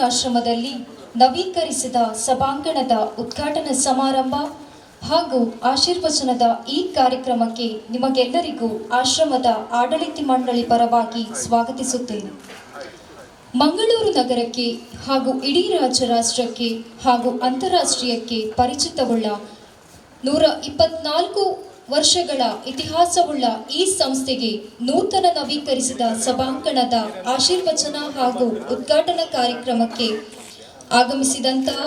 ಆಶ್ರಮದಲ್ಲಿ ನವೀಕರಿಸಿದ ಸಭಾಂಗಣದ ಉದ್ಘಾಟನಾ ಸಮಾರಂಭ ಹಾಗೂ ಆಶೀರ್ವಚನದ ಈ ಕಾರ್ಯಕ್ರಮಕ್ಕೆ ನಿಮಗೆಲ್ಲರಿಗೂ ಆಶ್ರಮದ ಆಡಳಿತ ಮಂಡಳಿ ಪರವಾಗಿ ಸ್ವಾಗತಿಸುತ್ತೇನೆ. ಮಂಗಳೂರು ನಗರಕ್ಕೆ ಹಾಗೂ ಇಡೀ ರಾಷ್ಟ್ರಕ್ಕೆ ಹಾಗೂ ಅಂತಾರಾಷ್ಟ್ರೀಯಕ್ಕೆ ಪರಿಚಿತವುಳ್ಳ 124 ವರ್ಷಗಳ ಇತಿಹಾಸವುಳ್ಳ ಈ ಸಂಸ್ಥೆಗೆ ನೂತನ ನವೀಕರಿಸಿದ ಸಭಾಂಗಣದ ಆಶೀರ್ವಚನ ಹಾಗೂ ಉದ್ಘಾಟನಾ ಕಾರ್ಯಕ್ರಮಕ್ಕೆ ಆಗಮಿಸಿದಂತಹ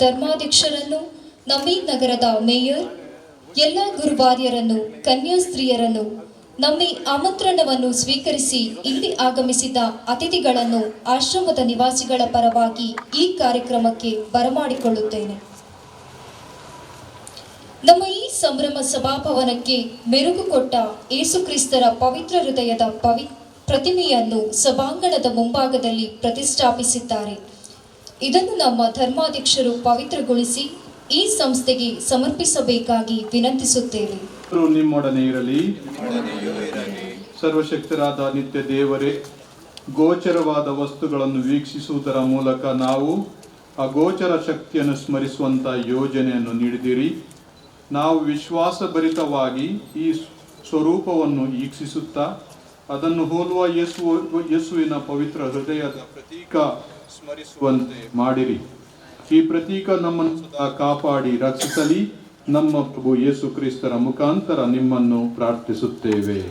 ಧರ್ಮಾಧ್ಯಕ್ಷರನ್ನು, ನಮ್ಮಿ ನಗರದ ಮೇಯರ್, ಎಲ್ಲ ಗುರುವಾರ್ಯರನ್ನು, ಕನ್ಯಾಸ್ತ್ರೀಯರನ್ನು, ನಮ್ಮಿ ಆಮಂತ್ರಣವನ್ನು ಸ್ವೀಕರಿಸಿ ಇಲ್ಲಿ ಆಗಮಿಸಿದ ಅತಿಥಿಗಳನ್ನು ಆಶ್ರಮದ ನಿವಾಸಿಗಳ ಪರವಾಗಿ ಈ ಕಾರ್ಯಕ್ರಮಕ್ಕೆ ಬರಮಾಡಿಕೊಳ್ಳುತ್ತೇನೆ. ನಮ್ಮ ಈ ಸಂಭ್ರಮ ಸಭಾಭವನಕ್ಕೆ ಮೆರುಗು ಕೊಟ್ಟ ಯೇಸುಕ್ರಿಸ್ತರ ಪವಿತ್ರ ಹೃದಯದ ಪ್ರತಿಮೆಯನ್ನು ಸಭಾಂಗಣದ ಮುಂಭಾಗದಲ್ಲಿ ಪ್ರತಿಷ್ಠಾಪಿಸಿದ್ದಾರೆ. ಇದನ್ನು ನಮ್ಮ ಧರ್ಮಾಧ್ಯಕ್ಷರು ಪವಿತ್ರಗೊಳಿಸಿ ಈ ಸಂಸ್ಥೆಗೆ ಸಮರ್ಪಿಸಬೇಕಾಗಿ ವಿನಂತಿಸುತ್ತೇವೆ. ನಿಮ್ಮೊಡನೆ ಇರಲಿ. ಸರ್ವಶಕ್ತರಾದ ನಿತ್ಯ ದೇವರೇ, ಗೋಚರವಾದ ವಸ್ತುಗಳನ್ನು ವೀಕ್ಷಿಸುವುದರ ಮೂಲಕ ನಾವು ಅಗೋಚರ ಶಕ್ತಿಯನ್ನು ಸ್ಮರಿಸುವಂತ ಯೋಜನೆಯನ್ನು ನೀಡಿದಿರಿ. ನಾವು ವಿಶ್ವಾಸಭರಿತವಾಗಿ ಈ ಸ್ವರೂಪವನ್ನು ವೀಕ್ಷಿಸುತ್ತಾ ಅದನ್ನು ಹೋಲುವ ಯೇಸುವಿನ ಪವಿತ್ರ ಹೃದಯದ ಪ್ರತೀಕ ಸ್ಮರಿಸುವಂತೆ ಮಾಡಿರಿ. ಈ ಪ್ರತೀಕ ನಮ್ಮನ್ನು ಸದಾ ಕಾಪಾಡಿ ರಕ್ಷಿಸಲಿ. ನಮ್ಮ ಪ್ರಭು ಯೇಸು ಕ್ರಿಸ್ತರ ಮುಖಾಂತರ ನಿಮ್ಮನ್ನು ಪ್ರಾರ್ಥಿಸುತ್ತೇವೆ.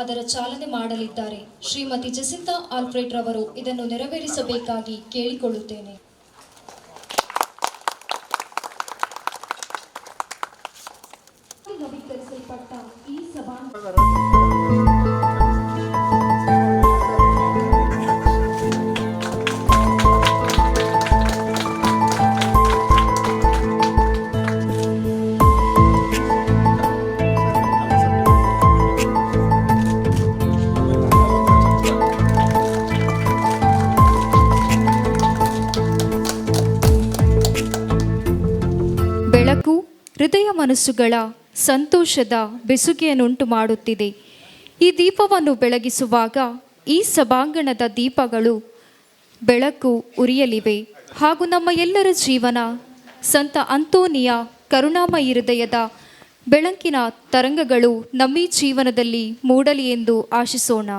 ಅದರ ಚಾಲನೆ ಮಾಡಲಿದ್ದಾರೆ. ಶ್ರೀಮತಿ ಜೆಸಿಂತಾ ಆಲ್ಫ್ರೆಡ್ ರವರು ಇದನ್ನು ನೆರವೇರಿಸಬೇಕಾಗಿ ಕೇಳಿಕೊಳ್ಳುತ್ತೇನೆ. ನವೀಕರಿಸಲ್ಪಟ್ಟ ಈ ಬೆಳಕು ಹೃದಯ ಮನಸ್ಸುಗಳ ಸಂತೋಷದ ಬೆಸುಗೆಯನ್ನುಂಟು ಮಾಡುತ್ತಿದೆ. ಈ ದೀಪವನ್ನು ಬೆಳಗಿಸುವಾಗ ಈ ಸಭಾಂಗಣದ ದೀಪಗಳು ಬೆಳಕು ಉರಿಯಲಿವೆ ಹಾಗೂ ನಮ್ಮ ಎಲ್ಲರ ಜೀವನ ಸಂತ ಅಂತೋನಿಯ ಕರುಣಾಮಯಿ ಹೃದಯದ ಬೆಳಕಿನ ತರಂಗಗಳು ನಮ್ಮ ಜೀವನದಲ್ಲಿ ಮೂಡಲಿ ಎಂದು ಆಶಿಸೋಣ.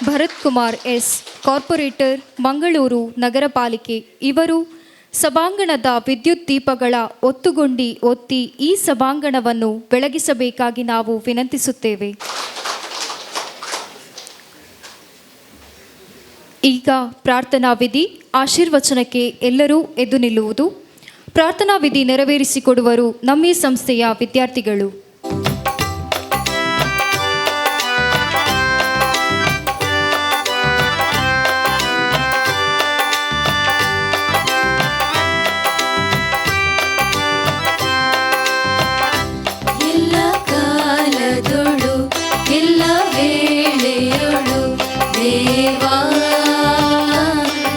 ಭರತ್ ಕುಮಾರ್ ಎಸ್, ಕಾರ್ಪೊರೇಟರ್, ಮಂಗಳೂರು ನಗರ ಪಾಲಿಕೆ. ಇವರು ಸಭಾಂಗಣದ ವಿದ್ಯುತ್ ದೀಪಗಳ ಒತ್ತುಗೊಂಡಿ ಒತ್ತಿ ಈ ಸಭಾಂಗಣವನ್ನು ಬೆಳಗಿಸಬೇಕಾಗಿ ನಾವು ವಿನಂತಿಸುತ್ತೇವೆ. ಈಗ ಪ್ರಾರ್ಥನಾ ವಿಧಿ ಆಶೀರ್ವಚನಕ್ಕೆ ಎಲ್ಲರೂ ಎದ್ದು ನಿಲ್ಲುವುದು. ಪ್ರಾರ್ಥನಾ ವಿಧಿ ನೆರವೇರಿಸಿಕೊಡುವರು ನಮ್ಮ ಸಂಸ್ಥೆಯ ವಿದ್ಯಾರ್ಥಿಗಳು.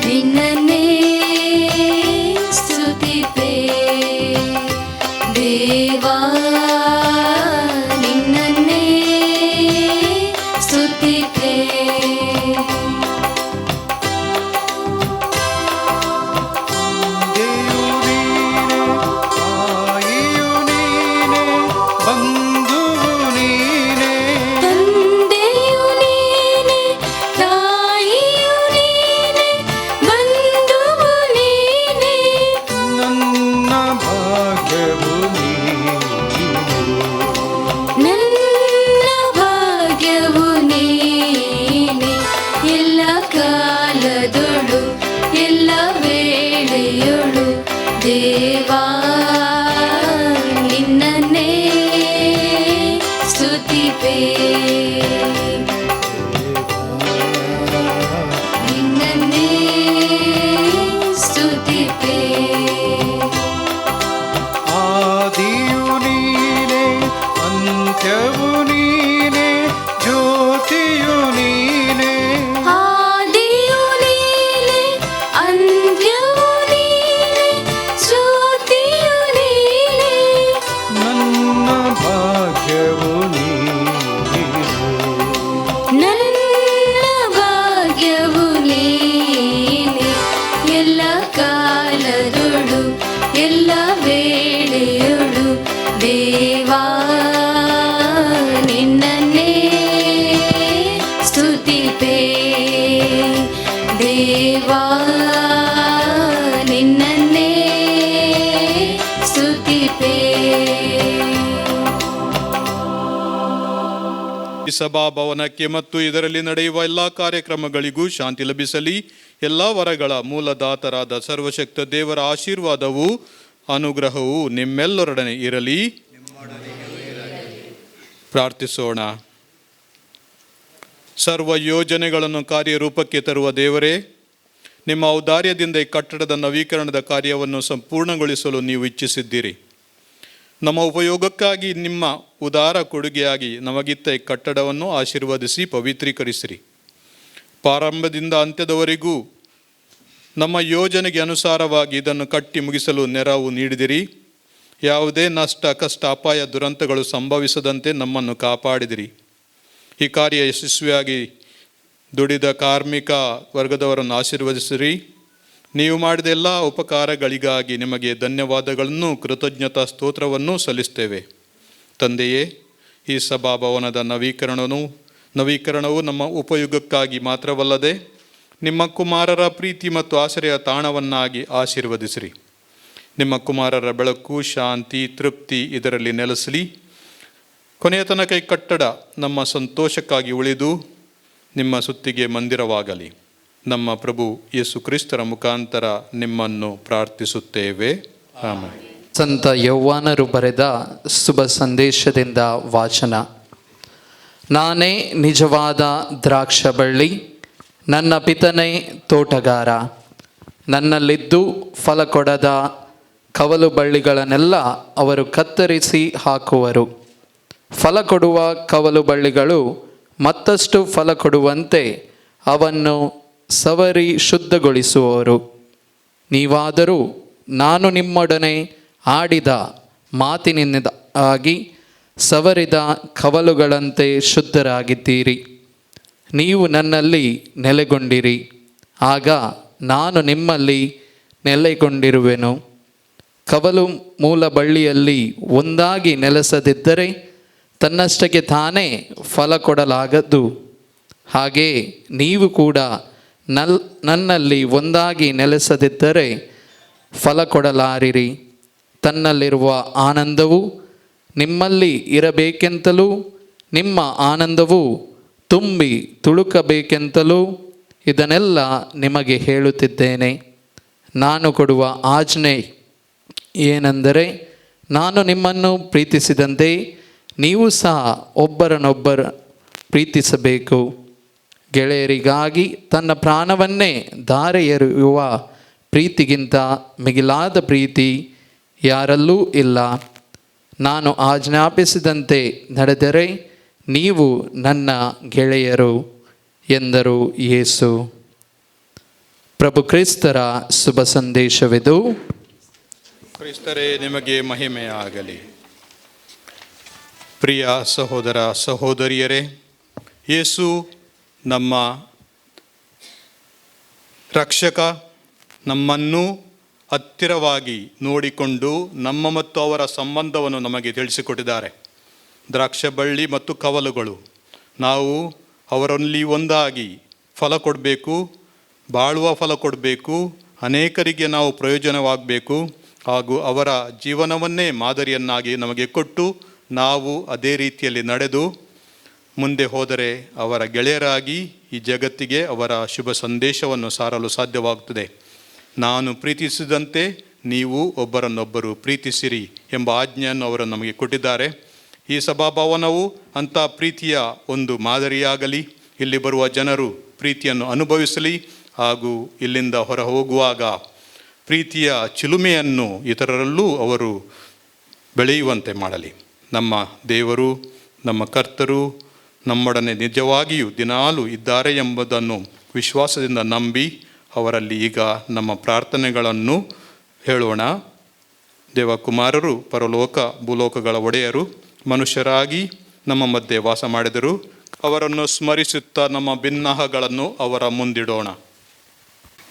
ನಿನ್ನನ್ನೇ ಸ್ತುತಿಪೆ ದೇವಾ ನಿನ್ನನ್ನೇ ಸ್ತುತಿಪೆ ದೇವಾ ನಿನ್ನನ್ನೇ ಸ್ತುತಿಪೆ ನಿನ್ನನ್ನೇ ಸ್ತುತಿಪೆ ಆದಿಯು ನೀನೆ ಅಂತ್ಯವು ನೀನೆ ಜ್ಯೋತಿಯು ನೀನೆ ಆದಿಯು ನೀನೆ ಅಂತ್ಯವು ನೀನೆ ಜ್ಯೋತಿಯು ನೀನೆ ನನ್ನ ಭಾಗ್ಯವು ನೀನೆ ನನ್ನ ಭಾಗ್ಯವು ನೀನೆ ಎಲ್ಲ ಕಾಲದೊಳು ಎಲ್ಲ ವೇಳೆಯೊಳು ದೇವಾ ನಿನ್ನನ್ನೇ ಸ್ತುತಿಪೆ ದೇವಾ ನಿನ್ನನ್ನೇ ಸ್ತುತಿಪೆ ಈ ಸಭಾಭವನಕ್ಕೆ ಮತ್ತು ಇದರಲ್ಲಿ ನಡೆಯುವ ಎಲ್ಲ ಕಾರ್ಯಕ್ರಮಗಳಿಗೂ ಶಾಂತಿ ಲಭಿಸಲಿ. ಎಲ್ಲ ವರಗಳ ಮೂಲದಾತರಾದ ಸರ್ವಶಕ್ತ ದೇವರ ಆಶೀರ್ವಾದವು ಅನುಗ್ರಹವು ನಿಮ್ಮೆಲ್ಲರೊಡನೆ ಇರಲಿ. ಪ್ರಾರ್ಥಿಸೋಣ. ಸರ್ವ ಯೋಜನೆಗಳನ್ನು ಕಾರ್ಯರೂಪಕ್ಕೆ ತರುವ ದೇವರೇ, ನಿಮ್ಮ ಔದಾರ್ಯದಿಂದ ಈ ಕಟ್ಟಡದ ನವೀಕರಣದ ಕಾರ್ಯವನ್ನು ಸಂಪೂರ್ಣಗೊಳಿಸಲು ನೀವು ಇಚ್ಛಿಸಿದ್ದೀರಿ. ನಮ್ಮ ಉಪಯೋಗಕ್ಕಾಗಿ ನಿಮ್ಮ ಉದಾರ ಕೊಡುಗೆಯಾಗಿ ನಮಗಿತ್ತ ಈ ಕಟ್ಟಡವನ್ನು ಆಶೀರ್ವದಿಸಿ ಪವಿತ್ರೀಕರಿಸಿರಿ. ಪ್ರಾರಂಭದಿಂದ ಅಂತ್ಯದವರೆಗೂ ನಮ್ಮ ಯೋಜನೆಗೆ ಅನುಸಾರವಾಗಿ ಇದನ್ನು ಕಟ್ಟಿ ಮುಗಿಸಲು ನೆರವು ನೀಡಿದಿರಿ. ಯಾವುದೇ ನಷ್ಟ, ಕಷ್ಟ, ಅಪಾಯ, ದುರಂತಗಳು ಸಂಭವಿಸದಂತೆ ನಮ್ಮನ್ನು ಕಾಪಾಡಿದಿರಿ. ಈ ಕಾರ್ಯ ಯಶಸ್ವಿಯಾಗಿ ದುಡಿದ ಕಾರ್ಮಿಕ ವರ್ಗದವರನ್ನು ಆಶೀರ್ವದಿಸಿರಿ. ನೀವು ಮಾಡಿದ ಎಲ್ಲ ಉಪಕಾರಗಳಿಗಾಗಿ ನಿಮಗೆ ಧನ್ಯವಾದಗಳನ್ನು, ಕೃತಜ್ಞತಾ ಸ್ತೋತ್ರವನ್ನು ಸಲ್ಲಿಸ್ತೇವೆ. ತಂದೆಯೇ, ಈ ಸಭಾಭವನದ ನವೀಕರಣವು ನಮ್ಮ ಉಪಯೋಗಕ್ಕಾಗಿ ಮಾತ್ರವಲ್ಲದೆ ನಿಮ್ಮ ಕುಮಾರರ ಪ್ರೀತಿ ಮತ್ತು ಆಶ್ರಯ ತಾಣವನ್ನಾಗಿ ಆಶೀರ್ವದಿಸಿರಿ. ನಿಮ್ಮ ಕುಮಾರರ ಬೆಳಕು, ಶಾಂತಿ, ತೃಪ್ತಿ ಇದರಲ್ಲಿ ನೆಲೆಸಲಿ. ಕೊನೆಯ ತನಕ ಈ ಕಟ್ಟಡ ನಮ್ಮ ಸಂತೋಷಕ್ಕಾಗಿ ಉಳಿದು ನಿಮ್ಮ ಸುತ್ತಿಗೆ ಮಂದಿರವಾಗಲಿ. ನಮ್ಮ ಪ್ರಭು ಯೇಸು ಕ್ರಿಸ್ತರ ಮುಖಾಂತರ ನಿಮ್ಮನ್ನು ಪ್ರಾರ್ಥಿಸುತ್ತೇವೆ. ಆಮೆನ್. ಸಂತ ಯೌವಾನರು ಬರೆದ ಶುಭ ಸಂದೇಶದಿಂದ ವಾಚನ. ನಾನೇ ನಿಜವಾದ ದ್ರಾಕ್ಷ ಬಳ್ಳಿ, ನನ್ನ ಪಿತನೇ ತೋಟಗಾರ. ನನ್ನಲ್ಲಿದ್ದು ಫಲ ಕೊಡದ ಕವಲು ಬಳ್ಳಿಗಳನ್ನೆಲ್ಲ ಅವರು ಕತ್ತರಿಸಿ ಹಾಕುವರು. ಫಲ ಕೊಡುವ ಕವಲು ಬಳ್ಳಿಗಳು ಮತ್ತಷ್ಟು ಫಲ ಕೊಡುವಂತೆ ಅವನ್ನು ಸವರಿ ಶುದ್ಧಗೊಳಿಸುವರು. ನೀವಾದರೂ ನಾನು ನಿಮ್ಮೊಡನೆ ಆಡಿದ ಮಾತಿನಿಂದಾಗಿ ಸವರಿದ ಕವಲುಗಳಂತೆ ಶುದ್ಧರಾಗಿದ್ದೀರಿ. ನೀವು ನನ್ನಲ್ಲಿ ನೆಲೆಗೊಂಡಿರಿ, ಆಗ ನಾನು ನಿಮ್ಮಲ್ಲಿ ನೆಲೆಗೊಂಡಿರುವೆನು. ಕವಲು ಮೂಲ ಬಳ್ಳಿಯಲ್ಲಿ ಒಂದಾಗಿ ನೆಲೆಸದಿದ್ದರೆ ತನ್ನಷ್ಟಕ್ಕೆ ತಾನೇ ಫಲ ಕೊಡಲಾಗದು. ಹಾಗೆಯೇ ನೀವು ಕೂಡ ನನ್ನಲ್ಲಿ ಒಂದಾಗಿ ನೆಲೆಸದಿದ್ದರೆ ಫಲ ಕೊಡಲಾರಿರಿ. ತನ್ನಲ್ಲಿರುವ ಆನಂದವು ನಿಮ್ಮಲ್ಲಿ ಇರಬೇಕೆಂತಲೂ ನಿಮ್ಮ ಆನಂದವು ತುಂಬಿ ತುಳುಕಬೇಕೆಂತಲೂ ಇದನ್ನೆಲ್ಲ ನಿಮಗೆ ಹೇಳುತ್ತಿದ್ದೇನೆ. ನಾನು ಕೊಡುವ ಆಜ್ಞೆ ಏನೆಂದರೆ, ನಾನು ನಿಮ್ಮನ್ನು ಪ್ರೀತಿಸಿದಂತೆ ನೀವು ಸಹ ಒಬ್ಬರನ್ನೊಬ್ಬರು ಪ್ರೀತಿಸಬೇಕು. ಗೆಳೆಯರಿಗಾಗಿ ತನ್ನ ಪ್ರಾಣವನ್ನೇ ಧಾರೆ ಎರೆಯುವ ಪ್ರೀತಿಗಿಂತ ಮಿಗಿಲಾದ ಪ್ರೀತಿ ಯಾರಲ್ಲೂ ಇಲ್ಲ. ನಾನು ಆಜ್ಞಾಪಿಸಿದಂತೆ ನಡೆದರೆ ನೀವು ನನ್ನ ಗೆಳೆಯರು. ಎಂದರು ಯೇಸು. ಪ್ರಭು ಕ್ರಿಸ್ತರ ಶುಭ ಸಂದೇಶವಿದು. ಕ್ರಿಸ್ತರೇ, ನಿಮಗೆ ಮಹಿಮೆಯಾಗಲಿ. ಪ್ರಿಯ ಸಹೋದರ ಸಹೋದರಿಯರೇ, ಯೇಸು ನಮ್ಮ ರಕ್ಷಕ, ನಮ್ಮನ್ನು ಹತ್ತಿರವಾಗಿ ನೋಡಿಕೊಂಡು ನಮ್ಮ ಮತ್ತು ಅವರ ಸಂಬಂಧವನ್ನು ನಮಗೆ ತಿಳಿಸಿಕೊಟ್ಟಿದ್ದಾರೆ. ದ್ರಾಕ್ಷ ಬಳ್ಳಿ ಮತ್ತು ಕವಲುಗಳು, ನಾವು ಅವರಲ್ಲಿ ಒಂದಾಗಿ ಫಲ ಕೊಡಬೇಕು, ಬಾಳುವ ಫಲ ಕೊಡಬೇಕು, ಅನೇಕರಿಗೆ ನಾವು ಪ್ರಯೋಜನವಾಗಬೇಕು ಹಾಗೂ ಅವರ ಜೀವನವನ್ನೇ ಮಾದರಿಯನ್ನಾಗಿ ನಮಗೆ ಕೊಟ್ಟು ನಾವು ಅದೇ ರೀತಿಯಲ್ಲಿ ನಡೆದು ಮುಂದೆ ಹೋದರೆ ಅವರ ಗೆಳೆಯರಾಗಿ ಈ ಜಗತ್ತಿಗೆ ಅವರ ಶುಭ ಸಂದೇಶವನ್ನು ಸಾರಲು ಸಾಧ್ಯವಾಗುತ್ತದೆ. ನಾನು ಪ್ರೀತಿಸಿದಂತೆ ನೀವು ಒಬ್ಬರನ್ನೊಬ್ಬರು ಪ್ರೀತಿಸಿರಿ ಎಂಬ ಆಜ್ಞೆಯನ್ನು ಅವರು ನಮಗೆ ಕೊಟ್ಟಿದ್ದಾರೆ. ಈ ಸಭಾಭವನವು ಅಂಥ ಪ್ರೀತಿಯ ಒಂದು ಮಾದರಿಯಾಗಲಿ, ಇಲ್ಲಿ ಬರುವ ಜನರು ಪ್ರೀತಿಯನ್ನು ಅನುಭವಿಸಲಿ ಹಾಗೂ ಇಲ್ಲಿಂದ ಹೊರ ಹೋಗುವಾಗ ಪ್ರೀತಿಯ ಚಿಲುಮೆಯನ್ನು ಇತರರಲ್ಲೂ ಅವರು ಬೆಳೆಯುವಂತೆ ಮಾಡಲಿ. ನಮ್ಮ ದೇವರು, ನಮ್ಮ ಕರ್ತರು ನಮ್ಮೊಡನೆ ನಿಜವಾಗಿಯೂ ದಿನಾಲೂ ಇದ್ದಾರೆ ಎಂಬುದನ್ನು ವಿಶ್ವಾಸದಿಂದ ನಂಬಿ ಅವರಲ್ಲಿ ಈಗ ನಮ್ಮ ಪ್ರಾರ್ಥನೆಗಳನ್ನು ಹೇಳೋಣ. ದೇವಕುಮಾರರು ಪರಲೋಕ ಭೂಲೋಕಗಳ ಒಡೆಯರು ಮನುಷ್ಯರಾಗಿ ನಮ್ಮ ಮಧ್ಯೆ ವಾಸ ಮಾಡಿದರು. ಅವರನ್ನು ಸ್ಮರಿಸುತ್ತಾ ನಮ್ಮ ಭಿನ್ನಹಗಳನ್ನು ಅವರ ಮುಂದಿಡೋಣ.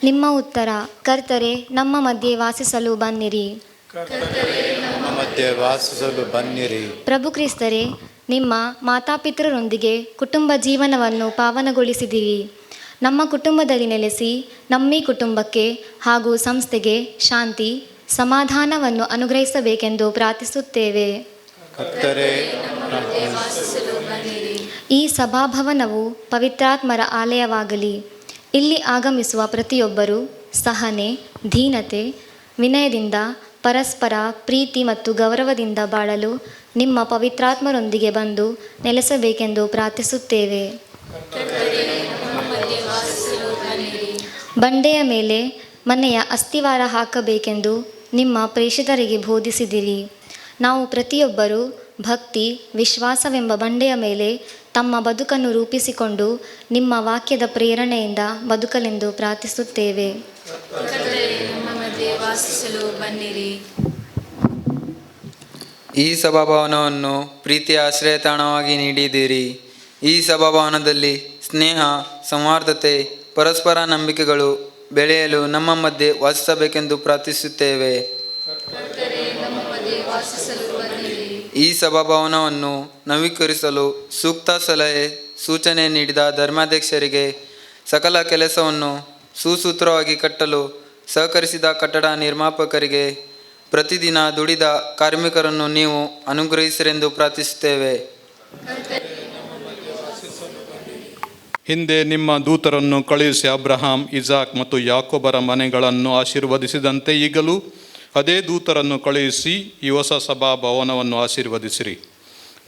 ನಿಮ್ಮ ಉತ್ತರ: ಕರ್ತರೆ, ನಮ್ಮ ಮಧ್ಯೆ ವಾಸಿಸಲು ಬನ್ನಿರಿ. ನಮ್ಮ ಮಧ್ಯೆ ವಾಸಿಸಲು ಬನ್ನಿರಿ. ಪ್ರಭು ಕ್ರಿಸ್ತರೇ, ನಿಮ್ಮ ಮಾತಾಪಿತರರೊಂದಿಗೆ ಕುಟುಂಬ ಜೀವನವನ್ನು ಪಾವನಗೊಳಿಸಿದಿರಿ. ನಮ್ಮ ಕುಟುಂಬದಲ್ಲಿ ನೆಲೆಸಿ ನಮ್ಮೀ ಕುಟುಂಬಕ್ಕೆ ಹಾಗೂ ಸಂಸ್ಥೆಗೆ ಶಾಂತಿ ಸಮಾಧಾನವನ್ನು ಅನುಗ್ರಹಿಸಬೇಕೆಂದು ಪ್ರಾರ್ಥಿಸುತ್ತೇವೆ. ಕರ್ತರೆ, ಈ ಸಭಾಭವನವು ಪವಿತ್ರಾತ್ಮರ ಆಲಯವಾಗಲಿ. ಇಲ್ಲಿ ಆಗಮಿಸುವ ಪ್ರತಿಯೊಬ್ಬರೂ ಸಹನೆ, ದೀನತೆ, ವಿನಯದಿಂದ ಪರಸ್ಪರ ಪ್ರೀತಿ ಮತ್ತು ಗೌರವದಿಂದ ಬಾಳಲು ನಿಮ್ಮ ಪವಿತ್ರಾತ್ಮರೊಂದಿಗೆ ಬಂದು ನೆಲೆಸಬೇಕೆಂದು ಪ್ರಾರ್ಥಿಸುತ್ತೇವೆ. ಬಂಡೆಯ ಮೇಲೆ ಮನೆಯ ಅಸ್ತಿವಾರ ಹಾಕಬೇಕೆಂದು ನಿಮ್ಮ ಪ್ರೇಷಿತರಿಗೆ ಬೋಧಿಸಿದಿರಿ. ನಾವು ಪ್ರತಿಯೊಬ್ಬರೂ ಭಕ್ತಿ, ವಿಶ್ವಾಸವೆಂಬ ಬಂಡೆಯ ಮೇಲೆ ತಮ್ಮ ಬದುಕನ್ನು ರೂಪಿಸಿಕೊಂಡು ನಿಮ್ಮ ವಾಕ್ಯದ ಪ್ರೇರಣೆಯಿಂದ ಬದುಕಲೆಂದು ಪ್ರಾರ್ಥಿಸುತ್ತೇವೆ. ಈ ಸಭಾಭವನವನ್ನು ಪ್ರೀತಿಯ ಆಶ್ರಯ ತಾಣವಾಗಿ ನೀಡಿದ್ದೀರಿ. ಈ ಸಭಾಭವನದಲ್ಲಿ ಸ್ನೇಹ, ಸೌಹಾರ್ದತೆ, ಪರಸ್ಪರ ನಂಬಿಕೆಗಳು ಬೆಳೆಯಲು ನಮ್ಮ ಮಧ್ಯೆ ವಾಸಿಸಬೇಕೆಂದು ಪ್ರಾರ್ಥಿಸುತ್ತೇವೆ. ಈ ಸಭಾಭವನವನ್ನು ನವೀಕರಿಸಲು ಸೂಕ್ತ ಸಲಹೆ ಸೂಚನೆ ನೀಡಿದ ಧರ್ಮಾಧ್ಯಕ್ಷರಿಗೆ, ಸಕಲ ಕೆಲಸವನ್ನು ಸುಸೂತ್ರವಾಗಿ ಕಟ್ಟಲು ಸಹಕರಿಸಿದ ಕಟ್ಟಡ ನಿರ್ಮಾಪಕರಿಗೆ, ಪ್ರತಿದಿನ ದುಡಿದ ಕಾರ್ಮಿಕರನ್ನು ನೀವು ಅನುಗ್ರಹಿಸಿರೆಂದು ಪ್ರಾರ್ಥಿಸುತ್ತೇವೆ. ಹಿಂದೆ ನಿಮ್ಮ ದೂತರನ್ನು ಕಳುಹಿಸಿ ಅಬ್ರಹಾಂ, ಇಸಾಕ್ ಮತ್ತು ಯಾಕೋಬರ ಮನೆಗಳನ್ನು ಆಶೀರ್ವದಿಸಿದಂತೆ ಈಗಲೂ ಅದೇ ದೂತರನ್ನು ಕಳುಹಿಸಿ ಈ ಹೊಸ ಸಭಾಭವನವನ್ನು ಆಶೀರ್ವದಿಸಿರಿ.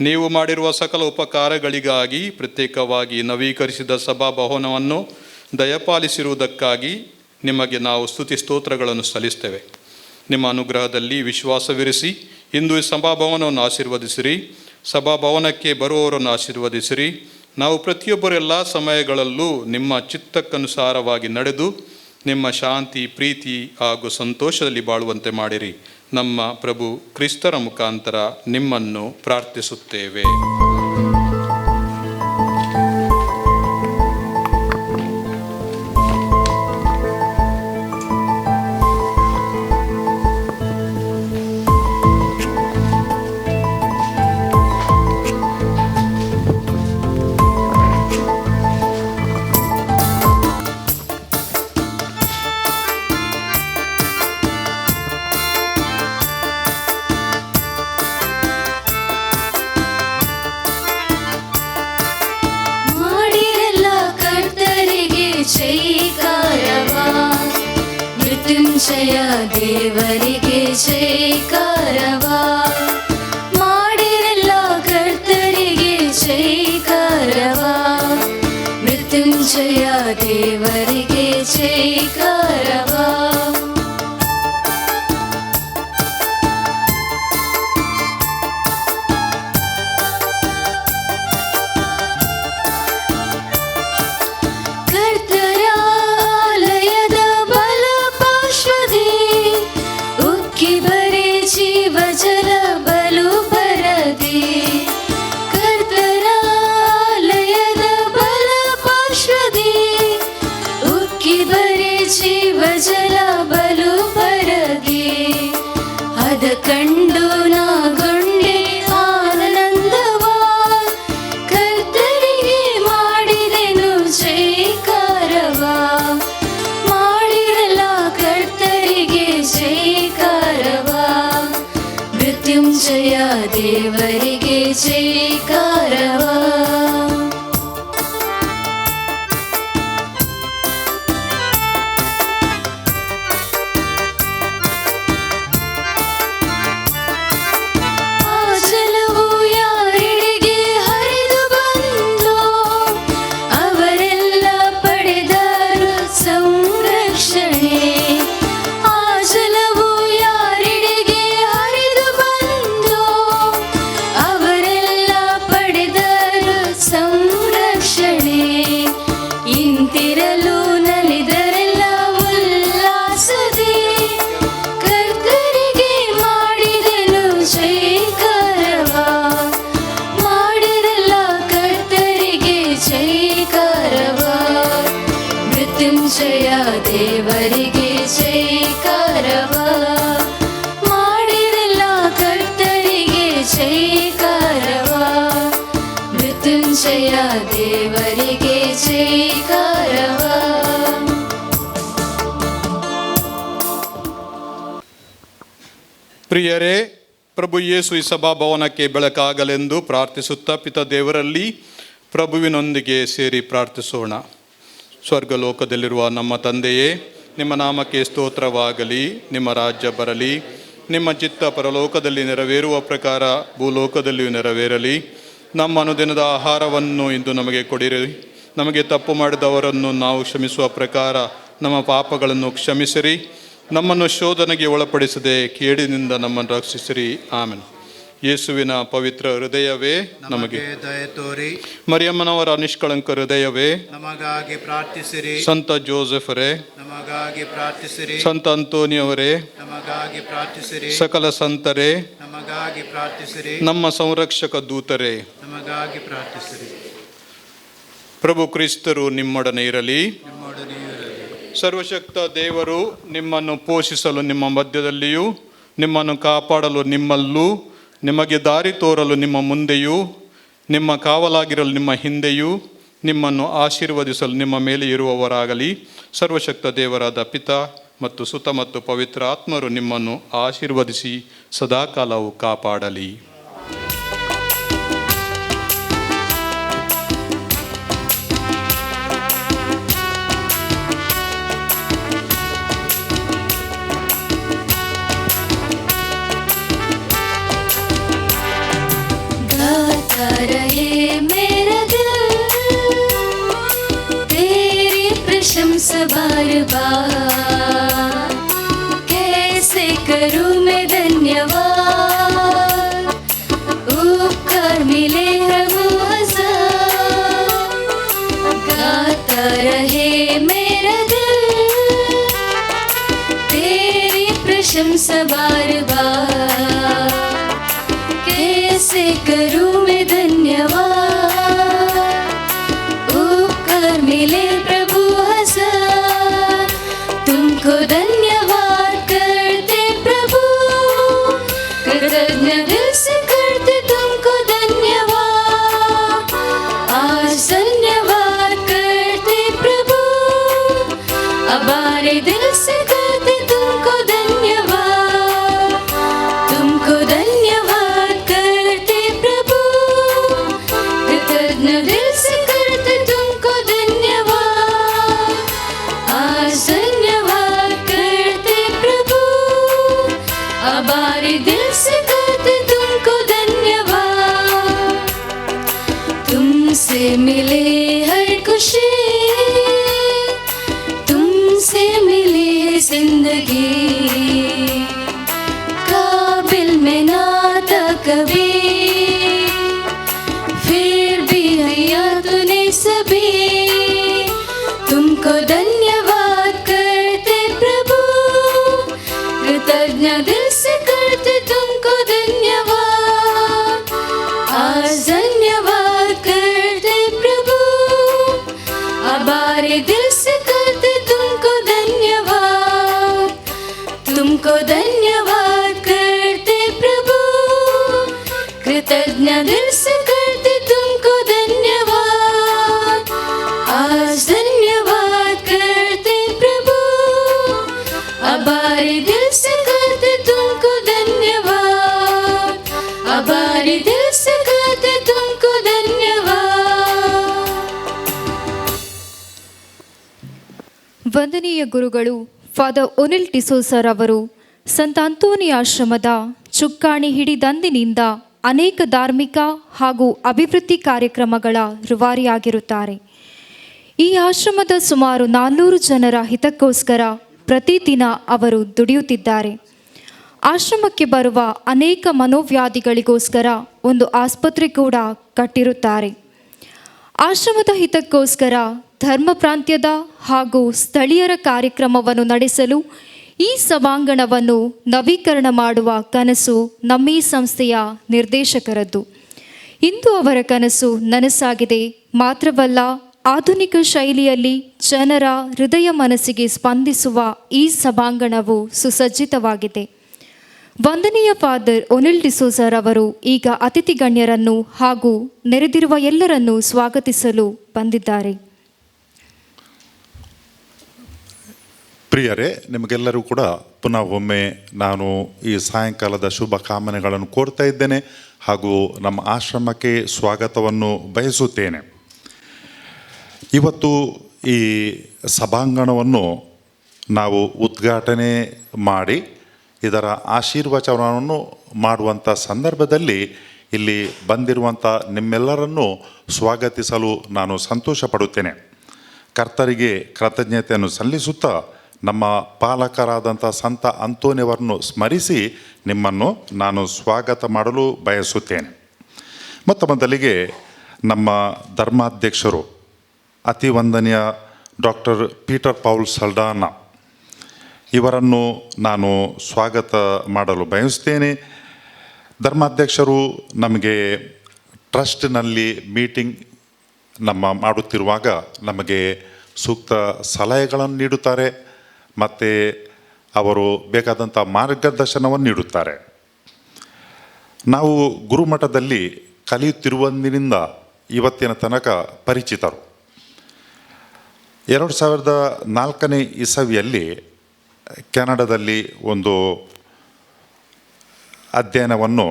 ನೀವು ಮಾಡಿರುವ ಸಕಲ ಉಪಕಾರಗಳಿಗಾಗಿ ಪ್ರತ್ಯೇಕವಾಗಿ ನವೀಕರಿಸಿದ ಸಭಾಭವನವನ್ನು ದಯಪಾಲಿಸಿರುವುದಕ್ಕಾಗಿ ನಿಮಗೆ ನಾವು ಸ್ತುತಿ ಸ್ತೋತ್ರಗಳನ್ನು ಸಲ್ಲಿಸ್ತೇವೆ. ನಿಮ್ಮ ಅನುಗ್ರಹದಲ್ಲಿ ವಿಶ್ವಾಸವಿರಿಸಿ ಇಂದು ಈ ಸಭಾಭವನವನ್ನು ಆಶೀರ್ವದಿಸಿರಿ. ಸಭಾಭವನಕ್ಕೆ ಬರುವವರನ್ನು ಆಶೀರ್ವದಿಸಿರಿ. ನಾವು ಪ್ರತಿಯೊಬ್ಬರು ಎಲ್ಲ ಸಮಯಗಳಲ್ಲೂ ನಿಮ್ಮ ಚಿತ್ತಕ್ಕನುಸಾರವಾಗಿ ನಡೆದು ನಿಮ್ಮ ಶಾಂತಿ, ಪ್ರೀತಿ ಹಾಗೂ ಸಂತೋಷದಲ್ಲಿ ಬಾಳುವಂತೆ ಮಾಡಿರಿ. ನಮ್ಮ ಪ್ರಭು ಕ್ರಿಸ್ತರ ಮುಖಾಂತರ ನಿಮ್ಮನ್ನು ಪ್ರಾರ್ಥಿಸುತ್ತೇವೆ. ಮೃತ್ಯುಂಜಯ ದೇವರಿಗೆ ಜೈಕಾರವಾ, ಮಾಡಿರೆಲ್ಲ ಕರ್ತರಿಗೆ ಜೈಕಾರವಾ. ಮೃತ್ಯುಂಜಯ ದೇವರಿಗೆ ಜೈಕಾರವಾ. ಜೀವ ಜಲ ಬಲು ಪರದೆ ಅದ ಕಂಡು ನಾಗೊಂಡೆ ಆನಂದವ ಕರ್ತರಿಗೆ ಮಾಡಿದೆನು ಜೈಕಾರವ ಮಾಡಿರಲ್ಲ ಕರ್ತರಿಗೆ ಜೈಕಾರವ ಮೃತ್ಯುಂಜಯ ದೇವರಿಗೆ ಜೈಕಾರವ ಇಂತಿರಲು ನಲಿದರೆಲ್ಲ ಉಲ್ಲಾಸದೆ ಕರ್ತರಿಗೆ ಮಾಡಿದೆನು ಜೈಕಾರವ ಮಾಡಿರಲ್ಲ ಕರ್ತರಿಗೆ ಜೈಕಾರವ ಮೃತ್ಯುಂಜಯ ದೇವರಿಗೆ ಜೈಕಾರವ ಮಾಡಿರಲ್ಲ ಕರ್ತರಿಗೆ ಜೈಕಾರವ ಮೃತ್ಯುಂಜಯ ದೇವರಿಗೆ ಜೈಕಾರವ. ಪ್ರಿಯರೇ, ಪ್ರಭು ಯೇಸು ಈ ಸಭಾಭವನಕ್ಕೆ ಬೆಳಕಾಗಲೆಂದು ಪ್ರಾರ್ಥಿಸುತ್ತಾ ಪಿತ ದೇವರಲ್ಲಿ ಪ್ರಭುವಿನೊಂದಿಗೆ ಸೇರಿ ಪ್ರಾರ್ಥಿಸೋಣ. ಸ್ವರ್ಗಲೋಕದಲ್ಲಿರುವ ನಮ್ಮ ತಂದೆಯೇ, ನಿಮ್ಮ ನಾಮಕ್ಕೆ ಸ್ತೋತ್ರವಾಗಲಿ. ನಿಮ್ಮ ರಾಜ್ಯ ಬರಲಿ. ನಿಮ್ಮ ಚಿತ್ತ ಪರಲೋಕದಲ್ಲಿ ನೆರವೇರುವ ಪ್ರಕಾರ ಭೂಲೋಕದಲ್ಲಿಯೂ ನೆರವೇರಲಿ. ನಮ್ಮ ಅನುದಿನದ ಆಹಾರವನ್ನು ಇಂದು ನಮಗೆ ಕೊಡಿರಿ. ನಮಗೆ ತಪ್ಪು ಮಾಡಿದವರನ್ನು ನಾವು ಕ್ಷಮಿಸುವ ಪ್ರಕಾರ ನಮ್ಮ ಪಾಪಗಳನ್ನು ಕ್ಷಮಿಸಿರಿ. ನಮ್ಮನ್ನು ಶೋಧನೆಗೆ ಒಳಪಡಿಸದೆ ಕೇಡಿನಿಂದ ನಮ್ಮನ್ನು ರಕ್ಷಿಸಿರಿ. ಆಮೆನ್. ಯೇಸುವಿನ ಪವಿತ್ರ ಹೃದಯವೇ ನಮಗೆ ದಯ ತೋರಿ, ಮರಿಯಮ್ಮನವರ ನಿಷ್ಕಳಂಕ ಹೃದಯವೇ ನಮಗಾಗಿ ಪ್ರಾರ್ಥಿಸಿರಿ. ಸಂತ ಜೋಸೆಫರೇ ನಮಗಾಗಿ ಪ್ರಾರ್ಥಿಸಿರಿ. ಸಂತ ಅಂತೋನಿಯವರೇ ನಮಗಾಗಿ ಪ್ರಾರ್ಥಿಸಿರಿ. ಸಕಲ ಸಂತರೇ ನಮಗಾಗಿ ಪ್ರಾರ್ಥಿಸಿರಿ. ನಮ್ಮ ಸಂರಕ್ಷಕ ದೂತರೇ ನಮಗಾಗಿ ಪ್ರಾರ್ಥಿಸಿರಿ. ಪ್ರಭು ಕ್ರಿಸ್ತರು ನಿಮ್ಮೊಡನೆ ಇರಲಿ. ನಿಮ್ಮೊಡನೆ ಇರಲಿ. ಸರ್ವಶಕ್ತ ದೇವರು ನಿಮ್ಮನ್ನು ಪೋಷಿಸಲು ನಿಮ್ಮ ಮಧ್ಯದಲ್ಲಿಯೂ, ನಿಮ್ಮನ್ನು ಕಾಪಾಡಲು ನಿಮ್ಮಲ್ಲೂ, ನಿಮಗೆ ದಾರಿ ತೋರಲು ನಿಮ್ಮ ಮುಂದೆಯೂ, ನಿಮ್ಮ ಕಾವಲಾಗಿರಲು ನಿಮ್ಮ ಹಿಂದೆಯೂ, ನಿಮ್ಮನ್ನು ಆಶೀರ್ವದಿಸಲು ನಿಮ್ಮ ಮೇಲೆ ಇರುವವರಾಗಲಿ. ಸರ್ವಶಕ್ತ ದೇವರಾದ ಪಿತ ಮತ್ತು ಸುತ ಮತ್ತು ಪವಿತ್ರ ಆತ್ಮರು ನಿಮ್ಮನ್ನು ಆಶೀರ್ವದಿಸಿ ಸದಾಕಾಲವು ಕಾಪಾಡಲಿ. रहे मेरा दिल तेरी प्रशंसा बार बार कैसे करूं मैं धन्यवाद उपकार मिले प्रभु हजार गाता रहे मेरा दिल तेरी प्रशंसा बार बार कैसे करूं मैं धन्यवाद उपकार मिले प्रभु हजार तुमको धन्यवाद करते प्रभु कृतज्ञ दिल से करते तुमको धन्यवाद आज धन्यवाद करते प्रभु हमारे दिल से करते तुमको धन्यवाद तुमको धन्यवाद करते प्रभु कृतज्ञ दिल से करते तुमको धन्यवाद आज धन्यवाद करते प्रभु हमारे दिल से करते तुमको धन्यवाद तुमसे मिले हर खुशी तुमसे मिली है जिंदगी काबिल में ना था कभी फिर भी हैया तूने सभी तुमको धन्यवाद करते प्रभु कृतज्ञ दिल से करते तुमको धन्यवाद आज धन्यवाद करते प्रभु हमारे दिल से करते तुमको धन्यवाद दिल से करते तुमको धन्यवाद, आज धन्यवाद करते प्रभु, हमारे दिल से करते तुमको धन्यवाद, हमारे दिल से करते तुमको धन्यवाद। ವಂದನೀಯ ಗುರುಗಳು ಫಾದರ್ ಒನಿಲ್ ಡಿಸೋಸರ್ ಅವರು ಸಂತ ಅಂತೋನಿ ಆಶ್ರಮದ ಚುಕ್ಕಾಣಿ ಹಿಡಿದಂದಿನಿಂದ ಅನೇಕ ಧಾರ್ಮಿಕ ಹಾಗೂ ಅಭಿವೃದ್ಧಿ ಕಾರ್ಯಕ್ರಮಗಳ ರೂವಾರಿಯಾಗಿರುತ್ತಾರೆ. ಈ ಆಶ್ರಮದ ಸುಮಾರು 400 ಜನರ ಹಿತಕ್ಕೋಸ್ಕರ ಪ್ರತಿದಿನ ಅವರು ದುಡಿಯುತ್ತಿದ್ದಾರೆ. ಆಶ್ರಮಕ್ಕೆ ಬರುವ ಅನೇಕ ಮನೋವ್ಯಾಧಿಗಳಿಗೋಸ್ಕರ ಒಂದು ಆಸ್ಪತ್ರೆ ಕೂಡ ಕಟ್ಟಿರುತ್ತಾರೆ. ಆಶ್ರಮದ ಹಿತಕ್ಕೋಸ್ಕರ ಧರ್ಮ ಪ್ರಾಂತ್ಯದ ಹಾಗೂ ಸ್ಥಳೀಯರ ಕಾರ್ಯಕ್ರಮವನ್ನು ನಡೆಸಲು ಈ ಸಭಾಂಗಣವನ್ನು ನವೀಕರಣ ಮಾಡುವ ಕನಸು ನಮ್ಮ ಈ ಸಂಸ್ಥೆಯ ನಿರ್ದೇಶಕರದ್ದು. ಇಂದು ಅವರ ಕನಸು ನನಸಾಗಿದೆ. ಮಾತ್ರವಲ್ಲ, ಆಧುನಿಕ ಶೈಲಿಯಲ್ಲಿ ಜನರ ಹೃದಯ ಮನಸ್ಸಿಗೆ ಸ್ಪಂದಿಸುವ ಈ ಸಭಾಂಗಣವು ಸುಸಜ್ಜಿತವಾಗಿದೆ. ವಂದನೀಯ ಫಾದರ್ ಒನಿಲ್ ಡಿಸೋಸರ್ ಅವರು ಈಗ ಅತಿಥಿ ಗಣ್ಯರನ್ನು ಹಾಗೂ ನೆರೆದಿರುವ ಎಲ್ಲರನ್ನೂ ಸ್ವಾಗತಿಸಲು ಬಂದಿದ್ದಾರೆ. ಪ್ರಿಯರೇ, ನಿಮಗೆಲ್ಲರೂ ಕೂಡ ಪುನಃ ಒಮ್ಮೆ ನಾನು ಈ ಸಾಯಂಕಾಲದ ಶುಭ ಕಾಮನೆಗಳನ್ನು ಕೋರ್ತಾ ಇದ್ದೇನೆ ಹಾಗೂ ನಮ್ಮ ಆಶ್ರಮಕ್ಕೆ ಸ್ವಾಗತವನ್ನು ಬಯಸುತ್ತೇನೆ. ಇವತ್ತು ಈ ಸಭಾಂಗಣವನ್ನು ನಾವು ಉದ್ಘಾಟನೆ ಮಾಡಿ ಇದರ ಆಶೀರ್ವಚನವನ್ನು ಮಾಡುವಂಥ ಸಂದರ್ಭದಲ್ಲಿ ಇಲ್ಲಿ ಬಂದಿರುವಂಥ ನಿಮ್ಮೆಲ್ಲರನ್ನು ಸ್ವಾಗತಿಸಲು ನಾನು ಸಂತೋಷ ಪಡುತ್ತೇನೆ. ಕರ್ತರಿಗೆ ಕೃತಜ್ಞತೆಯನ್ನು ಸಲ್ಲಿಸುತ್ತಾ ನಮ್ಮ ಪಾಲಕರಾದಂಥ ಸಂತ ಅಂತೋನಿಯವರನ್ನು ಸ್ಮರಿಸಿ ನಿಮ್ಮನ್ನು ನಾನು ಸ್ವಾಗತ ಮಾಡಲು ಬಯಸುತ್ತೇನೆ. ಮೊತ್ತ ಮೊದಲಿಗೆ ನಮ್ಮ ಧರ್ಮಾಧ್ಯಕ್ಷರು ಅತಿ ವಂದನೀಯ ಡಾಕ್ಟರ್ ಪೀಟರ್ ಪೌಲ್ ಸಲ್ಡಾನ ಇವರನ್ನು ನಾನು ಸ್ವಾಗತ ಮಾಡಲು ಬಯಸುತ್ತೇನೆ. ಧರ್ಮಾಧ್ಯಕ್ಷರು ನಮಗೆ ಟ್ರಸ್ಟ್ನಲ್ಲಿ ಮೀಟಿಂಗ್ ಮಾಡುತ್ತಿರುವಾಗ ನಮಗೆ ಸೂಕ್ತ ಸಲಹೆಗಳನ್ನು ನೀಡುತ್ತಾರೆ ಮತ್ತು ಅವರು ಬೇಕಾದಂಥ ಮಾರ್ಗದರ್ಶನವನ್ನು ನೀಡುತ್ತಾರೆ. ನಾವು ಗುರುಮಠದಲ್ಲಿ ಕಲಿಯುತ್ತಿರುವಂದಿನಿಂದ ಇವತ್ತಿನ ತನಕ ಪರಿಚಿತರು. 2004ನೇ ಇಸವಿಯಲ್ಲಿ ಕೆನಡಾದಲ್ಲಿ ಒಂದು ಅಧ್ಯಯನವನ್ನು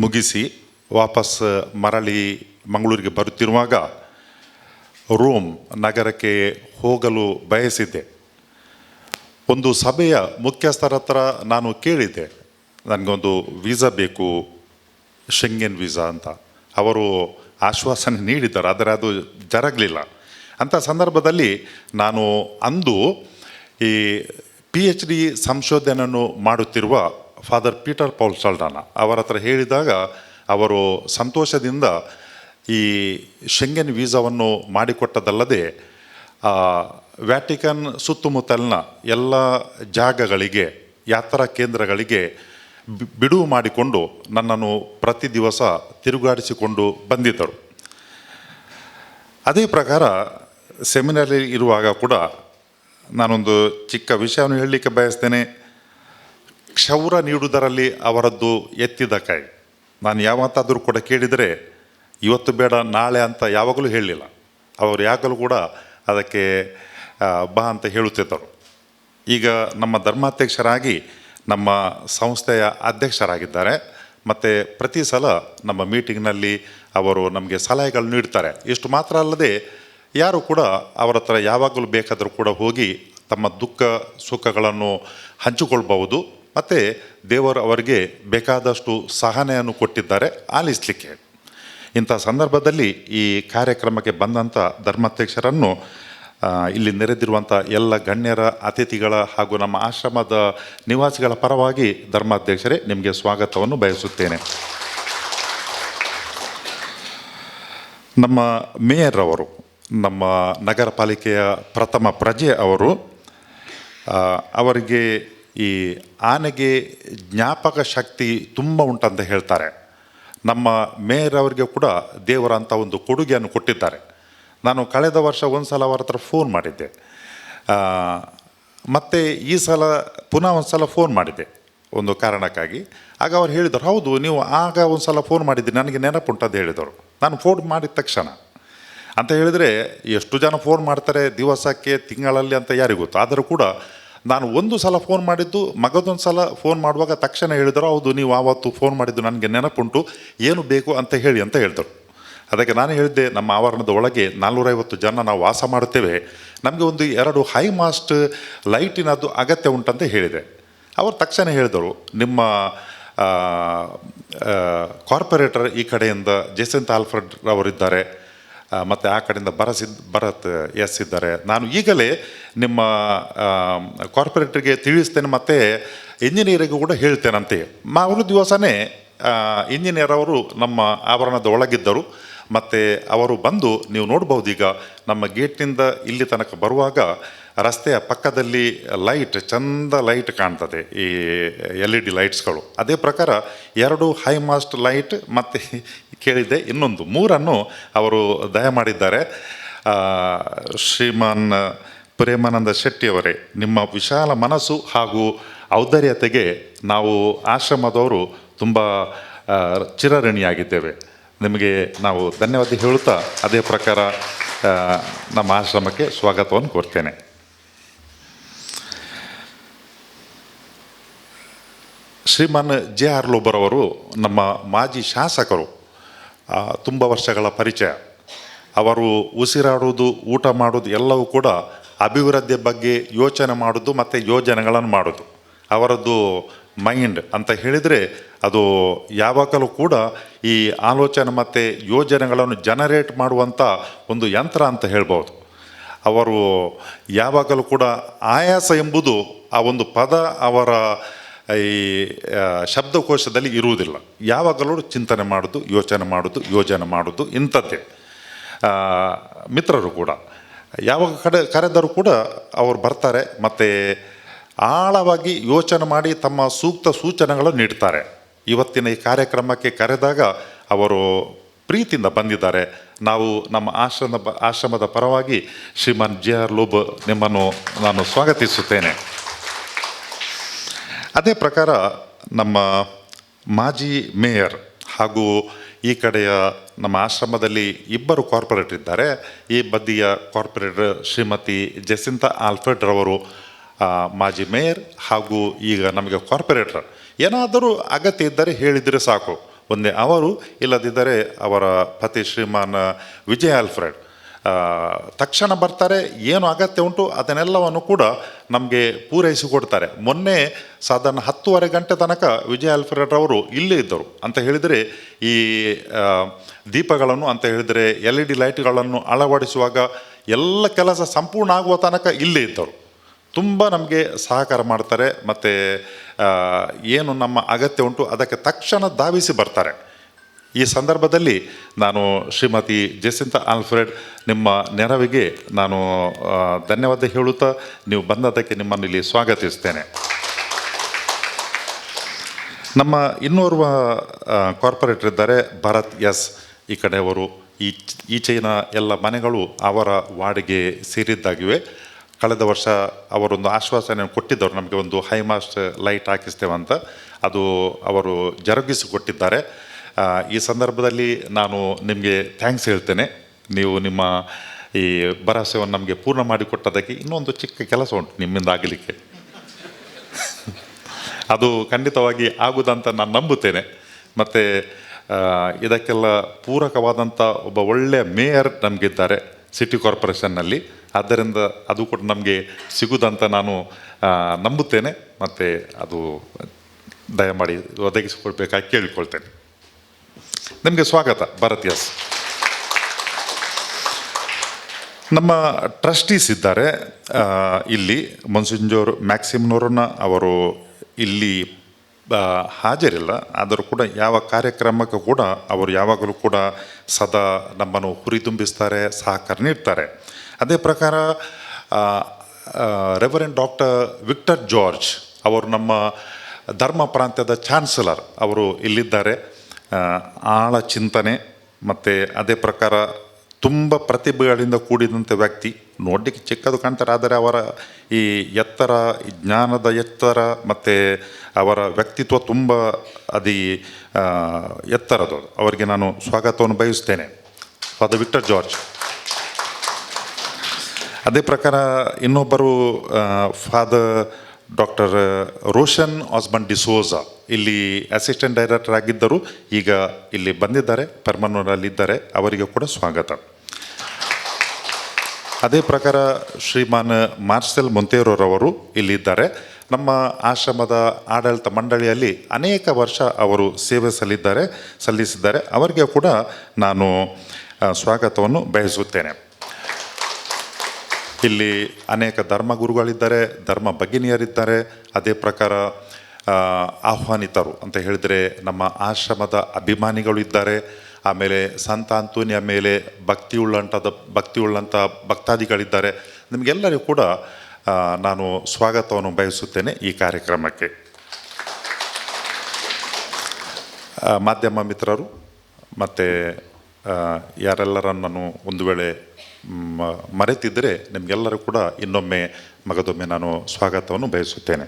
ಮುಗಿಸಿ ವಾಪಸ್ ಮರಳಿ ಮಂಗಳೂರಿಗೆ ಬರುತ್ತಿರುವಾಗ ರೋಮ್ ನಗರಕ್ಕೆ ಹೋಗಲು ಬಯಸಿದ್ದೆ. ಒಂದು ಸಭೆಯ ಮುಖ್ಯಸ್ಥರ ಹತ್ರ ನಾನು ಕೇಳಿದ್ದೆ, ನನಗೊಂದು ವೀಸಾ ಬೇಕು, ಶೆಂಗೆನ್ ವೀಸಾ ಅಂತ. ಅವರು ಆಶ್ವಾಸನೆ ನೀಡಿದ್ದಾರೆ, ಆದರೆ ಅದು ಜರಗಲಿಲ್ಲ. ಅಂಥ ಸಂದರ್ಭದಲ್ಲಿ ನಾನು ಅಂದು ಈ PhD ಸಂಶೋಧನೆಯನ್ನು ಮಾಡುತ್ತಿರುವ ಫಾದರ್ ಪೀಟರ್ ಪೌಲ್ ಸಲ್ಡಾನ ಅವರ ಹತ್ರ ಹೇಳಿದಾಗ ಅವರು ಸಂತೋಷದಿಂದ ಈ ಶೆಂಗೆನ್ ವೀಸಾವನ್ನು ಮಾಡಿಕೊಟ್ಟದಲ್ಲದೆ ವ್ಯಾಟಿಕನ್ ಸುತ್ತಮುತ್ತಲಿನ ಎಲ್ಲ ಜಾಗಗಳಿಗೆ, ಯಾತ್ರಾ ಕೇಂದ್ರಗಳಿಗೆ ಬಿಡುವು ಮಾಡಿಕೊಂಡು ನನ್ನನ್ನು ಪ್ರತಿ ದಿವಸ ತಿರುಗಾಡಿಸಿಕೊಂಡು ಬಂದಿದ್ದರು. ಅದೇ ಪ್ರಕಾರ ಸೆಮಿನರಿ ಇರುವಾಗ ಕೂಡ ನಾನೊಂದು ಚಿಕ್ಕ ವಿಷಯವನ್ನು ಹೇಳಲಿಕ್ಕೆ ಬಯಸ್ತೇನೆ. ಕ್ಷೌರ ನೀಡುವುದರಲ್ಲಿ ಅವರದ್ದು ಎತ್ತಿದ ಕೈ. ನಾನು ಯಾವತ್ತಾದರೂ ಕೂಡ ಕೇಳಿದರೆ ಇವತ್ತು ಬೇಡ ನಾಳೆ ಅಂತ ಯಾವಾಗಲೂ ಹೇಳಲಿಲ್ಲ. ಅವರು ಯಾವಾಗಲೂ ಕೂಡ ಅದಕ್ಕೆ ಬಾ ಅಂತ ಹೇಳುತ್ತಿದ್ದರು. ಈಗ ನಮ್ಮ ಧರ್ಮಾಧ್ಯಕ್ಷರಾಗಿ ನಮ್ಮ ಸಂಸ್ಥೆಯ ಅಧ್ಯಕ್ಷರಾಗಿದ್ದಾರೆ ಮತ್ತು ಪ್ರತಿ ಸಲ ನಮ್ಮ ಮೀಟಿಂಗ್ನಲ್ಲಿ ಅವರು ನಮಗೆ ಸಲಹೆಗಳು ನೀಡ್ತಾರೆ. ಇಷ್ಟು ಮಾತ್ರ ಅಲ್ಲದೆ ಯಾರು ಕೂಡ ಅವರ ಹತ್ರ ಯಾವಾಗಲೂ ಬೇಕಾದರೂ ಕೂಡ ಹೋಗಿ ತಮ್ಮ ದುಃಖ ಸುಖಗಳನ್ನು ಹಂಚಿಕೊಳ್ಬಹುದು ಮತ್ತು ದೇವರು ಅವರಿಗೆ ಬೇಕಾದಷ್ಟು ಸಹನೆಯನ್ನು ಕೊಟ್ಟಿದ್ದಾರೆ ಆಲಿಸಲಿಕ್ಕೆ. ಇಂಥ ಸಂದರ್ಭದಲ್ಲಿ ಈ ಕಾರ್ಯಕ್ರಮಕ್ಕೆ ಬಂದಂಥ ಧರ್ಮಾಧ್ಯಕ್ಷರನ್ನು ಇಲ್ಲಿ ನೆರೆದಿರುವಂಥ ಎಲ್ಲ ಗಣ್ಯರ ಅತಿಥಿಗಳ ಹಾಗೂ ನಮ್ಮ ಆಶ್ರಮದ ನಿವಾಸಿಗಳ ಪರವಾಗಿ ಧರ್ಮಾಧ್ಯಕ್ಷರೇ ನಿಮಗೆ ಸ್ವಾಗತವನ್ನು ಬಯಸುತ್ತೇನೆ. ನಮ್ಮ ಮೇಯರ್ ಅವರು, ನಮ್ಮ ನಗರ ಪಾಲಿಕೆಯ ಪ್ರಥಮ ಪ್ರಜೆ ಅವರು, ಅವರಿಗೆ ಈ ಆನೆಗೆ ಜ್ಞಾಪಕ ಶಕ್ತಿ ತುಂಬ ಉಂಟಂತ ಹೇಳ್ತಾರೆ. ನಮ್ಮ ಮೇಯರ್ ಅವರಿಗೆ ಕೂಡ ದೇವರಂಥ ಒಂದು ಕೊಡುಗೆಯನ್ನು ಕೊಟ್ಟಿದ್ದಾರೆ. ನಾನು ಕಳೆದ ವರ್ಷ ಒಂದು ಸಲ ಅವರ ಹತ್ರ ಫೋನ್ ಮಾಡಿದ್ದೆ, ಮತ್ತು ಈ ಸಲ ಪುನಃ ಒಂದು ಸಲ ಫೋನ್ ಮಾಡಿದ್ದೆ. ಒಂದು ಕಾರಣಕ್ಕಾಗಿ. ಆಗ ಅವ್ರು ಹೇಳಿದರು, ಹೌದು ನೀವು ಆಗ ಒಂದು ಸಲ ಫೋನ್ ಮಾಡಿದ್ದೀನಿ, ನನಗೆ ನೆನಪುಂಟು ಅಂತ ಹೇಳಿದರು. ನಾನು ಫೋನ್ ಮಾಡಿದ ತಕ್ಷಣ ಅಂತ ಹೇಳಿದರೆ, ಎಷ್ಟು ಜನ ಫೋನ್ ಮಾಡ್ತಾರೆ ದಿವಸಕ್ಕೆ ತಿಂಗಳಲ್ಲಿ ಅಂತ ಯಾರಿಗೂ ಗೊತ್ತು. ಆದರೂ ಕೂಡ ನಾನು ಒಂದು ಸಲ ಫೋನ್ ಮಾಡಿದ್ದು, ಮಗದೊಂದು ಸಲ ಫೋನ್ ಮಾಡುವಾಗ ತಕ್ಷಣ ಹೇಳಿದರು, ಹೌದು ನೀವು ಆವತ್ತು ಫೋನ್ ಮಾಡಿದ್ದು ನನಗೆ ನೆನಪುಂಟು, ಏನು ಬೇಕು ಅಂತ ಹೇಳಿ ಅಂತ ಹೇಳಿದರು. ಅದಕ್ಕೆ ನಾನು ಹೇಳಿದ್ದೆ, ನಮ್ಮ ಆವರಣದ ಒಳಗೆ 450 ಜನ ನಾವು ವಾಸ ಮಾಡುತ್ತೇವೆ, ನಮಗೆ ಒಂದು 2 ಹೈ ಮಾಸ್ಟ್ ಲೈಟಿನದ್ದು ಅಗತ್ಯ ಉಂಟಂತ ಹೇಳಿದೆ. ಅವರು ತಕ್ಷಣ ಹೇಳಿದರು, ನಿಮ್ಮ ಕಾರ್ಪೊರೇಟರ್ ಈ ಕಡೆಯಿಂದ ಜೆಸಿಂತಾ ಆಲ್ಫ್ರೆಡ್ ಅವರಿದ್ದಾರೆ, ಮತ್ತು ಆ ಕಡೆಯಿಂದ ಭರತ್ ಎಸ್ ಇದ್ದಾರೆ, ನಾನು ಈಗಲೇ ನಿಮ್ಮ ಕಾರ್ಪೊರೇಟರ್ಗೆ ತಿಳಿಸ್ತೇನೆ ಮತ್ತು ಇಂಜಿನಿಯರಿಗೂ ಕೂಡ ಹೇಳ್ತೇನಂತೆ. ಮರು ದಿವಸನೇ ಇಂಜಿನಿಯರ್ ಅವರು ನಮ್ಮ ಆವರಣದ ಒಳಗಿದ್ದರು. ಮತ್ತು ಅವರು ಬಂದು, ನೀವು ನೋಡ್ಬೋದು ಈಗ ನಮ್ಮ ಗೇಟ್ನಿಂದ ಇಲ್ಲಿ ತನಕ ಬರುವಾಗ ರಸ್ತೆಯ ಪಕ್ಕದಲ್ಲಿ ಲೈಟ್, ಚಂದ ಲೈಟ್ ಕಾಣ್ತದೆ, ಈ LED ಲೈಟ್ಸ್ಗಳು. ಅದೇ ಪ್ರಕಾರ 2 ಹೈ ಮಾಸ್ಟ್ ಲೈಟ್ ಮತ್ತು ಕೇಳಿದ್ದೆ ಇನ್ನೊಂದು 3 ಅವರು ದಯಮಾಡಿದ್ದಾರೆ. ಶ್ರೀಮಾನ್ ಪ್ರೇಮಾನಂದ ಶೆಟ್ಟಿಯವರೇ, ನಿಮ್ಮ ವಿಶಾಲ ಮನಸ್ಸು ಹಾಗೂ ಔದಾರ್ಯತೆಗೆ ನಾವು ಆಶ್ರಮದವರು ತುಂಬ ಚಿರಋಣಿಯಾಗಿದ್ದೇವೆ. ನಿಮಗೆ ನಾವು ಧನ್ಯವಾದ ಹೇಳುತ್ತಾ ಅದೇ ಪ್ರಕಾರ ನಮ್ಮ ಆಶ್ರಮಕ್ಕೆ ಸ್ವಾಗತವನ್ನು ಕೋರ್ತೇನೆ. ಶ್ರೀಮಾನ್ JR ಲೋಬರವರು ನಮ್ಮ ಮಾಜಿ ಶಾಸಕರು, ತುಂಬ ವರ್ಷಗಳ ಪರಿಚಯ. ಅವರು ಉಸಿರಾಡುವುದು, ಊಟ ಮಾಡೋದು ಎಲ್ಲವೂ ಕೂಡ ಅಭಿವೃದ್ಧಿಯ ಬಗ್ಗೆ ಯೋಚನೆ ಮಾಡೋದು ಮತ್ತು ಯೋಜನೆಗಳನ್ನು ಮಾಡೋದು. ಅವರದ್ದು ಮೈಂಡ್ ಅಂತ ಹೇಳಿದರೆ ಅದು ಯಾವಾಗಲೂ ಕೂಡ ಈ ಆಲೋಚನೆ ಮತ್ತು ಯೋಜನೆಗಳನ್ನು ಜನರೇಟ್ ಮಾಡುವಂಥ ಒಂದು ಯಂತ್ರ ಅಂತ ಹೇಳ್ಬೋದು. ಅವರು ಯಾವಾಗಲೂ ಕೂಡ ಆಯಾಸ ಎಂಬುದು ಆ ಒಂದು ಪದ ಅವರ ಈ ಶಬ್ದಕೋಶದಲ್ಲಿ ಇರುವುದಿಲ್ಲ. ಯಾವಾಗಲೂ ಚಿಂತನೆ ಮಾಡೋದು, ಯೋಚನೆ ಮಾಡೋದು, ಯೋಜನೆ ಮಾಡೋದು ಇಂಥದ್ದೇ. ಮಿತ್ರರು ಕೂಡ ಯಾವಾಗ ಕರೆದರೂ ಕೂಡ ಅವರು ಬರ್ತಾರೆ ಮತ್ತು ಆಳವಾಗಿ ಯೋಚನೆ ಮಾಡಿ ತಮ್ಮ ಸೂಕ್ತ ಸೂಚನೆಗಳನ್ನು ನೀಡ್ತಾರೆ. ಇವತ್ತಿನ ಈ ಕಾರ್ಯಕ್ರಮಕ್ಕೆ ಕರೆದಾಗ ಅವರು ಪ್ರೀತಿಯಿಂದ ಬಂದಿದ್ದಾರೆ. ನಾವು ನಮ್ಮ ಆಶ್ರಮದ ಪರವಾಗಿ ಶ್ರೀಮಾನ್ JR ಲೋಬ್ ನಿಮ್ಮನ್ನು ನಾನು ಸ್ವಾಗತಿಸುತ್ತೇನೆ. ಅದೇ ಪ್ರಕಾರ ನಮ್ಮ ಮಾಜಿ ಮೇಯರ್ ಹಾಗೂ ಈ ಕಡೆಯ ನಮ್ಮ ಆಶ್ರಮದಲ್ಲಿ 2 ಕಾರ್ಪೊರೇಟರ್ ಇದ್ದಾರೆ. ಈ ಬದಿಯ ಕಾರ್ಪೊರೇಟರ್ ಶ್ರೀಮತಿ ಜೆಸಿಂತಾ ಆಲ್ಫ್ರೆಡ್ ರವರು ಮಾಜಿ ಮೇಯರ್, ಹಾಗೂ ಈಗ ನಮಗೆ ಕಾರ್ಪೊರೇಟರ್. ಏನಾದರೂ ಅಗತ್ಯ ಇದ್ದರೆ ಹೇಳಿದರೆ ಸಾಕು, ಒಂದೇ ಅವರು, ಇಲ್ಲದಿದ್ದರೆ ಅವರ ಪತಿ ಶ್ರೀಮಾನ್ ವಿಜಯ್ ಆಲ್ಫ್ರೆಡ್ ತಕ್ಷಣ ಬರ್ತಾರೆ. ಏನು ಅಗತ್ಯ ಉಂಟು ಅದನ್ನೆಲ್ಲವನ್ನು ಕೂಡ ನಮಗೆ ಪೂರೈಸಿಕೊಡ್ತಾರೆ. ಮೊನ್ನೆ ಸಾಧಾರಣ 10:30 ಗಂಟೆ ತನಕ ವಿಜಯ್ ಆಲ್ಫ್ರೆಡ್ ಅವರು ಇಲ್ಲೇ ಇದ್ದರು. ಅಂತ ಹೇಳಿದರೆ ಈ ದೀಪಗಳನ್ನು ಅಂತ ಹೇಳಿದರೆ LED ಲೈಟ್ಗಳನ್ನು ಅಳವಡಿಸುವಾಗ ಎಲ್ಲ ಕೆಲಸ ಸಂಪೂರ್ಣ ಆಗುವ ತನಕ ಇಲ್ಲೇ ಇದ್ದರು. ತುಂಬ ನಮಗೆ ಸಹಕಾರ ಮಾಡ್ತಾರೆ ಮತ್ತು ಏನು ನಮ್ಮ ಅಗತ್ಯ ಉಂಟು ಅದಕ್ಕೆ ತಕ್ಷಣ ಧಾವಿಸಿ ಬರ್ತಾರೆ. ಈ ಸಂದರ್ಭದಲ್ಲಿ ನಾನು ಶ್ರೀಮತಿ ಜೆಸಿಂತಾ ಆಲ್ಫ್ರೆಡ್ ನಿಮ್ಮ ನೆರವಿಗೆ ನಾನು ಧನ್ಯವಾದ ಹೇಳುತ್ತಾ ನೀವು ಬಂದದಕ್ಕೆ ನಿಮ್ಮನ್ನು ಇಲ್ಲಿ ಸ್ವಾಗತಿಸ್ತೇನೆ. ನಮ್ಮ ಇನ್ನೋರ್ವ ಕಾರ್ಪೊರೇಟರ್ ಇದ್ದಾರೆ, ಭರತ್ ಎಸ್. ಈ ಕಡೆಯವರು ಈಚೆಯ ಎಲ್ಲ ಮನೆಗಳು ಅವರ ವಾರ್ಡ್ಗೆ ಸೇರಿದ್ದಾಗಿವೆ. ಕಳೆದ ವರ್ಷ ಅವರೊಂದು ಆಶ್ವಾಸನೆ ಕೊಟ್ಟಿದ್ದರು, ನಮಗೆ ಒಂದು ಹೈ ಮಾಸ್ಟ್ ಲೈಟ್ ಹಾಕಿಸ್ತೇವೆ ಅಂತ. ಅದು ಅವರು ಜರುಗಿಸಿಕೊಟ್ಟಿದ್ದಾರೆ. ಈ ಸಂದರ್ಭದಲ್ಲಿ ನಾನು ನಿಮಗೆ ಥ್ಯಾಂಕ್ಸ್ ಹೇಳ್ತೇನೆ. ನೀವು ನಿಮ್ಮ ಈ ಭರವಸೆಯನ್ನು ನಮಗೆ ಪೂರ್ಣ ಮಾಡಿಕೊಟ್ಟದಕ್ಕೆ. ಇನ್ನೊಂದು ಚಿಕ್ಕ ಕೆಲಸ ಉಂಟು ನಿಮ್ಮಿಂದ ಆಗಲಿಕ್ಕೆ, ಅದು ಖಂಡಿತವಾಗಿ ಆಗುವುದಂತ ನಾನು ನಂಬುತ್ತೇನೆ. ಮತ್ತು ಇದಕ್ಕೆಲ್ಲ ಪೂರಕವಾದಂಥ ಒಬ್ಬ ಒಳ್ಳೆಯ ಮೇಯರ್ ನಮಗಿದ್ದಾರೆ ಸಿಟಿ ಕಾರ್ಪೊರೇಷನ್ನಲ್ಲಿ. ಆದ್ದರಿಂದ ಅದು ಕೂಡ ನಮಗೆ ಸಿಗುವುದಂತ ನಾನು ನಂಬುತ್ತೇನೆ. ಮತ್ತು ಅದು ದಯಮಾಡಿ ಒದಗಿಸಿಕೊಳ್ಬೇಕಾಗಿ ಕೇಳಿಕೊಳ್ತೇನೆ. ನಿಮಗೆ ಸ್ವಾಗತ ಭರತ್ ಎಸ್. ನಮ್ಮ ಟ್ರಸ್ಟೀಸ್ ಇದ್ದಾರೆ ಇಲ್ಲಿ. ಮೊನ್ಸಿಂಜೋರ್ ಮ್ಯಾಕ್ಸಿಮ್ನೋರನ್ನ ಅವರು ಇಲ್ಲಿ ಹಾಜರಿಲ್ಲ, ಆದರೂ ಕೂಡ ಯಾವ ಕಾರ್ಯಕ್ರಮಕ್ಕೂ ಕೂಡ ಅವರು ಯಾವಾಗಲೂ ಕೂಡ ಸದಾ ನಮ್ಮನ್ನು ಹುರಿದುಂಬಿಸ್ತಾರೆ, ಸಹಕಾರ ನೀಡ್ತಾರೆ. ಅದೇ ಪ್ರಕಾರ ರೆವರೆಂಡ್ ಡಾಕ್ಟರ್ ವಿಕ್ಟರ್ ಜಾರ್ಜ್ ಅವರು ನಮ್ಮ ಧರ್ಮ ಪ್ರಾಂತ್ಯದ ಚಾನ್ಸಲರ್ ಅವರು ಇಲ್ಲಿದ್ದಾರೆ. ಆಳ ಚಿಂತನೆ ಮತ್ತು ಅದೇ ಪ್ರಕಾರ ತುಂಬ ಪ್ರತಿಭೆಗಳಿಂದ ಕೂಡಿದಂಥ ವ್ಯಕ್ತಿ, ನೋಡಲಿಕ್ಕೆ ಚಿಕ್ಕದು ಕಾಣ್ತಾರೆ, ಆದರೆ ಅವರ ಈ ಎತ್ತರ, ಈ ಜ್ಞಾನದ ಎತ್ತರ ಮತ್ತು ಅವರ ವ್ಯಕ್ತಿತ್ವ ತುಂಬ ಎತ್ತರದು. ಅವರಿಗೆ ನಾನು ಸ್ವಾಗತವನ್ನು ಬಯಸ್ತೇನೆ. Father Victor George. ಅದೇ ಪ್ರಕಾರ ಇನ್ನೊಬ್ಬರು ಫಾದರ್ ಡಾಕ್ಟರ್ ರೋಷನ್ ಆಸ್ಬನ್ ಡಿಸೋಜಾ, ಇಲ್ಲಿ ಅಸಿಸ್ಟೆಂಟ್ ಡೈರೆಕ್ಟರ್ ಆಗಿದ್ದರು, ಈಗ ಇಲ್ಲಿ ಬಂದಿದ್ದಾರೆ, ಪರ್ಮನೂರಲ್ಲಿದ್ದಾರೆ. ಅವರಿಗೆ ಕೂಡ ಸ್ವಾಗತ. ಅದೇ ಪ್ರಕಾರ ಶ್ರೀಮಾನ್ ಮಾರ್ಸೆಲ್ ಮೊಂತೇರೊರವರು ಇಲ್ಲಿದ್ದಾರೆ. ನಮ್ಮ ಆಶ್ರಮದ ಆಡಳಿತ ಮಂಡಳಿಯಲ್ಲಿ ಅನೇಕ ವರ್ಷ ಅವರು ಸೇವೆ ಸಲ್ಲಿಸಿದ್ದಾರೆ. ಅವರಿಗೆ ಕೂಡ ನಾನು ಸ್ವಾಗತವನ್ನು ಬಯಸುತ್ತೇನೆ. ಇಲ್ಲಿ ಅನೇಕ ಧರ್ಮಗುರುಗಳಿದ್ದಾರೆ, ಧರ್ಮ ಭಗಿನಿಯರಿದ್ದಾರೆ. ಅದೇ ಪ್ರಕಾರ ಆಹ್ವಾನಿತರು ಅಂತ ಹೇಳಿದರೆ ನಮ್ಮ ಆಶ್ರಮದ ಅಭಿಮಾನಿಗಳು ಇದ್ದಾರೆ. ಆಮೇಲೆ ಸಂತ ಅಂತೋನಿಯ ಮೇಲೆ ಭಕ್ತಿಯುಳ್ಳಂಥ ಭಕ್ತಾದಿಗಳಿದ್ದಾರೆ. ನಿಮಗೆಲ್ಲರಿಗೂ ಕೂಡ ನಾನು ಸ್ವಾಗತವನ್ನು ಬಯಸುತ್ತೇನೆ ಈ ಕಾರ್ಯಕ್ರಮಕ್ಕೆ. ಮಾಧ್ಯಮ ಮಿತ್ರರು ಮತ್ತು ಯಾರೆಲ್ಲರನ್ನು ನಾನು ಒಂದು ವೇಳೆ ಮರೆತಿದ್ದರೆ ನಿಮಗೆಲ್ಲರೂ ಕೂಡ ಮಗದೊಮ್ಮೆ ನಾನು ಸ್ವಾಗತವನ್ನು ಬಯಸುತ್ತೇನೆ.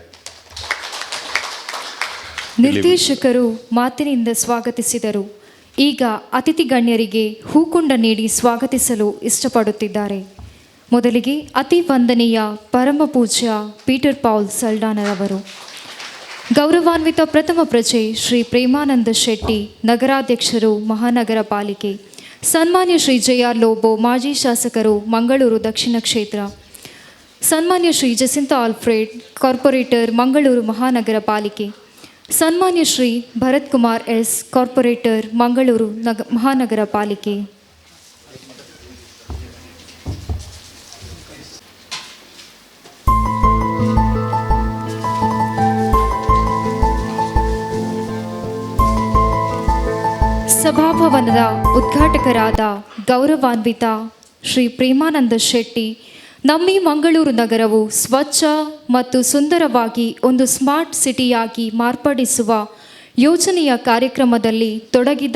ನಿರ್ದೇಶಕರು ಮಾತಿನಿಂದ ಸ್ವಾಗತಿಸಿದರು. ಈಗ ಅತಿಥಿ ಗಣ್ಯರಿಗೆ ಹೂಕುಂಡ ನೀಡಿ ಸ್ವಾಗತಿಸಲು ಇಷ್ಟಪಡುತ್ತಿದ್ದಾರೆ. ಮೊದಲಿಗೆ ಅತಿ ವಂದನೀಯ ಪರಮ ಪೂಜ್ಯ ಪೀಟರ್ ಪೌಲ್ ಸಲ್ಡಾನರವರು, ಗೌರವಾನ್ವಿತ ಪ್ರಥಮ ಪ್ರಜೆ ಶ್ರೀ ಪ್ರೇಮಾನಂದ ಶೆಟ್ಟಿ, ನಗರಾಧ್ಯಕ್ಷರು ಮಹಾನಗರ ಪಾಲಿಕೆ, ಸನ್ಮಾನ್ಯ ಶ್ರೀ ಜೆ.ಆರ್. ಲೋಬೋ, ಮಾಜಿ ಶಾಸಕರು ಮಂಗಳೂರು ದಕ್ಷಿಣ ಕ್ಷೇತ್ರ, ಸನ್ಮಾನ್ಯ Shri Jacinta Alfred, corporate Mangaluru ಮಹಾನಗರ ಪಾಲಿಕೆ, ಸನ್ಮಾನ್ಯ ಶ್ರೀ ಭರತ್ ಕುಮಾರ್ ಎಸ್, ಕಾರ್ಪೊರೇಟರ್ ಮಂಗಳೂರು ಮಹಾನಗರ ಪಾಲಿಕೆ, ಸಭಾಭವನದ ಉದ್ಘಾಟಕರಾದ ಗೌರವಾನ್ವಿತ ಶ್ರೀ ಪ್ರೇಮಾನಂದ ಶೆಟ್ಟಿ, ನಮ್ಮಿ ಮಂಗಳೂರು ನಗರವು ಸ್ವಚ್ಛ ಮತ್ತು ಸುಂದರವಾಗಿ ಒಂದು ಸ್ಮಾರ್ಟ್ ಸಿಟಿಯಾಗಿ ಮಾರ್ಪಡಿಸುವ ಯೋಜನೆಯ ಕಾರ್ಯಕ್ರಮದಲ್ಲಿ ತೊಡಗಿದ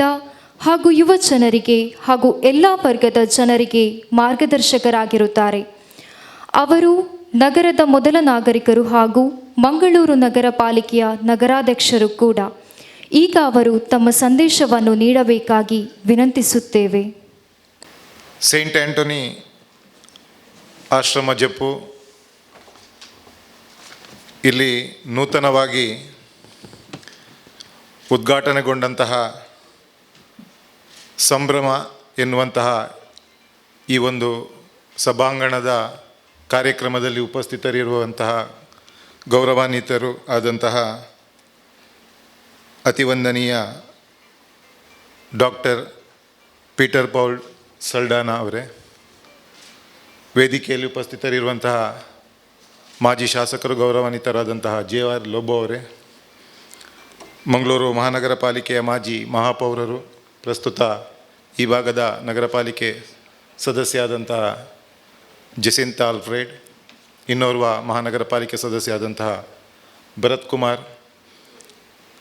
ಹಾಗೂ ಯುವ ಜನರಿಗೆ ಹಾಗೂ ಎಲ್ಲ ವರ್ಗದ ಜನರಿಗೆ ಮಾರ್ಗದರ್ಶಕರಾಗಿರುತ್ತಾರೆ. ಅವರು ನಗರದ ಮೊದಲ ನಾಗರಿಕರು ಹಾಗೂ ಮಂಗಳೂರು ನಗರ ಪಾಲಿಕೆಯ ನಗರಾಧ್ಯಕ್ಷರು ಕೂಡ. ಈಗ ಅವರು ತಮ್ಮ ಸಂದೇಶವನ್ನು ನೀಡಬೇಕಾಗಿ ವಿನಂತಿಸುತ್ತೇವೆ. ಸೈಂಟ್ ಆಂಟೋನಿ ಆಶ್ರಮ ಜಪ್ಪು ಇಲ್ಲಿ ನೂತನವಾಗಿ ಉದ್ಘಾಟನೆಗೊಂಡಂತಹ ಸಂಭ್ರಮ ಎನ್ನುವಂತಹ ಈ ಒಂದು ಸಭಾಂಗಣದ ಕಾರ್ಯಕ್ರಮದಲ್ಲಿ ಉಪಸ್ಥಿತರಿರುವಂತಹ ಗೌರವಾನ್ವಿತರು ಆದಂತಹ ಅತಿವಂದನೀಯ ಡಾಕ್ಟರ್ ಪೀಟರ್ ಪೌಲ್ ಸಲ್ಡಾನಾ ಅವರೇ, ವೇದಿಕೆಯಲ್ಲಿ ಉಪಸ್ಥಿತರಿರುವಂತಹ ಮಾಜಿ ಶಾಸಕರು ಗೌರವಾನ್ವಿತರಾದಂತಹ ಜೆ.ಆರ್. ಲೋಬೋ ಅವರೇ, ಮಂಗಳೂರು ಮಹಾನಗರ ಪಾಲಿಕೆಯ ಮಾಜಿ ಮಹಾಪೌರರು, ಪ್ರಸ್ತುತ ಈ ಭಾಗದ ನಗರ ಪಾಲಿಕೆ ಸದಸ್ಯರಾದಂತಹ ಜಸಿಂತಾ ಆಲ್ಫ್ರೆಡ್, ಇನ್ನೋರ್ವ ಮಹಾನಗರ ಪಾಲಿಕೆ ಸದಸ್ಯರಾದಂತಹ ಭರತ್ ಕುಮಾರ್,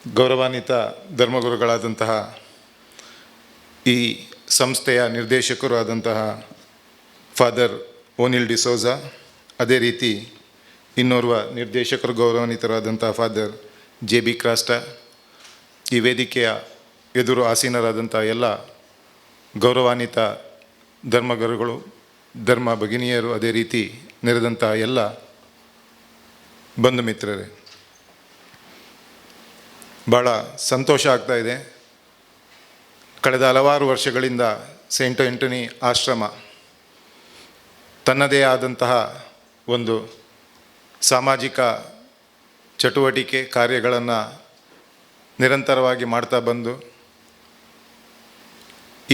ಗೌರವಾನ್ವಿತ ಧರ್ಮಗುರುಗಳಾದಂತಹ ಈ ಸಂಸ್ಥೆಯ ನಿರ್ದೇಶಕರು ಆದಂತಹ ಫಾದರ್ ಓನಿಲ್ ಡಿಸೋಜಾ, ಅದೇ ರೀತಿ ಇನ್ನೋರ್ವ ನಿರ್ದೇಶಕರು ಗೌರವಾನ್ವಿತರಾದಂತಹ ಫಾದರ್ ಜೆ.ಬಿ. ಕ್ರಾಸ್ಟಾ, ಈ ವೇದಿಕೆಯ ಎದುರು ಆಸೀನರಾದಂಥ ಎಲ್ಲ ಗೌರವಾನ್ವಿತ ಧರ್ಮಗುರುಗಳು, ಧರ್ಮ ಭಗಿನಿಯರು, ಅದೇ ರೀತಿ ನೆರೆದಂಥ ಎಲ್ಲ ಬಂಧು ಮಿತ್ರರೇ, ಭಾಳ ಸಂತೋಷ ಆಗ್ತಾ ಇದೆ. ಕಳೆದ ಹಲವಾರು ವರ್ಷಗಳಿಂದ ಸೈಂಟ್ ಆಂಟೋನಿ ಆಶ್ರಮ ತನ್ನದೇ ಆದಂತಹ ಒಂದು ಸಾಮಾಜಿಕ ಚಟುವಟಿಕೆ ಕಾರ್ಯಗಳನ್ನು ನಿರಂತರವಾಗಿ ಮಾಡ್ತಾ ಬಂದು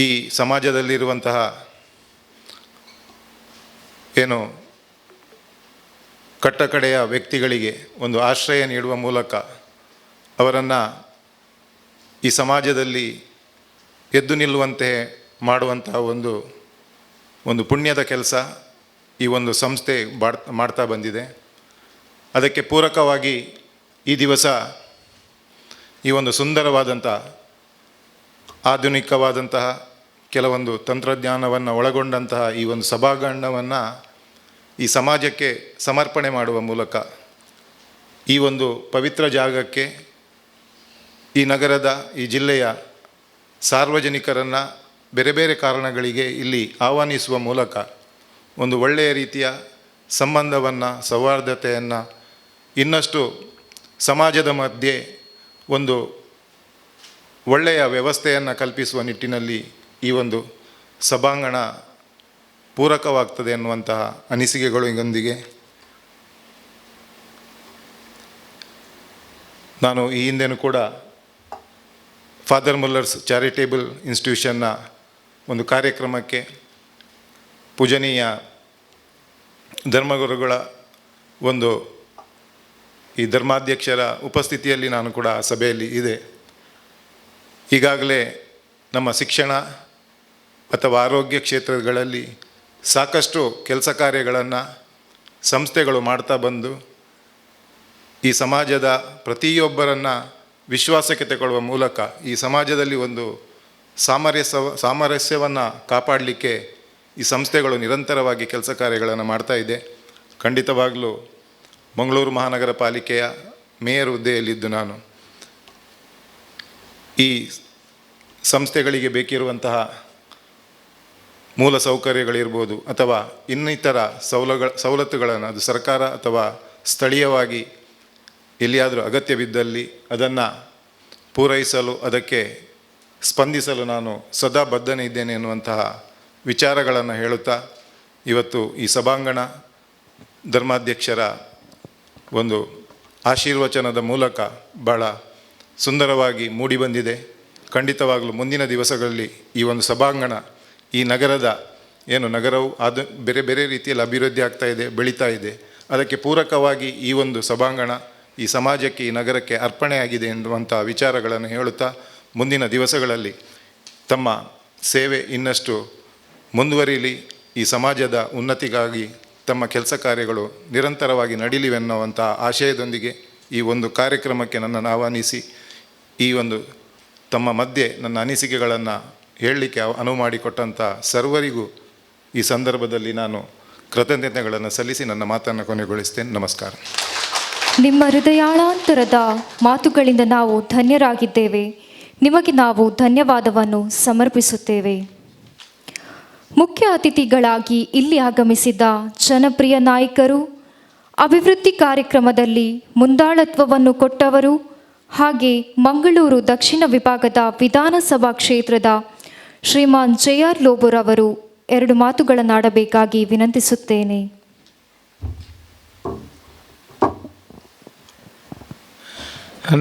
ಈ ಸಮಾಜದಲ್ಲಿರುವಂತಹ ಏನು ಕಟ್ಟಕಡೆಯ ವ್ಯಕ್ತಿಗಳಿಗೆ ಒಂದು ಆಶ್ರಯ ನೀಡುವ ಮೂಲಕ ಅವರನ್ನು ಈ ಸಮಾಜದಲ್ಲಿ ಎದ್ದು ನಿಲ್ಲುವಂತೆ ಮಾಡುವಂತಹ ಒಂದು ಪುಣ್ಯದ ಕೆಲಸ ಈ ಒಂದು ಸಂಸ್ಥೆ ಮಾಡ್ತಾ ಬಂದಿದೆ. ಅದಕ್ಕೆ ಪೂರಕವಾಗಿ ಈ ದಿವಸ ಈ ಒಂದು ಸುಂದರವಾದಂಥ ಆಧುನಿಕವಾದಂತಹ ಕೆಲವೊಂದು ತಂತ್ರಜ್ಞಾನವನ್ನು ಒಳಗೊಂಡಂತಹ ಈ ಒಂದು ಸಭಾಂಗಣವನ್ನು ಈ ಸಮಾಜಕ್ಕೆ ಸಮರ್ಪಣೆ ಮಾಡುವ ಮೂಲಕ ಈ ಒಂದು ಪವಿತ್ರ ಜಾಗಕ್ಕೆ ಈ ನಗರದ ಈ ಜಿಲ್ಲೆಯ ಸಾರ್ವಜನಿಕರನ್ನು ಬೇರೆ ಬೇರೆ ಕಾರಣಗಳಿಗೆ ಇಲ್ಲಿ ಆಹ್ವಾನಿಸುವ ಮೂಲಕ ಒಂದು ಒಳ್ಳೆಯ ರೀತಿಯ ಸಂಬಂಧವನ್ನು, ಸೌಹಾರ್ದತೆಯನ್ನು, ಇನ್ನಷ್ಟು ಸಮಾಜದ ಮಧ್ಯೆ ಒಂದು ಒಳ್ಳೆಯ ವ್ಯವಸ್ಥೆಯನ್ನು ಕಲ್ಪಿಸುವ ನಿಟ್ಟಿನಲ್ಲಿ ಈ ಒಂದು ಸಭಾಂಗಣ ಪೂರಕವಾಗ್ತದೆ ಎನ್ನುವಂತಹ ಅನಿಸಿಕೆಗಳೊಂದಿಗೆ ನಾನು ಈ ಹಿಂದೆನೂ ಕೂಡ ಫಾದರ್ ಮುಲ್ಲರ್ಸ್ ಚಾರಿಟೇಬಲ್ ಇನ್ಸ್ಟಿಟ್ಯೂಷನ್ನ ಒಂದು ಕಾರ್ಯಕ್ರಮಕ್ಕೆ ಪೂಜನೀಯ ಧರ್ಮಗುರುಗಳ ಒಂದು ಈ ಧರ್ಮಾಧ್ಯಕ್ಷರ ಉಪಸ್ಥಿತಿಯಲ್ಲಿ ನಾನು ಕೂಡ ಆ ಸಭೆಯಲ್ಲಿ ಇದೆ. ಈಗಾಗಲೇ ನಮ್ಮ ಶಿಕ್ಷಣ ಅಥವಾ ಆರೋಗ್ಯ ಕ್ಷೇತ್ರಗಳಲ್ಲಿ ಸಾಕಷ್ಟು ಕೆಲಸ ಕಾರ್ಯಗಳನ್ನು ಸಂಸ್ಥೆಗಳು ಮಾಡ್ತಾ ಬಂದು ಈ ಸಮಾಜದ ಪ್ರತಿಯೊಬ್ಬರನ್ನು ವಿಶ್ವಾಸಕ್ಕೆ ತಗೊಳ್ಳುವ ಮೂಲಕ ಈ ಸಮಾಜದಲ್ಲಿ ಒಂದು ಸಾಮರಸ್ಯವನ್ನು ಕಾಪಾಡಲಿಕ್ಕೆ ಈ ಸಂಸ್ಥೆಗಳು ನಿರಂತರವಾಗಿ ಕೆಲಸ ಕಾರ್ಯಗಳನ್ನು ಮಾಡ್ತಾ ಇದೆ. ಖಂಡಿತವಾಗಲೂ ಮಂಗಳೂರು ಮಹಾನಗರ ಪಾಲಿಕೆಯ ಮೇಯರ್ ಹುದ್ದೆಯಲ್ಲಿದ್ದು ನಾನು ಈ ಸಂಸ್ಥೆಗಳಿಗೆ ಬೇಕಿರುವಂತಹ ಮೂಲ ಸೌಕರ್ಯಗಳಿರ್ಬೋದು ಅಥವಾ ಇನ್ನಿತರ ಸವಲತ್ತುಗಳನ್ನು ಅದು ಸರ್ಕಾರ ಅಥವಾ ಸ್ಥಳೀಯವಾಗಿ ಎಲ್ಲಿಯಾದರೂ ಅಗತ್ಯವಿದ್ದಲ್ಲಿ ಅದನ್ನು ಪೂರೈಸಲು, ಅದಕ್ಕೆ ಸ್ಪಂದಿಸಲು ನಾನು ಸದಾ ಬದ್ಧನೇ ಇದ್ದೇನೆ ಎನ್ನುವಂತಹ ವಿಚಾರಗಳನ್ನು ಹೇಳುತ್ತಾ ಇವತ್ತು ಈ ಸಭಾಂಗಣ ಧರ್ಮಾಧ್ಯಕ್ಷರ ಒಂದು ಆಶೀರ್ವಚನದ ಮೂಲಕ ಭಾಳ ಸುಂದರವಾಗಿ ಮೂಡಿಬಂದಿದೆ. ಖಂಡಿತವಾಗಲೂ ಮುಂದಿನ ದಿವಸಗಳಲ್ಲಿ ಈ ಒಂದು ಸಭಾಂಗಣ ಈ ನಗರದ ನಗರವು ಬೇರೆ ಬೇರೆ ರೀತಿಯಲ್ಲಿ ಅಭಿವೃದ್ಧಿ ಆಗ್ತಾ ಇದೆ, ಬೆಳೀತಾ ಇದೆ. ಅದಕ್ಕೆ ಪೂರಕವಾಗಿ ಈ ಒಂದು ಸಭಾಂಗಣ ಈ ಸಮಾಜಕ್ಕೆ, ಈ ನಗರಕ್ಕೆ ಅರ್ಪಣೆಯಾಗಿದೆ ಎನ್ನುವಂಥ ವಿಚಾರಗಳನ್ನು ಹೇಳುತ್ತಾ ಮುಂದಿನ ದಿವಸಗಳಲ್ಲಿ ತಮ್ಮ ಸೇವೆ ಇನ್ನಷ್ಟು ಮುಂದುವರಿಯಲಿ, ಈ ಸಮಾಜದ ಉನ್ನತಿಗಾಗಿ ತಮ್ಮ ಕೆಲಸ ಕಾರ್ಯಗಳು ನಿರಂತರವಾಗಿ ನಡೀಲಿವೆನ್ನುವಂಥ ಆಶಯದೊಂದಿಗೆ ಈ ಒಂದು ಕಾರ್ಯಕ್ರಮಕ್ಕೆ ನನ್ನನ್ನು ಆಹ್ವಾನಿಸಿ ಈ ಒಂದು ತಮ್ಮ ಮಧ್ಯೆ ನನ್ನ ಅನಿಸಿಕೆಗಳನ್ನು ಹೇಳಲಿಕ್ಕೆ ಅನುವು ಮಾಡಿಕೊಟ್ಟಂಥ ಸರ್ವರಿಗೂ ಈ ಸಂದರ್ಭದಲ್ಲಿ ನಾನು ಕೃತಜ್ಞತೆಗಳನ್ನು ಸಲ್ಲಿಸಿ ನನ್ನ ಮಾತನ್ನು ಕೊನೆಗೊಳಿಸ್ತೇನೆ. ನಮಸ್ಕಾರ. ನಿಮ್ಮ ಹೃದಯಾಳಾಂತರದ ಮಾತುಗಳಿಂದ ನಾವು ಧನ್ಯರಾಗಿದ್ದೇವೆ. ನಿಮಗೆ ನಾವು ಧನ್ಯವಾದವನ್ನು ಸಮರ್ಪಿಸುತ್ತೇವೆ. ಮುಖ್ಯ ಅತಿಥಿಗಳಾಗಿ ಇಲ್ಲಿ ಆಗಮಿಸಿದ ಜನಪ್ರಿಯ ನಾಯಕರು, ಅಭಿವೃದ್ಧಿ ಕಾರ್ಯಕ್ರಮದಲ್ಲಿ ಮುಂದಾಳತ್ವವನ್ನು ಕೊಟ್ಟವರು, ಹಾಗೆ ಮಂಗಳೂರು ದಕ್ಷಿಣ ವಿಭಾಗದ ವಿಧಾನಸಭಾ ಕ್ಷೇತ್ರದ ಶ್ರೀಮಾನ್ JR ಲೋಬೋರ್ ಅವರು 2 ಮಾತುಗಳನ್ನಾಡಬೇಕಾಗಿ ವಿನಂತಿಸುತ್ತೇನೆ.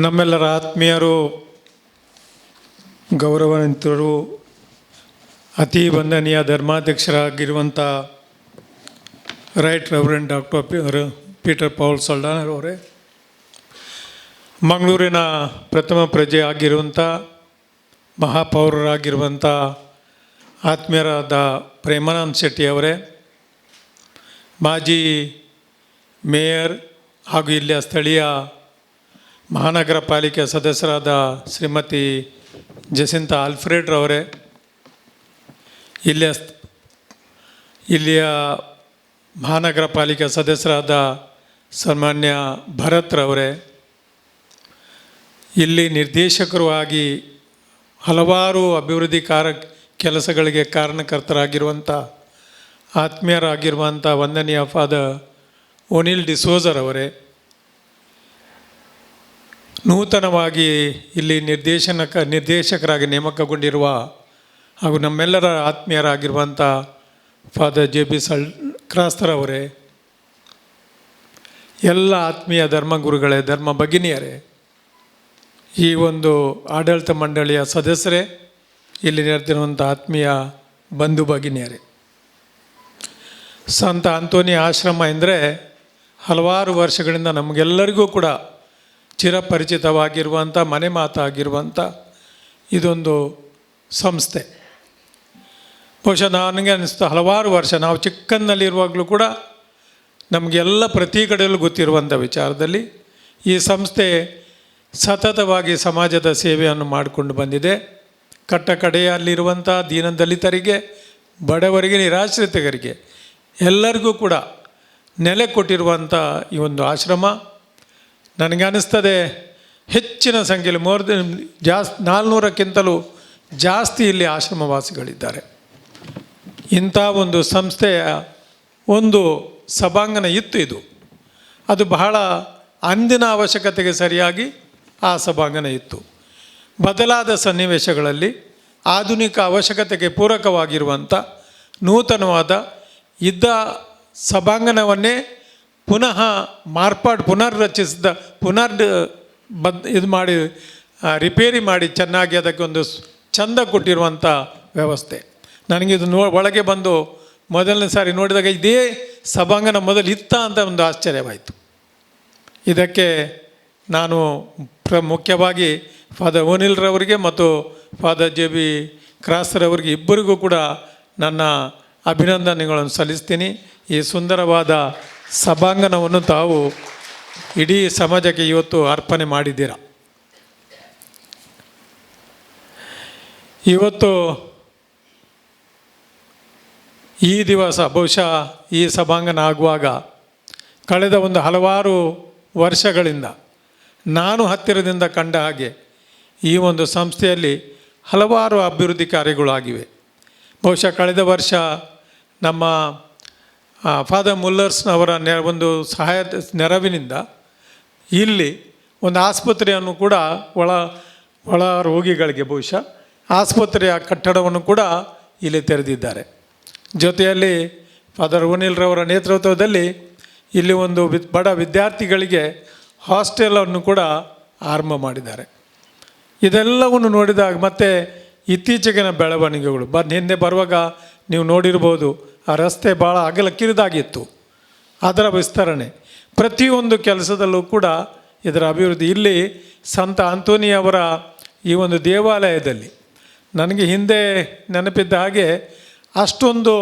ನಮ್ಮೆಲ್ಲರ ಆತ್ಮೀಯರು, ಗೌರವಾನ್ವಿತರು, ಅತಿ ವಂದನೀಯ ಧರ್ಮಾಧ್ಯಕ್ಷರಾಗಿರುವಂಥ right reverend doctor Peter Paul Saldanha ಅವರೇ, ಮಂಗಳೂರಿನ ಪ್ರಥಮ ಪ್ರಜೆ ಆಗಿರುವಂಥ ಮಹಾಪೌರರಾಗಿರುವಂಥ ಆತ್ಮೀಯರಾದ ಪ್ರೇಮಾನಂದ್ ಶೆಟ್ಟಿ ಅವರೇ, ಮಾಜಿ ಮೇಯರ್ ಹಾಗೂ ಇಲ್ಲಿಯ ಸ್ಥಳೀಯ ಮಹಾನಗರ ಪಾಲಿಕೆ ಸದಸ್ಯರಾದ ಶ್ರೀಮತಿ ಜಸಿಂತಾ ಆಲ್ಫ್ರೆಡ್ರವರೇ, ಇಲ್ಲಿಯ ಮಹಾನಗರ ಪಾಲಿಕೆ ಸದಸ್ಯರಾದ ಸನ್ಮಾನ್ಯ ಭರತ್ರವರೇ, ಇಲ್ಲಿ ನಿರ್ದೇಶಕರು ಆಗಿ ಹಲವಾರು ಅಭಿವೃದ್ಧಿ ಕೆಲಸಗಳಿಗೆ ಕಾರಣಕರ್ತರಾಗಿರುವಂಥ ಆತ್ಮೀಯರಾಗಿರುವಂಥ ವಂದನೀಯ ಫಾದರ್ ಓನಿಲ್ ಡಿಸೋಜರ್ ಅವರೇ, ನೂತನವಾಗಿ ಇಲ್ಲಿ ನಿರ್ದೇಶಕರಾಗಿ ನೇಮಕಗೊಂಡಿರುವ ಹಾಗೂ ನಮ್ಮೆಲ್ಲರ ಆತ್ಮೀಯರಾಗಿರುವಂಥ ಫಾದರ್ JB ಕ್ರಾಸ್ತರ್ ಅವರೇ, ಎಲ್ಲ ಆತ್ಮೀಯ ಧರ್ಮಗುರುಗಳೇ, ಧರ್ಮ ಭಗಿನಿಯರೇ, ಈ ಒಂದು ಆಡಳಿತ ಮಂಡಳಿಯ ಸದಸ್ಯರೇ, ಇಲ್ಲಿ ನೆರೆದಿರುವಂಥ ಆತ್ಮೀಯ ಬಂಧು ಭಗಿನಿಯರೇ, ಸಂತ ಆಂತೋನಿ ಆಶ್ರಮ ಎಂದರೆ ಹಲವಾರು ವರ್ಷಗಳಿಂದ ನಮಗೆಲ್ಲರಿಗೂ ಕೂಡ ಚಿರಪರಿಚಿತವಾಗಿರುವಂಥ ಮನೆ ಮಾತಾಗಿರುವಂಥ ಇದೊಂದು ಸಂಸ್ಥೆ. ಬಹುಶಃ ನನಗೆ ಅನ್ನಿಸ್ತು ಹಲವಾರು ವರ್ಷ ನಾವು ಚಿಕ್ಕನ್ನಲ್ಲಿರುವಾಗಲೂ ಕೂಡ ನಮಗೆಲ್ಲ ಪ್ರತಿ ಕಡೆಯಲ್ಲೂ ಗೊತ್ತಿರುವಂಥ ವಿಚಾರದಲ್ಲಿ ಈ ಸಂಸ್ಥೆ ಸತತವಾಗಿ ಸಮಾಜದ ಸೇವೆಯನ್ನು ಮಾಡಿಕೊಂಡು ಬಂದಿದೆ. ಕಟ್ಟ ಕಡೆಯಲ್ಲಿರುವಂಥ ದೀನದಲಿತರಿಗೆ, ಬಡವರಿಗೆ, ನಿರಾಶ್ರಿತರಿಗೆ ಎಲ್ಲರಿಗೂ ಕೂಡ ನೆಲೆ ಕೊಟ್ಟಿರುವಂಥ ಈ ಒಂದು ಆಶ್ರಮ ನನಗೆ ಅನ್ನಿಸ್ತದೆ ಹೆಚ್ಚಿನ ಸಂಖ್ಯೆಯಲ್ಲಿ 400ಕ್ಕಿಂತಲೂ ಜಾಸ್ತಿ ಇಲ್ಲಿ ಆಶ್ರಮವಾಸಿಗಳಿದ್ದಾರೆ. ಇಂಥ ಒಂದು ಸಂಸ್ಥೆಯ ಒಂದು ಸಭಾಂಗಣ ಇತ್ತು. ಅದು ಬಹಳ ಅಂದಿನ ಅವಶ್ಯಕತೆಗೆ ಸರಿಯಾಗಿ ಆ ಸಭಾಂಗಣ ಇತ್ತು. ಬದಲಾದ ಸನ್ನಿವೇಶಗಳಲ್ಲಿ ಆಧುನಿಕ ಅವಶ್ಯಕತೆಗೆ ಪೂರಕವಾಗಿರುವಂಥ ನೂತನವಾದ ಇದ್ದ ಸಭಾಂಗಣವನ್ನೇ ಪುನರ್ರಚಿಸಿದ ಇದು ಮಾಡಿ ರಿಪೇರಿ ಮಾಡಿ ಚೆನ್ನಾಗಿ ಅದಕ್ಕೆ ಒಂದು ಚಂದ ಕೊಟ್ಟಿರುವಂಥ ವ್ಯವಸ್ಥೆ. ನನಗಿದು ಒಳಗೆ ಬಂದು ಮೊದಲನೇ ಸಾರಿ ನೋಡಿದಾಗ ಇದೇ ಸಭಾಂಗಣ ಮೊದಲು ಇತ್ತ ಅಂತ ಒಂದು ಆಶ್ಚರ್ಯವಾಯಿತು. ಇದಕ್ಕೆ ನಾನು ಮುಖ್ಯವಾಗಿ ಫಾದರ್ ಓನಿಲ್ರವರಿಗೆ ಮತ್ತು ಫಾದರ್ JB ಕ್ರಾಸ್ರವರಿಗೆ ಇಬ್ಬರಿಗೂ ಕೂಡ ನನ್ನ ಅಭಿನಂದನೆಗಳನ್ನು ಸಲ್ಲಿಸ್ತೀನಿ. ಈ ಸುಂದರವಾದ ಸಭಾಂಗಣವನ್ನು ತಾವು ಇಡೀ ಸಮಾಜಕ್ಕೆ ಇವತ್ತು ಅರ್ಪಣೆ ಮಾಡಿದ್ದೀರ. ಇವತ್ತು ಈ ದಿವಸ ಬಹುಶಃ ಈ ಸಭಾಂಗಣ ಆಗುವಾಗ ಕಳೆದ ಒಂದು ಹಲವಾರು ವರ್ಷಗಳಿಂದ ನಾನು ಹತ್ತಿರದಿಂದ ಕಂಡ ಹಾಗೆ ಈ ಒಂದು ಸಂಸ್ಥೆಯಲ್ಲಿ ಹಲವಾರು ಅಭಿವೃದ್ಧಿ ಕಾರ್ಯಗಳು ಆಗಿವೆ. ಬಹುಶಃ ಕಳೆದ ವರ್ಷ ನಮ್ಮ ಫಾದರ್ ಮುಲ್ಲರ್ಸ್ನವರ ಒಂದು ನೆರವಿನಿಂದ ಇಲ್ಲಿ ಒಂದು ಆಸ್ಪತ್ರೆಯನ್ನು ಕೂಡ ಒಳ ರೋಗಿಗಳಿಗೆ ಬಹುಶಃ ಆಸ್ಪತ್ರೆಯ ಕಟ್ಟಡವನ್ನು ಕೂಡ ಇಲ್ಲಿ ತೆರೆದಿದ್ದಾರೆ. ಜೊತೆಯಲ್ಲಿ ಫಾದರ್ ಓನಿಲ್ರವರ ನೇತೃತ್ವದಲ್ಲಿ ಇಲ್ಲಿ ಒಂದು ಬಡ ವಿದ್ಯಾರ್ಥಿಗಳಿಗೆ ಹಾಸ್ಟೆಲನ್ನು ಕೂಡ ಆರಂಭ ಮಾಡಿದ್ದಾರೆ. ಇದೆಲ್ಲವನ್ನು ನೋಡಿದಾಗ ಮತ್ತು ಇತ್ತೀಚೆಗಿನ ಬೆಳವಣಿಗೆಗಳು ಹಿಂದೆ ಬರುವಾಗ ನೀವು ನೋಡಿರ್ಬೋದು, ಆ ರಸ್ತೆ ಭಾಳ ಅಗಲ ಕಿರಿದಾಗಿತ್ತು. ಅದರ ವಿಸ್ತರಣೆ ಪ್ರತಿಯೊಂದು ಕೆಲಸದಲ್ಲೂ ಕೂಡ ಇದರ ಅಭಿವೃದ್ಧಿ. ಇಲ್ಲಿ ಸಂತ ಆಂಟೋನಿಯವರ ಈ ಒಂದು ದೇವಾಲಯದಲ್ಲಿ ನನಗೆ ಹಿಂದೆ ನೆನಪಿದ್ದ ಹಾಗೆ ಅಷ್ಟೊಂದು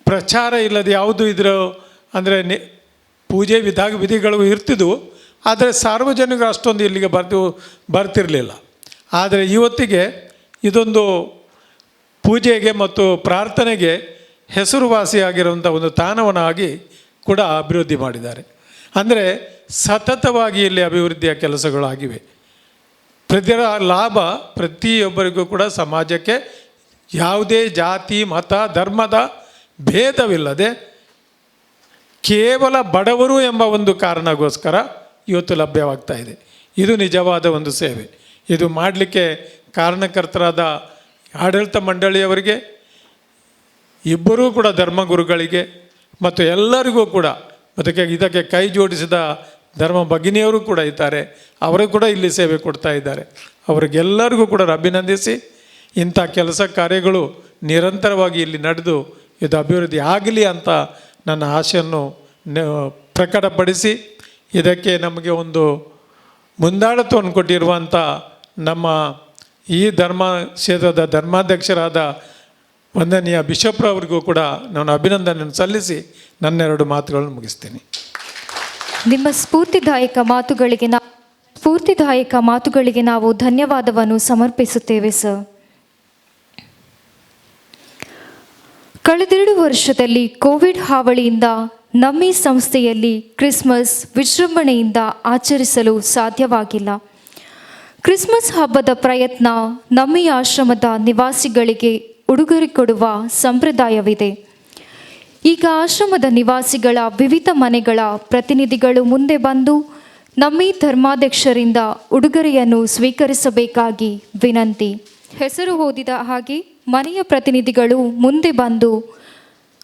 ಪ್ರಚಾರ ಇಲ್ಲದೆ ಯಾವುದು ಇದರ ಅಂದರೆ ಪೂಜೆ ವಿಧಿಗಳು ಇರ್ತಿದ್ವು, ಆದರೆ ಸಾರ್ವಜನಿಕರು ಅಷ್ಟೊಂದು ಇಲ್ಲಿಗೆ ಬರ್ತಿರಲಿಲ್ಲ. ಆದರೆ ಇವತ್ತಿಗೆ ಇದೊಂದು ಪೂಜೆಗೆ ಮತ್ತು ಪ್ರಾರ್ಥನೆಗೆ ಹೆಸರುವಾಸಿಯಾಗಿರುವಂಥ ಒಂದು ತಾಣವನ್ನಾಗಿ ಕೂಡ ಅಭಿವೃದ್ಧಿ ಮಾಡಿದ್ದಾರೆ. ಅಂದರೆ ಸತತವಾಗಿ ಇಲ್ಲಿ ಅಭಿವೃದ್ಧಿಯ ಕೆಲಸಗಳಾಗಿವೆ. ಪ್ರತಿಯ ಲಾಭ ಪ್ರತಿಯೊಬ್ಬರಿಗೂ ಕೂಡ ಸಮಾಜಕ್ಕೆ ಯಾವುದೇ ಜಾತಿ ಮತ ಧರ್ಮದ ಭೇದವಿಲ್ಲದೆ ಕೇವಲ ಬಡವರು ಎಂಬ ಒಂದು ಕಾರಣಕ್ಕೋಸ್ಕರ ಇವತ್ತು ಲಭ್ಯವಾಗ್ತಾ ಇದೆ. ಇದು ನಿಜವಾದ ಒಂದು ಸೇವೆ. ಇದು ಮಾಡಲಿಕ್ಕೆ ಕಾರಣಕರ್ತರಾದ ಆಡಳಿತ ಮಂಡಳಿಯವರಿಗೆ, ಇಬ್ಬರೂ ಕೂಡ ಧರ್ಮಗುರುಗಳಿಗೆ ಮತ್ತು ಎಲ್ಲರಿಗೂ ಕೂಡ ಇದಕ್ಕೆ ಕೈ ಜೋಡಿಸಿದ ಧರ್ಮ ಭಗಿನಿಯವರು ಕೂಡ ಇದ್ದಾರೆ. ಅವರು ಕೂಡ ಇಲ್ಲಿ ಸೇವೆ ಕೊಡ್ತಾ ಇದ್ದಾರೆ. ಅವರಿಗೆಲ್ಲರಿಗೂ ಕೂಡ ಅಭಿನಂದಿಸಿ ಇಂಥ ಕೆಲಸ ಕಾರ್ಯಗಳು ನಿರಂತರವಾಗಿ ಇಲ್ಲಿ ನಡೆದು ಇದು ಅಭಿವೃದ್ಧಿ ಆಗಲಿ ಅಂತ ನನ್ನ ಆಶೆಯನ್ನು ಪ್ರಕಟಪಡಿಸಿ, ಇದಕ್ಕೆ ನಮಗೆ ಒಂದು ಮುಂದಾಳತ್ವವನ್ನು ಕೊಟ್ಟಿರುವಂಥ ನಮ್ಮ ಈ ಧರ್ಮ ಕ್ಷೇತ್ರದ ಧರ್ಮಾಧ್ಯಕ್ಷರಾದ ವಂದನೀಯ ಬಿಷಪ್ರವರಿಗೂ ಕೂಡ ನಾನು ಅಭಿನಂದನೆಯನ್ನು ಸಲ್ಲಿಸಿ ನನ್ನೆರಡು ಮಾತುಗಳನ್ನು ಮುಗಿಸ್ತೀನಿ. ನಿಮ್ಮ ಸ್ಫೂರ್ತಿದಾಯಕ ಮಾತುಗಳಿಗೆ ನಾವು ಧನ್ಯವಾದವನ್ನು ಸಮರ್ಪಿಸುತ್ತೇವೆ ಸರ್. ಕಳೆದೆರಡು ವರ್ಷದಲ್ಲಿ ಕೋವಿಡ್ ಹಾವಳಿಯಿಂದ ನಮ್ಮ ಈ ಸಂಸ್ಥೆಯಲ್ಲಿ ಕ್ರಿಸ್ಮಸ್ ವಿಜೃಂಭಣೆಯಿಂದ ಆಚರಿಸಲು ಸಾಧ್ಯವಾಗಿಲ್ಲ. ಕ್ರಿಸ್ಮಸ್ ಹಬ್ಬದ ಪ್ರಯತ್ನ ನಮ್ಮ ಈ ಆಶ್ರಮದ ನಿವಾಸಿಗಳಿಗೆ ಉಡುಗೊರೆ ಕೊಡುವ ಸಂಪ್ರದಾಯವಿದೆ. ಈಗ ಆಶ್ರಮದ ನಿವಾಸಿಗಳ ವಿವಿಧ ಮನೆಗಳ ಪ್ರತಿನಿಧಿಗಳು ಮುಂದೆ ಬಂದು ನಮ್ಮ ಈ ಧರ್ಮಾಧ್ಯಕ್ಷರಿಂದ ಉಡುಗೊರೆಯನ್ನು ಸ್ವೀಕರಿಸಬೇಕಾಗಿ ವಿನಂತಿ. ಹೆಸರು ಓದಿದ ಹಾಗೆ ಮನೆಯ ಪ್ರತಿನಿಧಿಗಳು ಮುಂದೆ ಬಂದು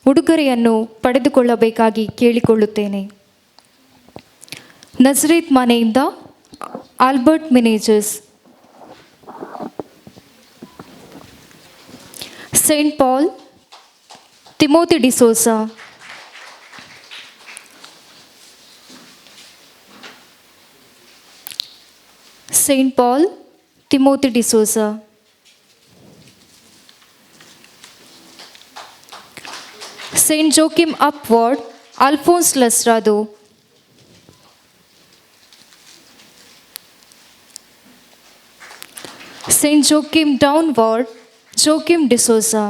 ಉಡುಗೊರೆಯನ್ನು ಪಡೆದುಕೊಳ್ಳಬೇಕಾಗಿ ಕೇಳಿಕೊಳ್ಳುತ್ತೇನೆ. ನಜರೇತ್ ಮನೆಯಿಂದ Albert Menezes, Saint Paul Timothy D'Souza, Saint Paul Timothy D'Souza, Saint Joachim up ward Alphonse Lasrado, Saint Joachim down ward Joachim D'Souza,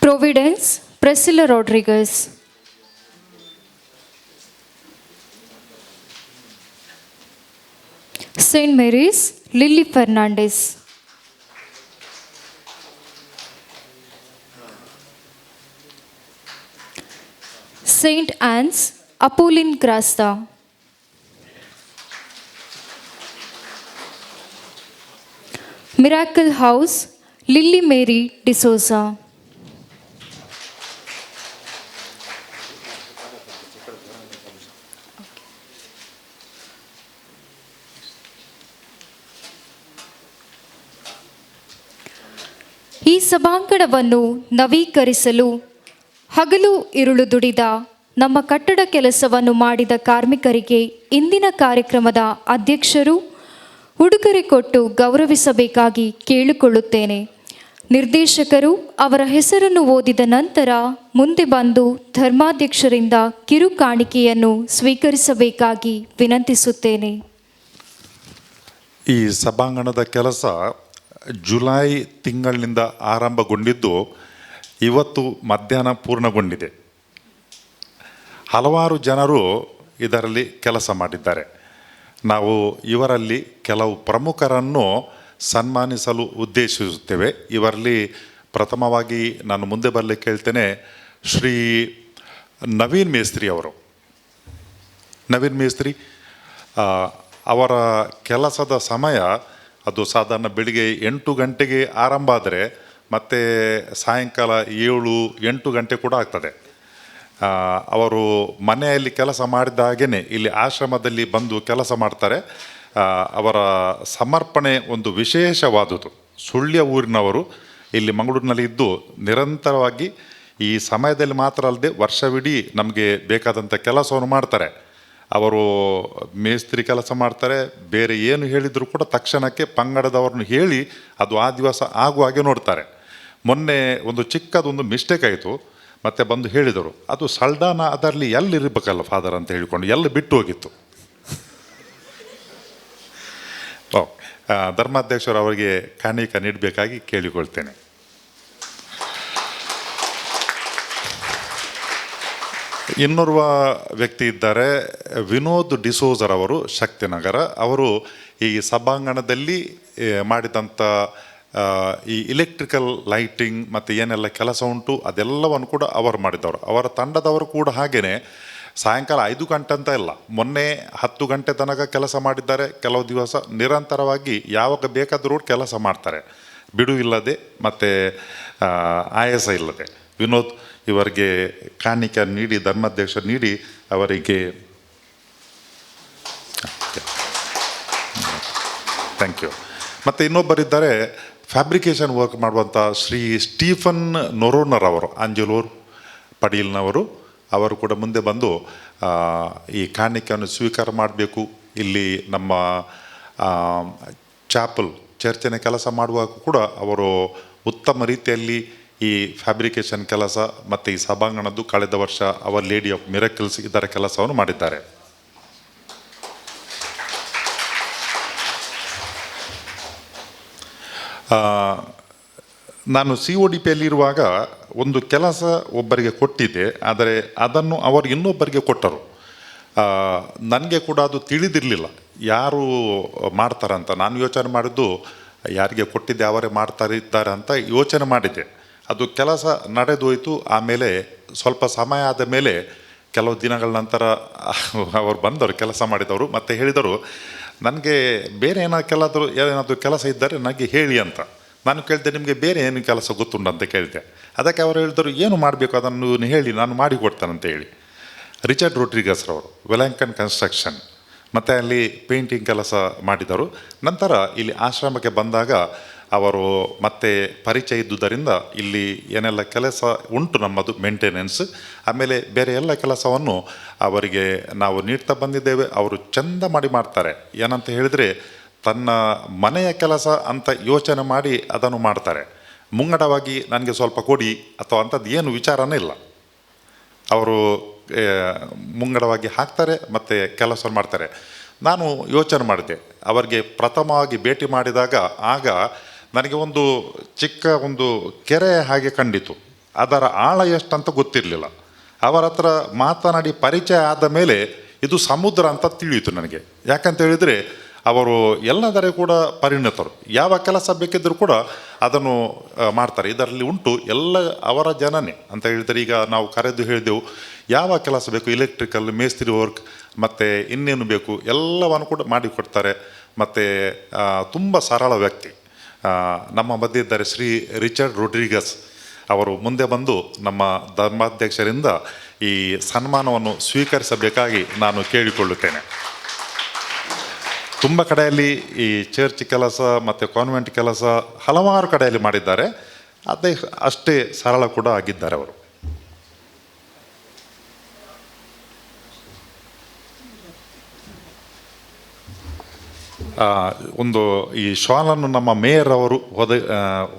Providence Priscilla Rodrigues. Saint Mary's Lilly Fernandes. Saint Ann's Apolline Crasta. Miracle House Lilly Mary D'Souza. ಈ ಸಭಾಂಗಣವನ್ನು ನವೀಕರಿಸಲು ಹಗಲು ಇರುಳು ದುಡಿದ ನಮ್ಮ ಕಟ್ಟಡ ಕೆಲಸವನ್ನು ಮಾಡಿದ ಕಾರ್ಮಿಕರಿಗೆ ಇಂದಿನ ಕಾರ್ಯಕ್ರಮದ ಅಧ್ಯಕ್ಷರು ಉಡುಗೊರೆ ಕೊಟ್ಟು ಗೌರವಿಸಬೇಕಾಗಿ ಕೇಳಿಕೊಳ್ಳುತ್ತೇನೆ. ನಿರ್ದೇಶಕರು ಅವರ ಹೆಸರನ್ನು ಓದಿದ ನಂತರ ಮುಂದೆ ಬಂದು ಧರ್ಮಾಧ್ಯಕ್ಷರಿಂದ ಕಿರು ಕಾಣಿಕೆಯನ್ನು ಸ್ವೀಕರಿಸಬೇಕಾಗಿ ವಿನಂತಿಸುತ್ತೇನೆ. ಈ ಸಭಾಂಗಣದ ಕೆಲಸ ಜುಲೈ ತಿಂಗಳಿನಿಂದ ಆರಂಭಗೊಂಡಿದ್ದು ಇವತ್ತು ಮಧ್ಯಾಹ್ನ ಪೂರ್ಣಗೊಂಡಿದೆ. ಹಲವಾರು ಜನರು ಇದರಲ್ಲಿ ಕೆಲಸ ಮಾಡಿದ್ದಾರೆ. ನಾವು ಇವರಲ್ಲಿ ಕೆಲವು ಪ್ರಮುಖರನ್ನು ಸನ್ಮಾನಿಸಲು ಉದ್ದೇಶಿಸುತ್ತೇವೆ. ಇವರಲ್ಲಿ ಪ್ರಥಮವಾಗಿ ನಾನು ಮುಂದೆ ಬರಲಿಕ್ಕೆ ಹೇಳ್ತೇನೆ, ಶ್ರೀ ನವೀನ್ ಮೇಸ್ತ್ರಿ ಅವರು. ನವೀನ್ ಮೇಸ್ತ್ರಿ ಅವರ ಕೆಲಸದ ಸಮಯ ಅದು ಸಾಧಾರಣ ಬೆಳಿಗ್ಗೆ 8 ಗಂಟೆಗೆ ಆರಂಭ ಆದರೆ ಮತ್ತು ಸಾಯಂಕಾಲ 7-8 ಗಂಟೆ ಕೂಡ ಆಗ್ತದೆ. ಅವರು ಮನೆಯಲ್ಲಿ ಕೆಲಸ ಮಾಡಿದ ಹಾಗೆಯೇ ಇಲ್ಲಿ ಆಶ್ರಮದಲ್ಲಿ ಬಂದು ಕೆಲಸ ಮಾಡ್ತಾರೆ. ಅವರ ಸಮರ್ಪಣೆ ಒಂದು ವಿಶೇಷವಾದುದು. ಸುಳ್ಯ ಊರಿನವರು ಇಲ್ಲಿ ಮಂಗಳೂರಿನಲ್ಲಿ ಇದ್ದು ನಿರಂತರವಾಗಿ ಈ ಸಮಯದಲ್ಲಿ ಮಾತ್ರ ಅಲ್ಲದೆ ವರ್ಷವಿಡೀ ನಮಗೆ ಬೇಕಾದಂಥ ಕೆಲಸವನ್ನು ಮಾಡ್ತಾರೆ. ಅವರು ಮೇಸ್ತ್ರಿ ಕೆಲಸ ಮಾಡ್ತಾರೆ. ಬೇರೆ ಏನು ಹೇಳಿದರೂ ಕೂಡ ತಕ್ಷಣಕ್ಕೆ ಪಂಗಡದವ್ರನ್ನ ಹೇಳಿ ಅದು ಆ ದಿವಸ ಆಗುವ ಹಾಗೆ ನೋಡ್ತಾರೆ. ಮೊನ್ನೆ ಒಂದು ಚಿಕ್ಕದೊಂದು ಮಿಸ್ಟೇಕ್ ಆಯಿತು. ಮತ್ತೆ ಬಂದು ಹೇಳಿದರು, ಅದು ಸಲ್ಡಾನ ಅದರಲ್ಲಿ ಎಲ್ಲಿರಬೇಕಲ್ಲ ಫಾದರ್ ಅಂತ ಹೇಳಿಕೊಂಡು ಎಲ್ಲಿ ಬಿಟ್ಟು ಹೋಗಿತ್ತು. ಧರ್ಮಾಧ್ಯಕ್ಷರು ಅವರಿಗೆ ಕಾಣಿಕೆ ನೀಡಬೇಕಾಗಿ ಕೇಳಿಕೊಳ್ತೇನೆ. ಇನ್ನೋರ್ವ ವ್ಯಕ್ತಿ ಇದ್ದಾರೆ, ವಿನೋದ್ ಡಿಸೋಜರ್ ಅವರು, ಶಕ್ತಿನಗರ. ಅವರು ಈ ಸಭಾಂಗಣದಲ್ಲಿ ಮಾಡಿದಂಥ ಈ ಇಲೆಕ್ಟ್ರಿಕಲ್ ಲೈಟಿಂಗ್ ಮತ್ತು ಏನೆಲ್ಲ ಕೆಲಸ ಉಂಟು ಅದೆಲ್ಲವನ್ನು ಕೂಡ ಅವರು ಮಾಡಿದವರು. ಅವರ ತಂಡದವರು ಕೂಡ ಹಾಗೆಯೇ ಸಾಯಂಕಾಲ 5 ಗಂಟೆ ಅಂತ ಇಲ್ಲ, ಮೊನ್ನೆ 10 ಗಂಟೆ ತನಕ ಕೆಲಸ ಮಾಡಿದ್ದಾರೆ. ಕೆಲವು ದಿವಸ ನಿರಂತರವಾಗಿ ಯಾವಾಗ ಬೇಕಾದರೂ ಕೆಲಸ ಮಾಡ್ತಾರೆ, ಬಿಡುವಿಲ್ಲದೆ ಮತ್ತು ಆಯಾಸ ಇಲ್ಲದೆ. ವಿನೋದ್ ಇವರಿಗೆ ಕಾಣಿಕೆ ನೀಡಿ, ಧರ್ಮಾಧ್ಯಕ್ಷರು ನೀಡಿ ಅವರಿಗೆ ಥ್ಯಾಂಕ್ ಯು. ಮತ್ತು ಇನ್ನೊಬ್ಬರಿದ್ದಾರೆ, ಫ್ಯಾಬ್ರಿಕೇಷನ್ ವರ್ಕ್ ಮಾಡುವಂಥ ಶ್ರೀ ಸ್ಟೀಫನ್ ನೊರೋನರ್ ಅವರು, ಆಂಜಲೂರು ಪಡೀಲ್ನವರು. ಅವರು ಕೂಡ ಮುಂದೆ ಬಂದು ಈ ಕಾಣಿಕೆಯನ್ನು ಸ್ವೀಕಾರ ಮಾಡಬೇಕು. ಇಲ್ಲಿ ನಮ್ಮ ಚಾಪಲ್ ಚರ್ಚಿನ ಕೆಲಸ ಮಾಡುವಾಗ ಕೂಡ ಅವರು ಉತ್ತಮ ರೀತಿಯಲ್ಲಿ ಈ ಫ್ಯಾಬ್ರಿಕೇಷನ್ ಕೆಲಸ ಮತ್ತು ಈ ಸಭಾಂಗಣದ್ದು ಕಳೆದ ವರ್ಷ ಅವರ್ ಲೇಡಿ ಆಫ್ ಮಿರಕಲ್ಸ್ ಇದರ ಕೆಲಸವನ್ನು ಮಾಡಿದ್ದಾರೆ. ನಾನು CODPಯಲ್ಲಿರುವಾಗ ಒಂದು ಕೆಲಸ ಒಬ್ಬರಿಗೆ ಕೊಟ್ಟಿದ್ದೆ, ಆದರೆ ಅದನ್ನು ಅವರು ಇನ್ನೊಬ್ಬರಿಗೆ ಕೊಟ್ಟರು. ನನಗೆ ಕೂಡ ಅದು ತಿಳಿದಿರಲಿಲ್ಲ ಯಾರು ಮಾಡ್ತಾರಂತ. ನಾನು ಯೋಚನೆ ಮಾಡಿದ್ದು ಯಾರಿಗೆ ಕೊಟ್ಟಿದ್ದೆ ಅವರೇ ಮಾಡ್ತಾರಿದ್ದಾರೆ ಅಂತ ಯೋಚನೆ ಮಾಡಿದ್ದೆ. ಅದು ಕೆಲಸ ನಡೆದೋಯ್ತು. ಆಮೇಲೆ ಸ್ವಲ್ಪ ಸಮಯ ಆದ ಮೇಲೆ ಕೆಲವು ದಿನಗಳ ನಂತರ ಅವರು ಬಂದರು, ಕೆಲಸ ಮಾಡಿದವರು, ಮತ್ತು ಹೇಳಿದರು, ನನಗೆ ಬೇರೆ ಏನಾದರೂ ಕೆಲಸ ಇದ್ದರೆ ನನಗೆ ಹೇಳಿ ಅಂತ. ನಾನು ಕೇಳಿದೆ, ನಿಮಗೆ ಬೇರೆ ಏನು ಕೆಲಸ ಗೊತ್ತುಂಟು ಅಂತ ಕೇಳಿದೆ. ಅದಕ್ಕೆ ಅವರು ಹೇಳಿದರು, ಏನು ಮಾಡಬೇಕು ಅದನ್ನು ಹೇಳಿ ನಾನು ಮಾಡಿಕೊಡ್ತೇನಂತ ಹೇಳಿ. ರಿಚರ್ಡ್ ರೋಡ್ರಿಗಸ್ ಅವರು ವೆಲಾಂಕನ್ ಕನ್ಸ್ಟ್ರಕ್ಷನ್, ಮತ್ತು ಅಲ್ಲಿ ಪೇಂಟಿಂಗ್ ಕೆಲಸ ಮಾಡಿದರು. ನಂತರ ಇಲ್ಲಿ ಆಶ್ರಮಕ್ಕೆ ಬಂದಾಗ ಅವರು ಮತ್ತೆ ಪರಿಚಯ ಇದ್ದುದರಿಂದ ಇಲ್ಲಿ ಏನೆಲ್ಲ ಕೆಲಸ ಉಂಟು ನಮ್ಮದು ಮೇಂಟೆನೆನ್ಸ್, ಆಮೇಲೆ ಬೇರೆ ಎಲ್ಲ ಕೆಲಸವನ್ನು ಅವರಿಗೆ ನಾವು ನೀಡ್ತಾ ಬಂದಿದ್ದೇವೆ. ಅವರು ಚೆಂದ ಮಾಡ್ತಾರೆ. ಏನಂತ ಹೇಳಿದರೆ ತನ್ನ ಮನೆಯ ಕೆಲಸ ಅಂತ ಯೋಚನೆ ಮಾಡಿ ಅದನ್ನು ಮಾಡ್ತಾರೆ. ಮುಂಗಡವಾಗಿ ನನಗೆ ಸ್ವಲ್ಪ ಕೊಡಿ ಅಥವಾ ಅಂಥದ್ದು ಏನು ವಿಚಾರನೇ ಇಲ್ಲ. ಅವರು ಮುಂಗಡವಾಗಿ ಹಾಕ್ತಾರೆ ಮತ್ತು ಕೆಲಸ ಮಾಡ್ತಾರೆ. ನಾನು ಯೋಚನೆ ಮಾಡಿದೆ, ಅವರಿಗೆ ಪ್ರಥಮವಾಗಿ ಭೇಟಿ ಮಾಡಿದಾಗ ಆಗ ನನಗೆ ಒಂದು ಚಿಕ್ಕ ಒಂದು ಕೆರೆ ಹಾಗೆ ಕಂಡಿತು. ಅದರ ಆಳ ಎಷ್ಟಂತ ಗೊತ್ತಿರಲಿಲ್ಲ. ಅವರ ಹತ್ರ ಮಾತನಾಡಿ ಪರಿಚಯ ಆದ ಮೇಲೆ ಇದು ಸಮುದ್ರ ಅಂತ ತಿಳಿಯಿತು ನನಗೆ. ಯಾಕಂತ ಹೇಳಿದರೆ ಅವರು ಎಲ್ಲದರ ಕೂಡ ಪರಿಣಿತರು, ಯಾವ ಕೆಲಸ ಬೇಕಿದ್ದರೂ ಕೂಡ ಅದನ್ನು ಮಾಡ್ತಾರೆ. ಇದರಲ್ಲಿ ಉಂಟು ಎಲ್ಲ ಅವರ ಜನನೇ ಅಂತ ಹೇಳಿದರೆ, ಈಗ ನಾವು ಕರೆದು ಹೇಳಿದೆವು ಯಾವ ಕೆಲಸ ಬೇಕು, ಎಲೆಕ್ಟ್ರಿಕಲ್, ಮೇಸ್ತ್ರಿ ವರ್ಕ್ ಮತ್ತು ಇನ್ನೇನು ಬೇಕು ಎಲ್ಲವನ್ನು ಕೂಡ ಮಾಡಿಕೊಡ್ತಾರೆ. ಮತ್ತು ತುಂಬ ಸರಳ ವ್ಯಕ್ತಿ. ನಮ್ಮ ಮಧ್ಯೆ ಇದ್ದಾರೆ ಶ್ರೀ ರಿಚರ್ಡ್ ರೊಡ್ರಿಗಸ್. ಅವರು ಮುಂದೆ ಬಂದು ನಮ್ಮ ಧರ್ಮಾಧ್ಯಕ್ಷರಿಂದ ಈ ಸನ್ಮಾನವನ್ನು ಸ್ವೀಕರಿಸಬೇಕಾಗಿ ನಾನು ಕೇಳಿಕೊಳ್ಳುತ್ತೇನೆ. ತುಂಬ ಕಡೆಯಲ್ಲಿ ಈ ಚರ್ಚ್ ಕೆಲಸ ಮತ್ತು ಕಾನ್ವೆಂಟ್ ಕೆಲಸ ಹಲವಾರು ಕಡೆಯಲ್ಲಿ ಮಾಡಿದ್ದಾರೆ. ಅದೇ ಅಷ್ಟೇ ಸರಳ ಕೂಡ ಆಗಿದ್ದಾರೆ ಅವರು. ಒಂದು ಈ ಶಾಲನ್ನು ನಮ್ಮ ಮೇಯರ್ ಅವರು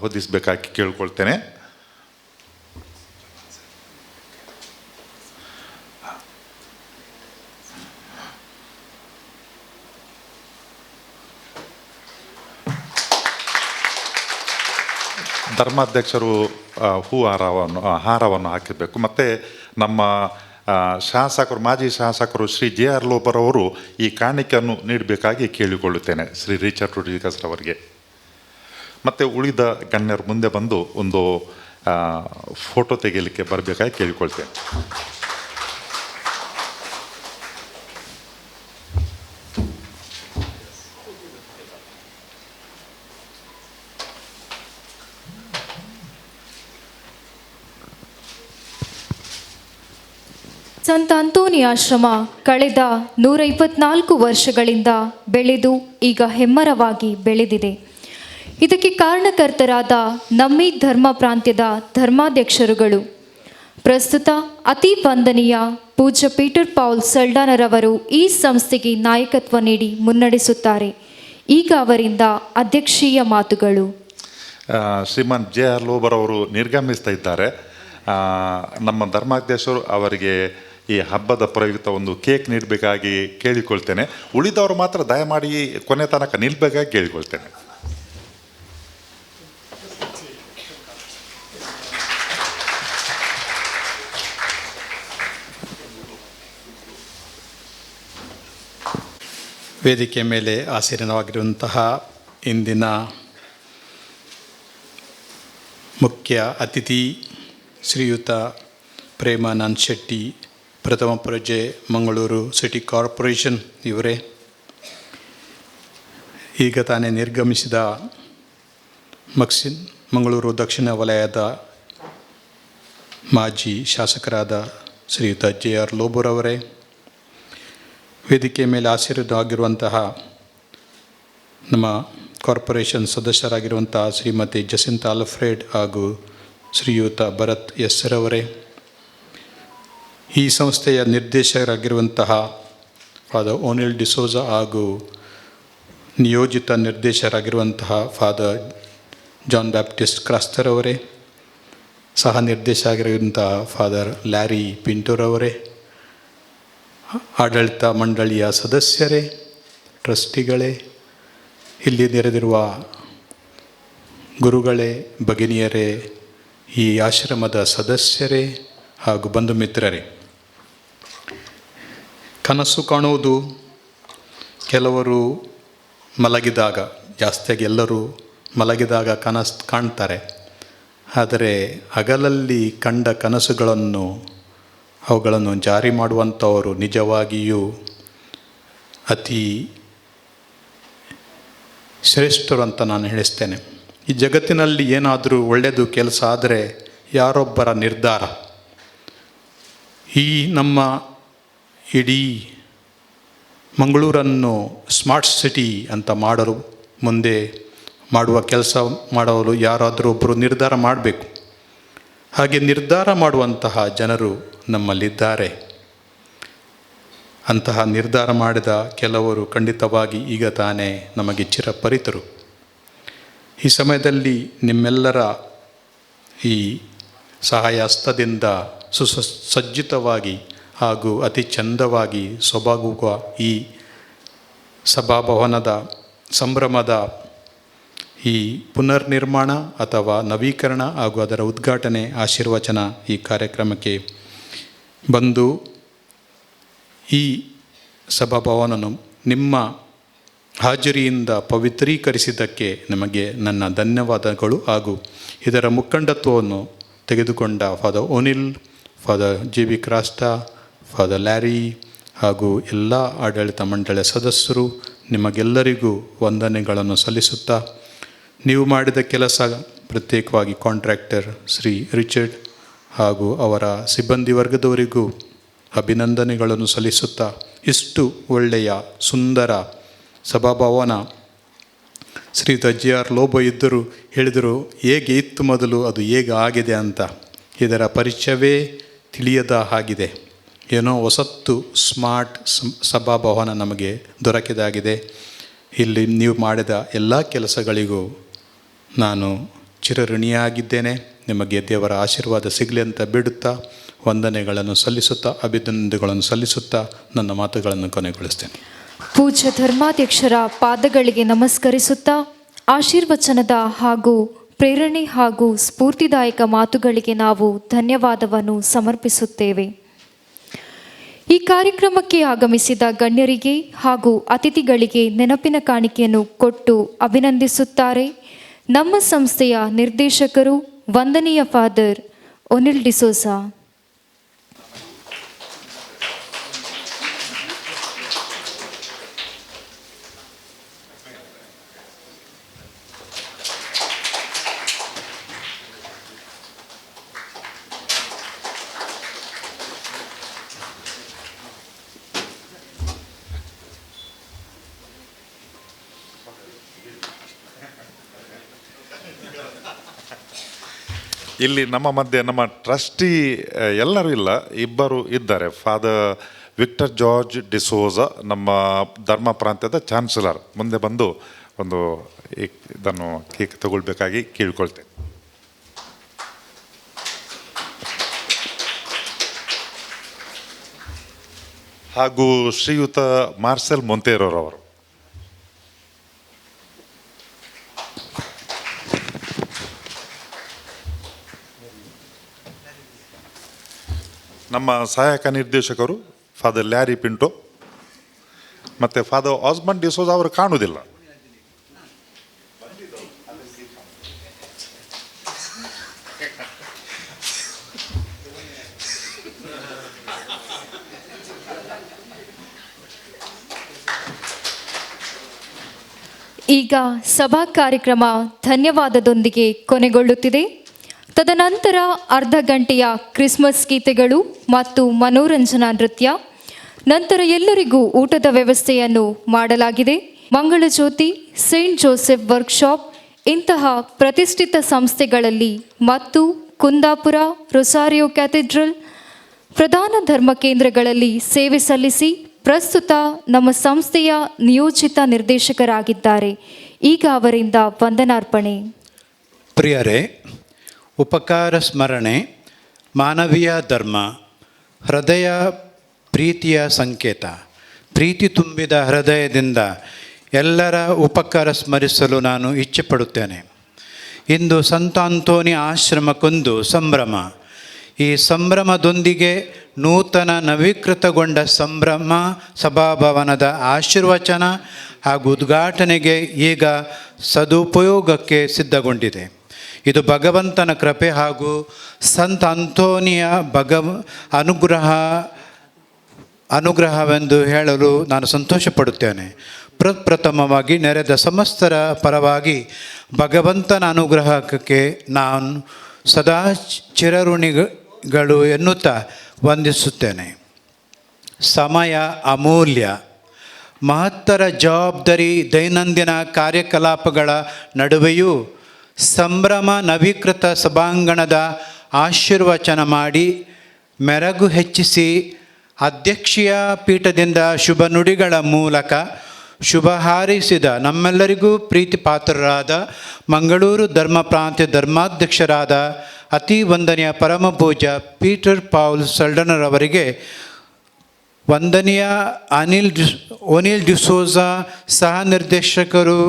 ಹೊದಿಸಬೇಕಾಗಿ ಕೇಳ್ಕೊಳ್ತೇನೆ. ಧರ್ಮಾಧ್ಯಕ್ಷರು ಹಾರವನ್ನು ಹಾಕಬೇಕು. ಮತ್ತು ನಮ್ಮ ಶಾಸಕರು, ಮಾಜಿ ಶಾಸಕರು ಶ್ರೀ JR ಲೋಬರ್ ಅವರು ಈ ಕಾಣಿಕೆಯನ್ನು ನೀಡಬೇಕಾಗಿ ಕೇಳಿಕೊಳ್ಳುತ್ತೇನೆ ಶ್ರೀ ರಿಚರ್ಡ್ ರೊಡ್ರಿಗಸ್ ಅವರಿಗೆ. ಮತ್ತು ಉಳಿದ ಗಣ್ಯರು ಮುಂದೆ ಬಂದು ಒಂದು ಫೋಟೋ ತೆಗೆಯಲಿಕ್ಕೆ ಬರಬೇಕಾಗಿ ಕೇಳಿಕೊಳ್ತೇನೆ. ಸಂತ ಅಂತೋನಿ ಆಶ್ರಮ ಕಳೆದ 124 ವರ್ಷಗಳಿಂದ ಬೆಳೆದು ಈಗ ಹೆಮ್ಮರವಾಗಿ ಬೆಳೆದಿದೆ. ಇದಕ್ಕೆ ಕಾರಣಕರ್ತರಾದ ನಮ್ಮಿ ಧರ್ಮ ಪ್ರಾಂತ್ಯದ ಧರ್ಮಾಧ್ಯಕ್ಷರುಗಳು, ಪ್ರಸ್ತುತ ಅತಿ ವಂದನೀಯ ಪೂಜ್ಯ ಪೀಟರ್ ಪೌಲ್ ಸಲ್ಡಾನರವರು ಈ ಸಂಸ್ಥೆಗೆ ನಾಯಕತ್ವ ನೀಡಿ ಮುನ್ನಡೆಸುತ್ತಾರೆ. ಈಗ ಅವರಿಂದ ಅಧ್ಯಕ್ಷೀಯ ಮಾತುಗಳು. ಶ್ರೀಮಾನ್ JR ಲೋಬರ್ ಅವರು ನಿರ್ಗಮಿಸ್ತಾ ಇದ್ದಾರೆ. ನಮ್ಮ ಧರ್ಮಾಧ್ಯಕ್ಷರು ಅವರಿಗೆ ಈ ಹಬ್ಬದ ಪ್ರಯುಕ್ತ ಒಂದು ಕೇಕ್ ನೀಡಬೇಕಾಗಿ ಕೇಳಿಕೊಳ್ತೇನೆ. ಉಳಿದವರು ಮಾತ್ರ ದಯಮಾಡಿ ಕೊನೆ ತನಕ ನಿಲ್ಬೇಕಾಗಿ ಕೇಳಿಕೊಳ್ತೇನೆ. ವೇದಿಕೆ ಮೇಲೆ ಆಸೀನವಾಗಿರುವಂತಹ ಇಂದಿನ ಮುಖ್ಯ ಅತಿಥಿ ಶ್ರೀಯುತ ಪ್ರೇಮಾನಂದ್ ಶೆಟ್ಟಿ, ಪ್ರಥಮ ಪ್ರಜೆ, ಮಂಗಳೂರು ಸಿಟಿ ಕಾರ್ಪೊರೇಷನ್ ಇವರೇ, ಈಗ ತಾನೇ ನಿರ್ಗಮಿಸಿದ ಮಂಗಳೂರು ದಕ್ಷಿಣ ವಲಯದ ಮಾಜಿ ಶಾಸಕರಾದ ಶ್ರೀಯುತ JR ಲೋಬರ್ ಅವರೇ, ವೇದಿಕೆ ಮೇಲೆ ಆಸೀನರಾಗಿರುವಂತಹ ನಮ್ಮ ಕಾರ್ಪೊರೇಷನ್ ಸದಸ್ಯರಾಗಿರುವಂತಹ ಶ್ರೀಮತಿ ಜಸಿಂತಾ ಆಲ್ಫ್ರೆಡ್ ಹಾಗೂ ಶ್ರೀಯುತ ಭರತ್ ಎಸ್ ರವರೇ, ಈ ಸಂಸ್ಥೆಯ ನಿರ್ದೇಶಕರಾಗಿರುವಂತಹ ಫಾದರ್ ಓನಿಲ್ ಡಿಸೋಜಾ ಹಾಗೂ ನಿಯೋಜಿತ ನಿರ್ದೇಶಕರಾಗಿರುವಂತಹ ಫಾದರ್ ಜಾನ್ ಬ್ಯಾಪ್ಟಿಸ್ಟ್ ಕ್ರಾಸ್ತರ್ ಅವರೇ, ಸಹ ನಿರ್ದೇಶಕರಾಗಿರುವಂತಹ ಫಾದರ್ ಲ್ಯಾರಿ ಪಿಂಟೋರವರೇ, ಆಡಳಿತ ಮಂಡಳಿಯ ಸದಸ್ಯರೇ, ಟ್ರಸ್ಟಿಗಳೇ, ಇಲ್ಲಿ ನೆರೆದಿರುವ ಗುರುಗಳೇ, ಭಗಿನಿಯರೇ, ಈ ಆಶ್ರಮದ ಸದಸ್ಯರೇ ಹಾಗೂ ಬಂಧು ಮಿತ್ರರೇ, ಕನಸು ಕಾಣುವುದು ಕೆಲವರು ಮಲಗಿದಾಗ, ಜಾಸ್ತಿಯಾಗಿ ಎಲ್ಲರೂ ಮಲಗಿದಾಗ ಕನಸು ಕಾಣ್ತಾರೆ. ಆದರೆ ಹಗಲಲ್ಲಿ ಕಂಡ ಕನಸುಗಳನ್ನು ಅವುಗಳನ್ನು ಜಾರಿ ಮಾಡುವಂಥವರು ನಿಜವಾಗಿಯೂ ಅತಿ ಶ್ರೇಷ್ಠರು ಅಂತ ನಾನು ಹೇಳಿಸ್ತೇನೆ. ಈ ಜಗತ್ತಿನಲ್ಲಿ ಏನಾದರೂ ಒಳ್ಳೆಯದು ಕೆಲಸ ಆದರೆ ಯಾರೊಬ್ಬರ ನಿರ್ಧಾರ, ಈ ನಮ್ಮ ಇಡೀ ಮಂಗಳೂರನ್ನು ಸ್ಮಾರ್ಟ್ ಸಿಟಿ ಅಂತ ಮಾಡಲು ಮುಂದೆ ಮಾಡುವ ಕೆಲಸ ಮಾಡಲು ಯಾರಾದರೂ ಒಬ್ಬರು ನಿರ್ಧಾರ ಮಾಡಬೇಕು. ಹಾಗೆ ನಿರ್ಧಾರ ಮಾಡುವಂತಹ ಜನರು ನಮ್ಮಲ್ಲಿದ್ದಾರೆ. ಅಂತಹ ನಿರ್ಧಾರ ಮಾಡಿದ ಕೆಲವರು ಖಂಡಿತವಾಗಿ ಈಗ ತಾನೇ ನಮಗೆ ಚಿರಪರಿತರು. ಈ ಸಮಯದಲ್ಲಿ ನಿಮ್ಮೆಲ್ಲರ ಈ ಸಹಾಯ ಹಸ್ತದಿಂದ ಸುಸಜ್ಜಿತವಾಗಿ ಹಾಗೂ ಅತಿ ಚಂದವಾಗಿ ಸೊಬಗುವ ಈ ಸಭಾಭವನದ ಸಂಭ್ರಮದ ಈ ಪುನರ್ನಿರ್ಮಾಣ ಅಥವಾ ನವೀಕರಣ ಹಾಗೂ ಅದರ ಉದ್ಘಾಟನೆ ಆಶೀರ್ವಚನ ಈ ಕಾರ್ಯಕ್ರಮಕ್ಕೆ ಬಂದು ಈ ಸಭಾಭವನನ್ನು ನಿಮ್ಮ ಹಾಜರಿಯಿಂದ ಪವಿತ್ರೀಕರಿಸಿದ್ದಕ್ಕೆ ನಿಮಗೆ ನನ್ನ ಧನ್ಯವಾದಗಳು. ಹಾಗೂ ಇದರ ಮುಖಂಡತ್ವವನ್ನು ತೆಗೆದುಕೊಂಡ father O'Neil, father JB Crasta, father Larry ಹಾಗೂ ಎಲ್ಲ ಆಡಳಿತ ಮಂಡಳಿಯ ಸದಸ್ಯರು ನಿಮಗೆಲ್ಲರಿಗೂ ವಂದನೆಗಳನ್ನು ಸಲ್ಲಿಸುತ್ತಾ, ನೀವು ಮಾಡಿದ ಕೆಲಸ, ಪ್ರತ್ಯೇಕವಾಗಿ ಕಾಂಟ್ರಾಕ್ಟರ್ ಶ್ರೀ ರಿಚರ್ಡ್ ಹಾಗೂ ಅವರ ಸಿಬ್ಬಂದಿ ವರ್ಗದವರಿಗೂ ಅಭಿನಂದನೆಗಳನ್ನು ಸಲ್ಲಿಸುತ್ತಾ, ಇಷ್ಟು ಒಳ್ಳೆಯ ಸುಂದರ ಸಭಾಭವನ ಶ್ರೀಯುತ JR ಲೋಬೋ ಇದ್ದರು ಹೇಳಿದರು, ಹೇಗೆ ಇತ್ತು ಮೊದಲು ಅದು ಹೇಗೆ ಆಗಿದೆ ಅಂತ. ಇದರ ಪರಿಚಯವೇ ತಿಳಿಯದ ಹಾಗಿದೆ. ಏನೋ ಹೊಸತ್ತು ಸ್ಮಾರ್ಟ್ ಸಭಾಭವನ ನಮಗೆ ದೊರಕಿದಾಗಿದೆ. ಇಲ್ಲಿ ನೀವು ಮಾಡಿದ ಎಲ್ಲ ಕೆಲಸಗಳಿಗೂ ನಾನು ಚಿರಋಣಿಯಾಗಿದ್ದೇನೆ. ನಿಮಗೆ ದೇವರ ಆಶೀರ್ವಾದ ಸಿಗಲಿ ಅಂತ ಬಿಡುತ್ತಾ, ವಂದನೆಗಳನ್ನು ಸಲ್ಲಿಸುತ್ತಾ, ಅಭಿನಂದನೆಗಳನ್ನು ಸಲ್ಲಿಸುತ್ತಾ ನನ್ನ ಮಾತುಗಳನ್ನು ಕೊನೆಗೊಳಿಸ್ತೇನೆ. ಪೂಜ್ಯ ಧರ್ಮಾಧ್ಯಕ್ಷರ ಪಾದಗಳಿಗೆ ನಮಸ್ಕರಿಸುತ್ತಾ ಆಶೀರ್ವಚನದ ಹಾಗೂ ಪ್ರೇರಣೆ ಹಾಗೂ ಸ್ಫೂರ್ತಿದಾಯಕ ಮಾತುಗಳಿಗೆ ನಾವು ಧನ್ಯವಾದವನ್ನು ಸಮರ್ಪಿಸುತ್ತೇವೆ. ಈ ಕಾರ್ಯಕ್ರಮಕ್ಕೆ ಆಗಮಿಸಿದ ಗಣ್ಯರಿಗೆ ಹಾಗೂ ಅತಿಥಿಗಳಿಗೆ ನೆನಪಿನ ಕಾಣಿಕೆಯನ್ನು ಕೊಟ್ಟು ಅಭಿನಂದಿಸುತ್ತಾರೆ ನಮ್ಮ ಸಂಸ್ಥೆಯ ನಿರ್ದೇಶಕರು ವಂದನೀಯ ಫಾದರ್ ಒನಿಲ್ ಡಿಸೋಜಾ. ಇಲ್ಲಿ ನಮ್ಮ ಮಧ್ಯೆ ನಮ್ಮ ಟ್ರಸ್ಟಿ ಎಲ್ಲರೂ ಇಲ್ಲ, ಇಬ್ಬರು ಇದ್ದಾರೆ. ಫಾದರ್ ವಿಕ್ಟರ್ ಜಾರ್ಜ್ ಡಿಸೋಜಾ, ನಮ್ಮ ಧರ್ಮ ಪ್ರಾಂತ್ಯದ ಚಾನ್ಸಲರ್, ಮುಂದೆ ಬಂದು ಒಂದು ಇದನ್ನು ಕೇಕ್ ತಗೊಳ್ಬೇಕಾಗಿ ಕೇಳ್ಕೊಳ್ತೇನೆ. ಹಾಗೂ ಶ್ರೀಯುತ ಮಾರ್ಸೆಲ್ ಮೊಂತೇರೋರವರು. ನಮ್ಮ ಸಹಾಯಕ ನಿರ್ದೇಶಕರು ಫಾದರ್ ಲ್ಯಾರಿ ಪಿಂಟೋ ಮತ್ತು ಫಾದರ್ ಆಸ್ಮಂಡ್ ಡಿಸೋಜಾ ಅವರು ಕಾಣುವುದಿಲ್ಲ. ಈಗ ಸಭಾ ಕಾರ್ಯಕ್ರಮ ಧನ್ಯವಾದದೊಂದಿಗೆ ಕೊನೆಗೊಳ್ಳುತ್ತಿದೆ. ತದನಂತರ ಅರ್ಧ ಗಂಟೆಯ ಕ್ರಿಸ್ಮಸ್ ಗೀತೆಗಳು ಮತ್ತು ಮನೋರಂಜನಾ ನೃತ್ಯ. ನಂತರ ಎಲ್ಲರಿಗೂ ಊಟದ ವ್ಯವಸ್ಥೆಯನ್ನು ಮಾಡಲಾಗಿದೆ. ಮಂಗಳಜ್ಯೋತಿ, ಸೇಂಟ್ ಜೋಸೆಫ್ ವರ್ಕ್ಶಾಪ್ ಇಂತಹ ಪ್ರತಿಷ್ಠಿತ ಸಂಸ್ಥೆಗಳಲ್ಲಿ ಮತ್ತು ಕುಂದಾಪುರ, ರೊಸಾರಿಯೋ ಕ್ಯಾಥೆಡ್ರಲ್ ಪ್ರಧಾನ ಧರ್ಮ ಕೇಂದ್ರಗಳಲ್ಲಿ ಸೇವೆ ಸಲ್ಲಿಸಿ ಪ್ರಸ್ತುತ ನಮ್ಮ ಸಂಸ್ಥೆಯ ನಿಯೋಜಿತ ನಿರ್ದೇಶಕರಾಗಿದ್ದಾರೆ. ಈಗ ಅವರಿಂದ ವಂದನಾರ್ಪಣೆ. ಪ್ರಿಯರೇ, ಉಪಕಾರ ಸ್ಮರಣೆ ಮಾನವೀಯ ಧರ್ಮ, ಹೃದಯ ಪ್ರೀತಿಯ ಸಂಕೇತ. ಪ್ರೀತಿ ತುಂಬಿದ ಹೃದಯದಿಂದ ಎಲ್ಲರ ಉಪಕಾರ ಸ್ಮರಿಸಲು ನಾನು ಇಚ್ಛೆಪಡುತ್ತೇನೆ. ಇಂದು ಸಂತ ಅಂತೋನಿ ಆಶ್ರಮಕ್ಕೊಂದು ಸಂಭ್ರಮ. ಈ ಸಂಭ್ರಮದೊಂದಿಗೆ ನೂತನ ನವೀಕೃತಗೊಂಡ ಸಂಭ್ರಮ ಸಭಾಭವನದ ಆಶೀರ್ವಚನ ಹಾಗೂ ಉದ್ಘಾಟನೆಗೆ ಈಗ ಸದುಪಯೋಗಕ್ಕೆ ಸಿದ್ಧಗೊಂಡಿದೆ. ಇದು ಭಗವಂತನ ಕೃಪೆ ಹಾಗೂ ಸಂತ ಅಂತೋನಿಯ ಅನುಗ್ರಹವೆಂದು ಹೇಳಲು ನಾನು ಸಂತೋಷಪಡುತ್ತೇನೆ. ಪ್ರಪ್ರಥಮವಾಗಿ ನೆರೆದ ಸಮಸ್ತರ ಪರವಾಗಿ ಭಗವಂತನ ಅನುಗ್ರಹಕ್ಕೆ ನಾನು ಸದಾ ಚಿರಋಣಿಗಳು ಎನ್ನುತ್ತಾ ವಂದಿಸುತ್ತೇನೆ. ಸಮಯ ಅಮೂಲ್ಯ. ಮಹತ್ತರ ಜವಾಬ್ದಾರಿ ದೈನಂದಿನ ಕಾರ್ಯಕಲಾಪಗಳ ನಡುವೆಯೂ ಸಂಭ್ರಮ ನವೀಕೃತ ಸಭಾಂಗಣದ ಆಶೀರ್ವಚನ ಮಾಡಿ ಮೆರಗು ಹೆಚ್ಚಿಸಿ ಅಧ್ಯಕ್ಷೀಯ ಪೀಠದಿಂದ ಶುಭ ನುಡಿಗಳ ಮೂಲಕ ಶುಭ ಹಾರೈಸಿದ ನಮ್ಮೆಲ್ಲರಿಗೂ ಪ್ರೀತಿ ಪಾತ್ರರಾದ ಮಂಗಳೂರು ಧರ್ಮ ಪ್ರಾಂತ್ಯ ಧರ್ಮಾಧ್ಯಕ್ಷರಾದ ಅತಿ ವಂದನೀಯ ಪರಮಪೂಜ್ಯ ಪೀಟರ್ ಪೌಲ್ ಸಲ್ಡನರವರಿಗೆ ವಂದನೀಯ ಒನಿಲ್ ಡಿಸೋಜಾ ಸಹ ನಿರ್ದೇಶಕರು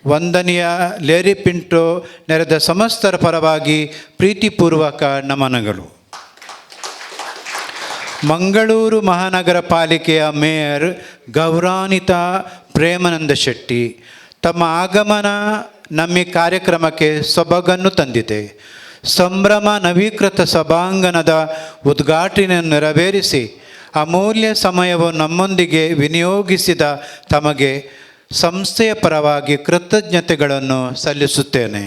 ವಂದನೀಯ ಲೇರಿ ಪಿಂಟೋ ನೆರೆದ ಸಮಸ್ತರ ಪರವಾಗಿ ಪ್ರೀತಿಪೂರ್ವಕ ನಮನಗಳು. ಮಂಗಳೂರು ಮಹಾನಗರ ಪಾಲಿಕೆಯ ಮೇಯರ್ ಗೌರವಾನ್ವಿತ ಪ್ರೇಮಾನಂದ ಶೆಟ್ಟಿ ತಮ್ಮ ಆಗಮನ ನಮ್ಮ ಕಾರ್ಯಕ್ರಮಕ್ಕೆ ಸೊಬಗನ್ನು ತಂದಿದೆ. ಸಂಭ್ರಮ ನವೀಕೃತ ಸಭಾಂಗಣದ ಉದ್ಘಾಟನೆಯನ್ನು ನೆರವೇರಿಸಿ ಅಮೂಲ್ಯ ಸಮಯವನ್ನು ನಮ್ಮೊಂದಿಗೆ ವಿನಿಯೋಗಿಸಿದ ತಮಗೆ ಸಂಸ್ಥೆಯ ಪರವಾಗಿ ಕೃತಜ್ಞತೆಗಳನ್ನು ಸಲ್ಲಿಸುತ್ತೇನೆ.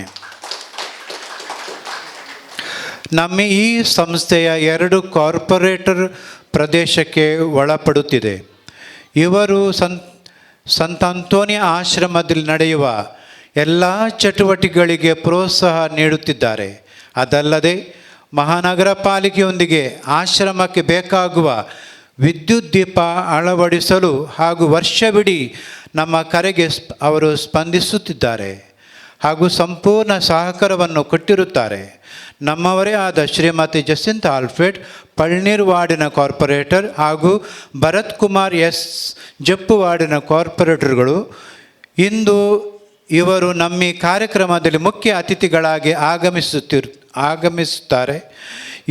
ನಮ್ಮ ಈ ಸಂಸ್ಥೆಯ 2 ಕಾರ್ಪೊರೇಟರ್ ಪ್ರದೇಶಕ್ಕೆ ಒಳಪಡುತ್ತಿದೆ. ಇವರು ಸಂತ ಅಂತೋನಿ ಆಶ್ರಮದಲ್ಲಿ ನಡೆಯುವ ಎಲ್ಲ ಚಟುವಟಿಕೆಗಳಿಗೆ ಪ್ರೋತ್ಸಾಹ ನೀಡುತ್ತಿದ್ದಾರೆ. ಅದಲ್ಲದೆ ಮಹಾನಗರ ಪಾಲಿಕೆಯೊಂದಿಗೆ ಆಶ್ರಮಕ್ಕೆ ಬೇಕಾಗುವ ವಿದ್ಯುತ್ ದೀಪ ಅಳವಡಿಸಲು ಹಾಗೂ ವರ್ಷವಿಡೀ ನಮ್ಮ ಕರೆಗೆ ಅವರು ಸ್ಪಂದಿಸುತ್ತಿದ್ದಾರೆ ಹಾಗೂ ಸಂಪೂರ್ಣ ಸಹಕಾರವನ್ನು ಕೊಟ್ಟಿರುತ್ತಾರೆ. ನಮ್ಮವರೇ ಆದ ಶ್ರೀಮತಿ ಜಸಿಂತಾ ಆಲ್ಫ್ರೆಡ್ ಪಳ್ನೀರು ವಾರ್ಡಿನ ಕಾರ್ಪೊರೇಟರ್ ಹಾಗೂ ಭರತ್ ಕುಮಾರ್ ಎಸ್ ಜಪ್ಪು ವಾರ್ಡಿನ ಕಾರ್ಪೊರೇಟರ್ಗಳು ಇಂದು ಇವರು ನಮ್ಮ ಈ ಕಾರ್ಯಕ್ರಮದಲ್ಲಿ ಮುಖ್ಯ ಅತಿಥಿಗಳಾಗಿ ಆಗಮಿಸುತ್ತಾರೆ.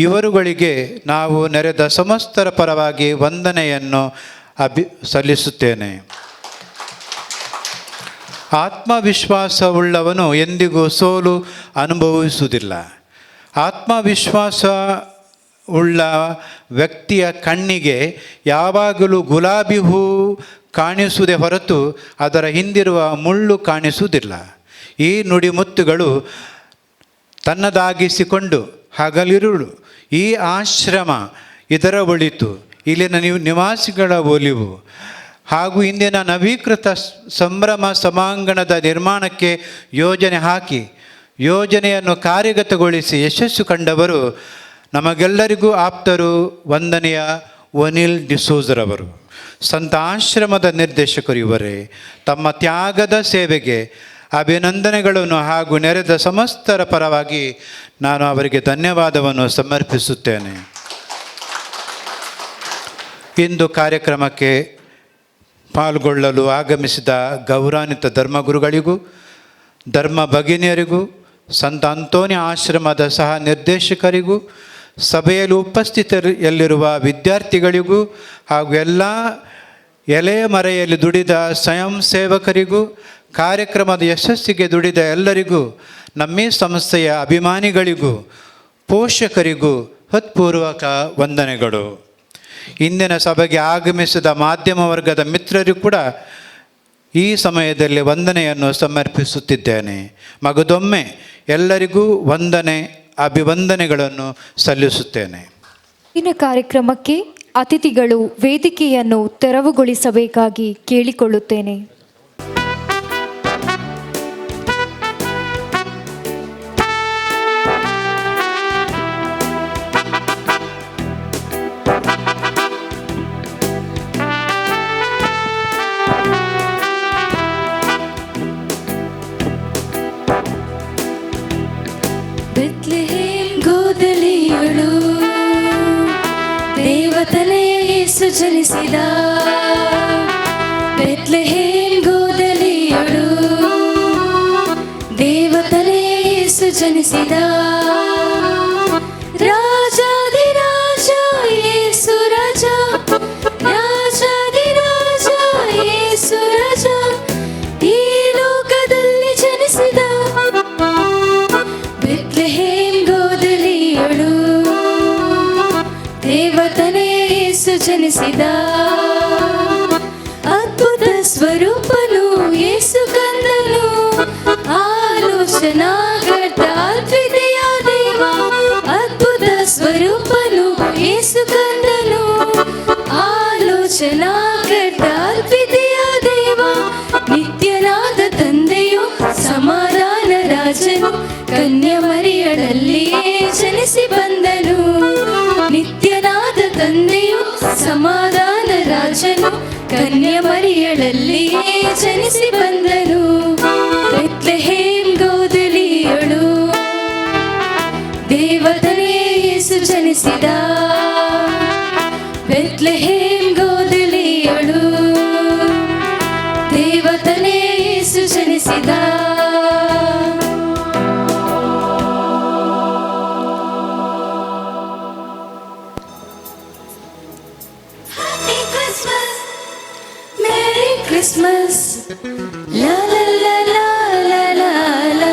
ಇವರುಗಳಿಗೆ ನಾವು ನೆರೆದ ಸಮಸ್ತರ ಪರವಾಗಿ ವಂದನೆಯನ್ನು ಸಲ್ಲಿಸುತ್ತೇನೆ. ಆತ್ಮವಿಶ್ವಾಸವುಳ್ಳವನು ಎಂದಿಗೂ ಸೋಲು ಅನುಭವಿಸುವುದಿಲ್ಲ. ಆತ್ಮವಿಶ್ವಾಸ ಉಳ್ಳ ವ್ಯಕ್ತಿಯ ಕಣ್ಣಿಗೆ ಯಾವಾಗಲೂ ಗುಲಾಬಿ ಹೂ ಕಾಣಿಸುವುದೇ ಹೊರತು ಅದರ ಹಿಂದಿರುವ ಮುಳ್ಳು ಕಾಣಿಸುವುದಿಲ್ಲ. ಈ ನುಡಿಮುತ್ತುಗಳು ತನ್ನದಾಗಿಸಿಕೊಂಡು ಹಗಲಿರುಳು ಈ ಆಶ್ರಮ, ಇದರ ಒಳಿತು, ಇಲ್ಲಿನ ನಿವಾಸಿಗಳ ಒಲಿವು ಹಾಗೂ ಇಂದಿನ ನವೀಕೃತ ಸಂಭ್ರಮ ಸಭಾಂಗಣದ ನಿರ್ಮಾಣಕ್ಕೆ ಯೋಜನೆ ಹಾಕಿ ಯೋಜನೆಯನ್ನು ಕಾರ್ಯಗತಗೊಳಿಸಿ ಯಶಸ್ಸು ಕಂಡವರು ನಮಗೆಲ್ಲರಿಗೂ ಆಪ್ತರು ವಂದನೀಯ ಒನಿಲ್ ಡಿಸೋಜರವರು. ಸಂತ ಆಶ್ರಮದ ನಿರ್ದೇಶಕರು ಇವರೇ. ತಮ್ಮ ತ್ಯಾಗದ ಸೇವೆಗೆ ಅಭಿನಂದನೆಗಳನ್ನು ಹಾಗೂ ನೆರೆದ ಸಮಸ್ತರ ಪರವಾಗಿ ನಾನು ಅವರಿಗೆ ಧನ್ಯವಾದವನ್ನು ಸಮರ್ಪಿಸುತ್ತೇನೆ. ಇಂದು ಕಾರ್ಯಕ್ರಮಕ್ಕೆ ಪಾಲ್ಗೊಳ್ಳಲು ಆಗಮಿಸಿದ ಗೌರವಾನ್ವಿತ ಧರ್ಮಗುರುಗಳಿಗೂ ಧರ್ಮ ಭಗಿನಿಯರಿಗೂ ಸಂತ ಅಂತೋನಿ ಆಶ್ರಮದ ಸಹ ನಿರ್ದೇಶಕರಿಗೂ ಸಭೆಯಲ್ಲಿ ಉಪಸ್ಥಿತರಲ್ಲಿರುವ ವಿದ್ಯಾರ್ಥಿಗಳಿಗೂ ಹಾಗೂ ಎಲ್ಲ ಎಲೆಯ ಮರೆಯಲ್ಲಿ ದುಡಿದ ಸ್ವಯಂ ಸೇವಕರಿಗೂ ಕಾರ್ಯಕ್ರಮದ ಯಶಸ್ಸಿಗೆ ದುಡಿದ ಎಲ್ಲರಿಗೂ ನಮ್ಮ ಸಂಸ್ಥೆಯ ಅಭಿಮಾನಿಗಳಿಗೂ ಪೋಷಕರಿಗೂ ಹೃತ್ಪೂರ್ವಕ ವಂದನೆಗಳು. ಇಂದಿನ ಸಭೆಗೆ ಆಗಮಿಸಿದ ಮಾಧ್ಯಮ ವರ್ಗದ ಮಿತ್ರರಿಗೂ ಕೂಡ ಈ ಸಮಯದಲ್ಲಿ ವಂದನೆಯನ್ನು ಸಮರ್ಪಿಸುತ್ತಿದ್ದೇನೆ. ಮಗದೊಮ್ಮೆ ಎಲ್ಲರಿಗೂ ಅಭಿವಂದನೆಗಳನ್ನು ಸಲ್ಲಿಸುತ್ತೇನೆ. ಇನ್ನು ಕಾರ್ಯಕ್ರಮಕ್ಕೆ ಅತಿಥಿಗಳು ವೇದಿಕೆಯನ್ನು ತೆರವುಗೊಳಿಸಬೇಕಾಗಿ ಕೇಳಿಕೊಳ್ಳುತ್ತೇನೆ. ಬೆತ್ಲೆಹೇಮ್ ಗೋದಲಿಯಳು ದೇವತನೆಯ ಯೇಸು ಜನಿಸಿದ. ಬೆತ್ಲೆಹೇಮ್ ಗೋದಲಿಯಳು ದೇವತನೆಯ ಯೇಸು ಜನಿಸಿದ. ರಾಜಾಧಿರಾಜ ಯೇಸು ರಾಜ, ರಾಜಾಧಿರಾಜ ಯೇಸು ರಾಜ ಈ ಲೋಕದಲ್ಲಿ ಜನಿಸಿದ. ಬೆತ್ಲೆಹೇಮ್ ಗೋದಲಿಯಳು ದೇವತನೆಯ ಯೇಸು ಜನಿಸಿದ. ಅದ್ಭುತ ಸ್ವರೂಪನು ಯೇಸು ಕಂದನು, ಆಲೋಚನಾಕರ್ತ ಅದ್ವಿತೀಯ ದೇವ. ಅದ್ಭುತ ಸ್ವರೂಪನು ಯೇಸು ಕಂದನು, ಆಲೋಚನಾಕರ್ತ ಅದ್ವಿತೀಯ ದೇವ. ನಿತ್ಯನಾದ ತಂದೆಯು ಸಮಾಧಾನ ರಾಜನು, ಕನ್ಯಮರಿಯಳಲ್ಲಿಯೇ ಜನಿಸಿ ಬಂದನು. ನಿತ್ಯನಾದ ತಂದೆಯು ಸಮಾಧಾನ ರಾಜನು, ಕನ್ಯಮರಿಯಳಲ್ಲಿಯೇ ಜನಿಸಿ ಬಂದನು. ಬೆತ್ಲೆಹೇಮ್ ಗೋದಲಿಯಳು ದೇವತನೆಯ ಯೇಸು ಜನಿಸಿದ. ಬೆತ್ಲೆಹೇಮ್ ಗೋದಲಿಯಳು ದೇವತನೆಯ ಯೇಸು ಜನಿಸಿದ. ക്രിസ്മസ് ലാ ലാ ലാ ലാ ലാ ലാ ലാ.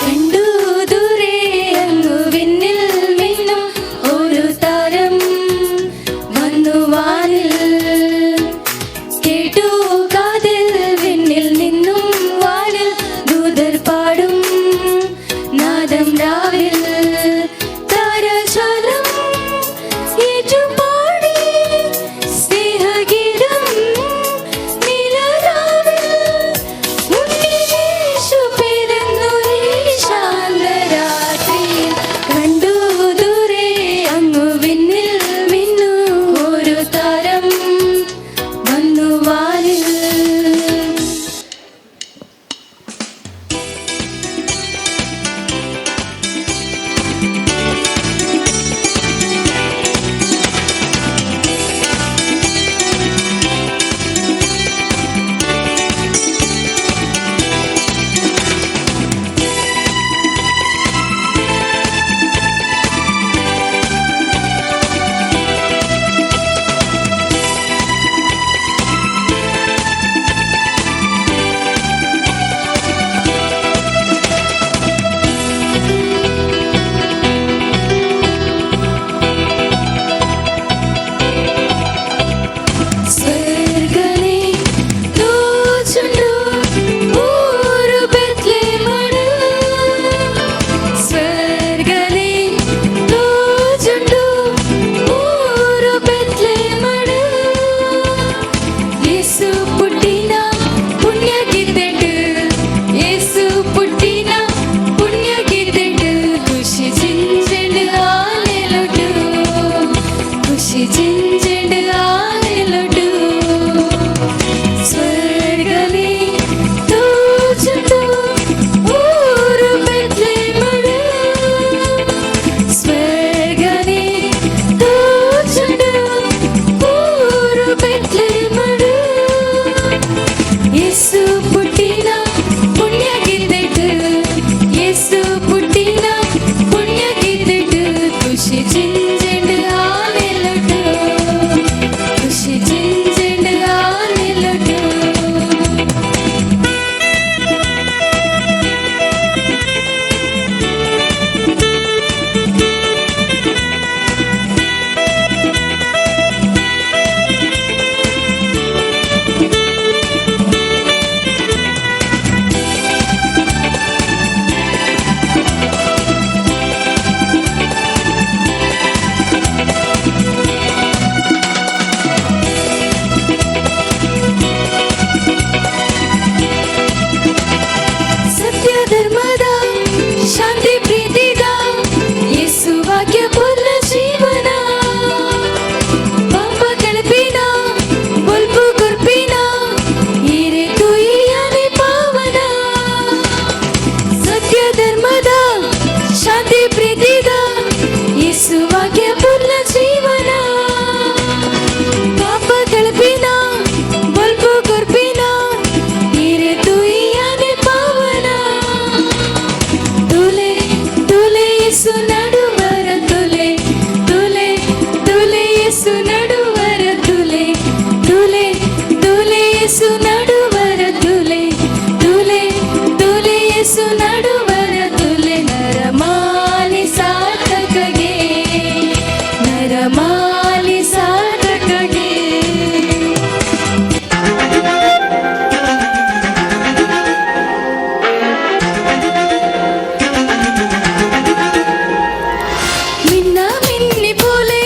കണ്ടു ദൂരെ അങ്ങു വിണ്ണിൽ മിന്നും ഒരു താരം വന്നു വാനിൽ. കേട്ടു കാതിൽ വിണ്ണിൽ നിന്നും വാനിൽ ദൂതർ പാടും നാദം രാവിൽ. താരശാലം ഏറ്റുപാടി സ്നേഹഗീതം നിലരാവിൽ. ഉണ്ണിയേശു പിറന്നൊരീ ശാന്തരാത്രിയിൽ. കണ്ടു ദൂരെ അങ്ങു വിണ്ണിൽ മിന്നു ഒരു താരം വന്നു വാനിൽ. സ്വർഗ്ഗനെ ദൂച്ചുണ്ടു ഊരു ബെത്ലെഹേമട്. സ്വർഗ്ഗനെ ദൂച്ചുണ്ടു ഊരു ബെത്ലെഹേമട്. യേసు പുಟ್ಟಿನ ಪುಣ್ಯಗಿದ್ದೆಡು. యేసు పుట్టిన పుణ్యగిద్దెడు. ఖుషి జింజెడు ఆలెలొడు. ఖుషి జింజెడు ఆలెలొడు. స్వర్గనే దూచుండు ఊరు బెత్లెహేమడు. స్వర్గనే దూచుండు ఊరు బెత్లెహేమడు. యేసు పుట్టిన పుణ్యగిద్దెడు. యేసు పుట్టిన పుణ్యగిద్దెడు. ఖుషి జింజెడు ఆలెలొడు. ఖుషి జింజెడు ఆలెలొడు. ಸತ್ಯ ಧರ್ಮದ ಶಾಂತಿ ಪ್ರೀತಿದ ಯೇಸು ವಾಕ್ಯ ಪೂರ್ಣ ಜೀವನ. ಪಾಪ ಕಳಪಿನ ಬೊಲ್ಪು ಗುರ್ಪಿನ ಹಿರೆ ತುಯ್ಯನೆ ಪಾವನ. ಸತ್ಯ ಧರ್ಮದ ಶಾಂತಿ ಪ್ರೀತಿದ ಯೇಸು ವಾಕ್ಯ ಪೂರ್ಣ ಜೀವನ. ಪಾಪ ಕಳಪಿನ ಬೊಲ್ಪು ಗುರ್ಪಿನ ಹಿರೆ ತುಯ್ಯನೆ ಪಾವನ. ತುಲೆ ತುಲೆ ಯೇಸು ನಡುವರ ತುಲೆ. ತುಲೆ ತುಲೆ ಯೇಸು ನಡುವರ ತುಲೆ. ತುಲೆ ತುಲೆ ಯೇಸು ನಡುವರ ತುಲೆ. ತುಲೆ ತುಲೆ ಯೇಸು ನಡುವರ ತುಲೆ. ನರಮಾಲಿ ಸಾರ್ಥಕಗೆ. ನರಮಾಲಿ ಸಾರ್ಥಕಗೆ. മിന്ന മിന്നി പോലെ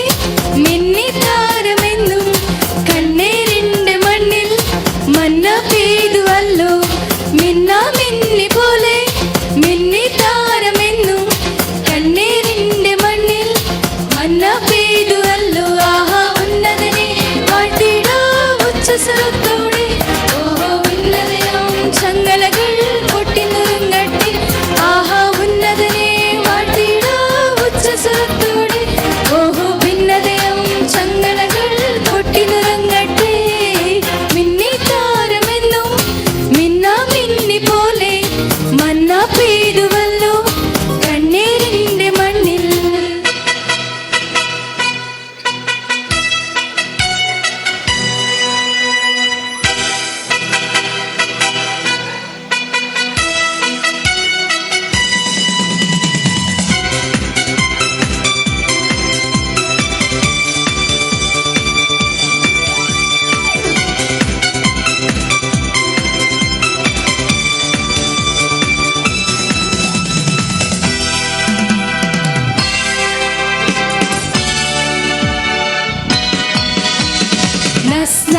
മിന്നിത്താരമെന്നും കണ്ണീരിന്റെ മണ്ണിൽ മന്ന പെയ്തുവല്ലോ. മിന്ന മിന്നി പോലെ മിന്നിത്താരമെന്നും കണ്ണീരിന്റെ മണ്ണിൽ മന്ന പെയ്തുവല്ലോ. ആഹാ ഉന്നതനെ വാഴ്ത്തിടാ ഉച്ചസ്വരത്തോടെ. ഓഹോ ഉന്നതനും ചങ്ങലകൾ പൊട്ടിനുറുങ്ങട്ടെ. ആഹാ ഉന്നതനെ വാഴ്ത്തിടാ ഉച്ചസ്വരത്തോടെ. ഓഹോ ഭിന്നതയും ചങ്ങലകൾ പൊട്ടിനുറങ്ങട്ടെ. മിന്നിത്താരമെന്നും മിന്ന മിന്നി പോലെ മന്ന പെയ്തുവല്ലോ.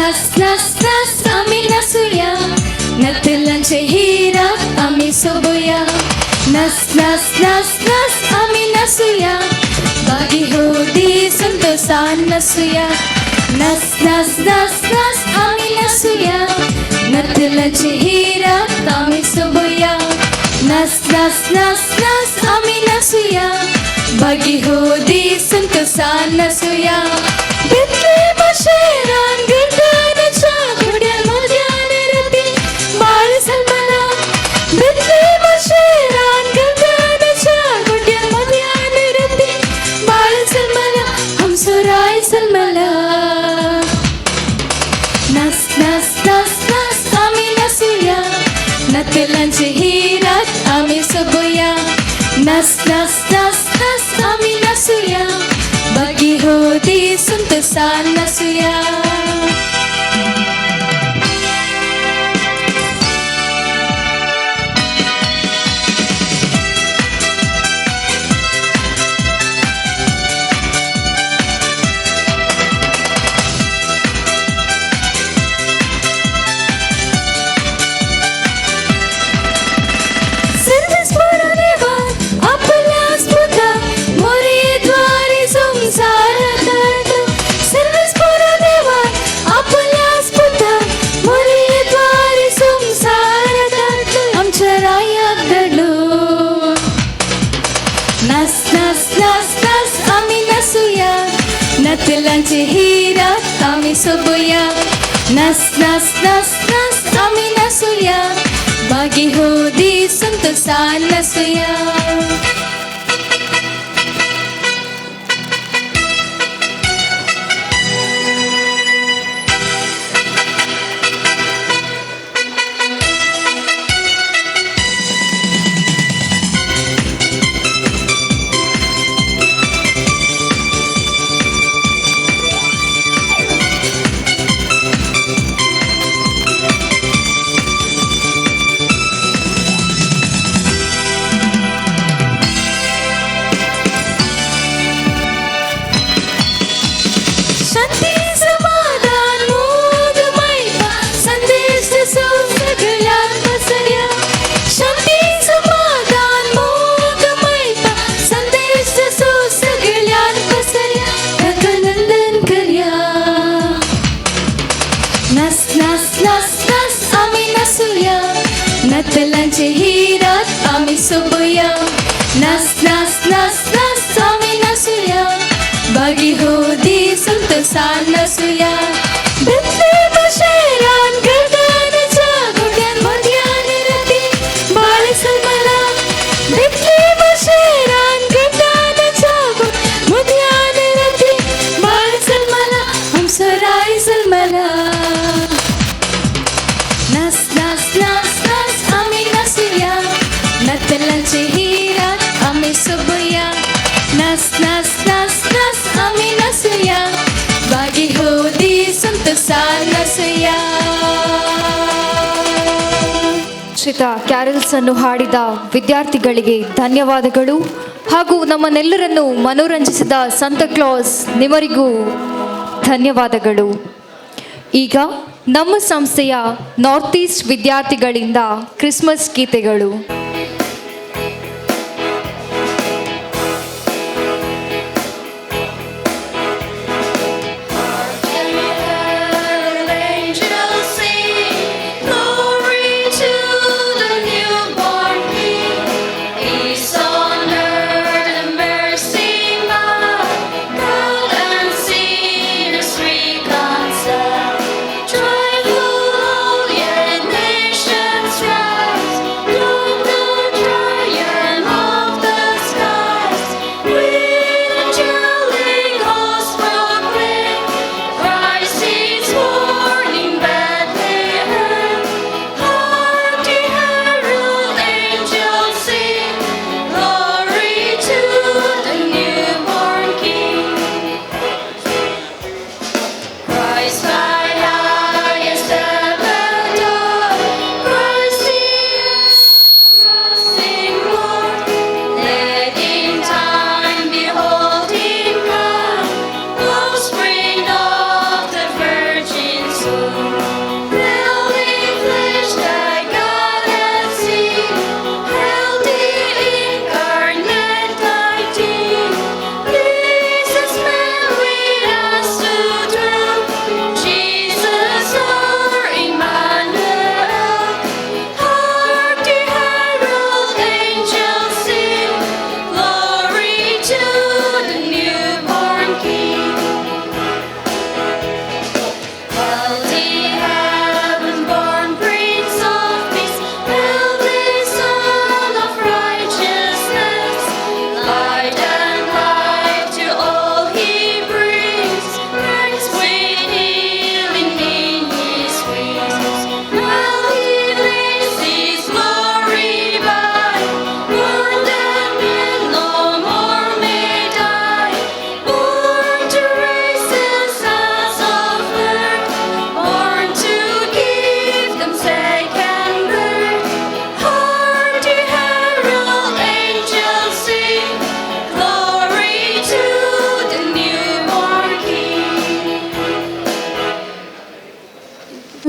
nas amin nasuya Natilan hirat ami soboya Nas amin nasuya Bagi hodi santosan nasuya Nas amin nasuya Natilan hirat ami soboya Nas amin nasuya Bagi hodi santosan nasuya Bitli mashiran gardana cha gudya madhyana rati Bal salmana Bitli mashiran gardana cha gudya madhyana rati Bal salmana hum surai salmala Nas ami nasuya Natilan hirat ami soboya Nas ami nasuya Bagi hodi suntusan nasuya Service pura deva apala sputa mori dwari samsara tat Service pura deva apala sputa mori dwari samsara tat amcharaya dadu Nas ami nasuya Natilan hirat ami soboya Nas ami nasuya Bagi hodi santosan nasuya Shanti समाधान मोद महिमा संदेश सो सगळ्यात पसरया Shanti समाधान मोद महिमा संदेश सो सगळ्यात पसरया रघुनंदन करया Nas ami nasuya Natilan hirat ami soboya Nas ami nasuya Bagi hodi santosan nasuya Bitli mashiran gardana cha gudyan madhyana rati Bal salmana Bitli mashiran gardana cha gudyan madhyana rati Bal salmana hum sarai salmana Nas ami nasuya Natilan hirat ami soboya Nas ami nasuya Bagi hodi santosan nasuya ಶ್ರಿತ carols ಅನ್ನು ಹಾಡಿದ ವಿದ್ಯಾರ್ಥಿಗಳಿಗೆ ಧನ್ಯವಾದಗಳು ಹಾಗೂ ನಮ್ಮನ್ನೆಲ್ಲರನ್ನು ಮನೋರಂಜಿಸಿದ ಸಂತ class ನಿಮರಿಗೂ ಧನ್ಯವಾದಗಳು. ಈಗ ನಮ್ಮ ಸಂಸ್ಥೆಯ ನಾರ್ತ್ ಈಸ್ಟ್ ವಿದ್ಯಾರ್ಥಿಗಳಿಂದ ಕ್ರಿಸ್ಮಸ್ ಗೀತೆಗಳು. Joyful, all ye nations rise.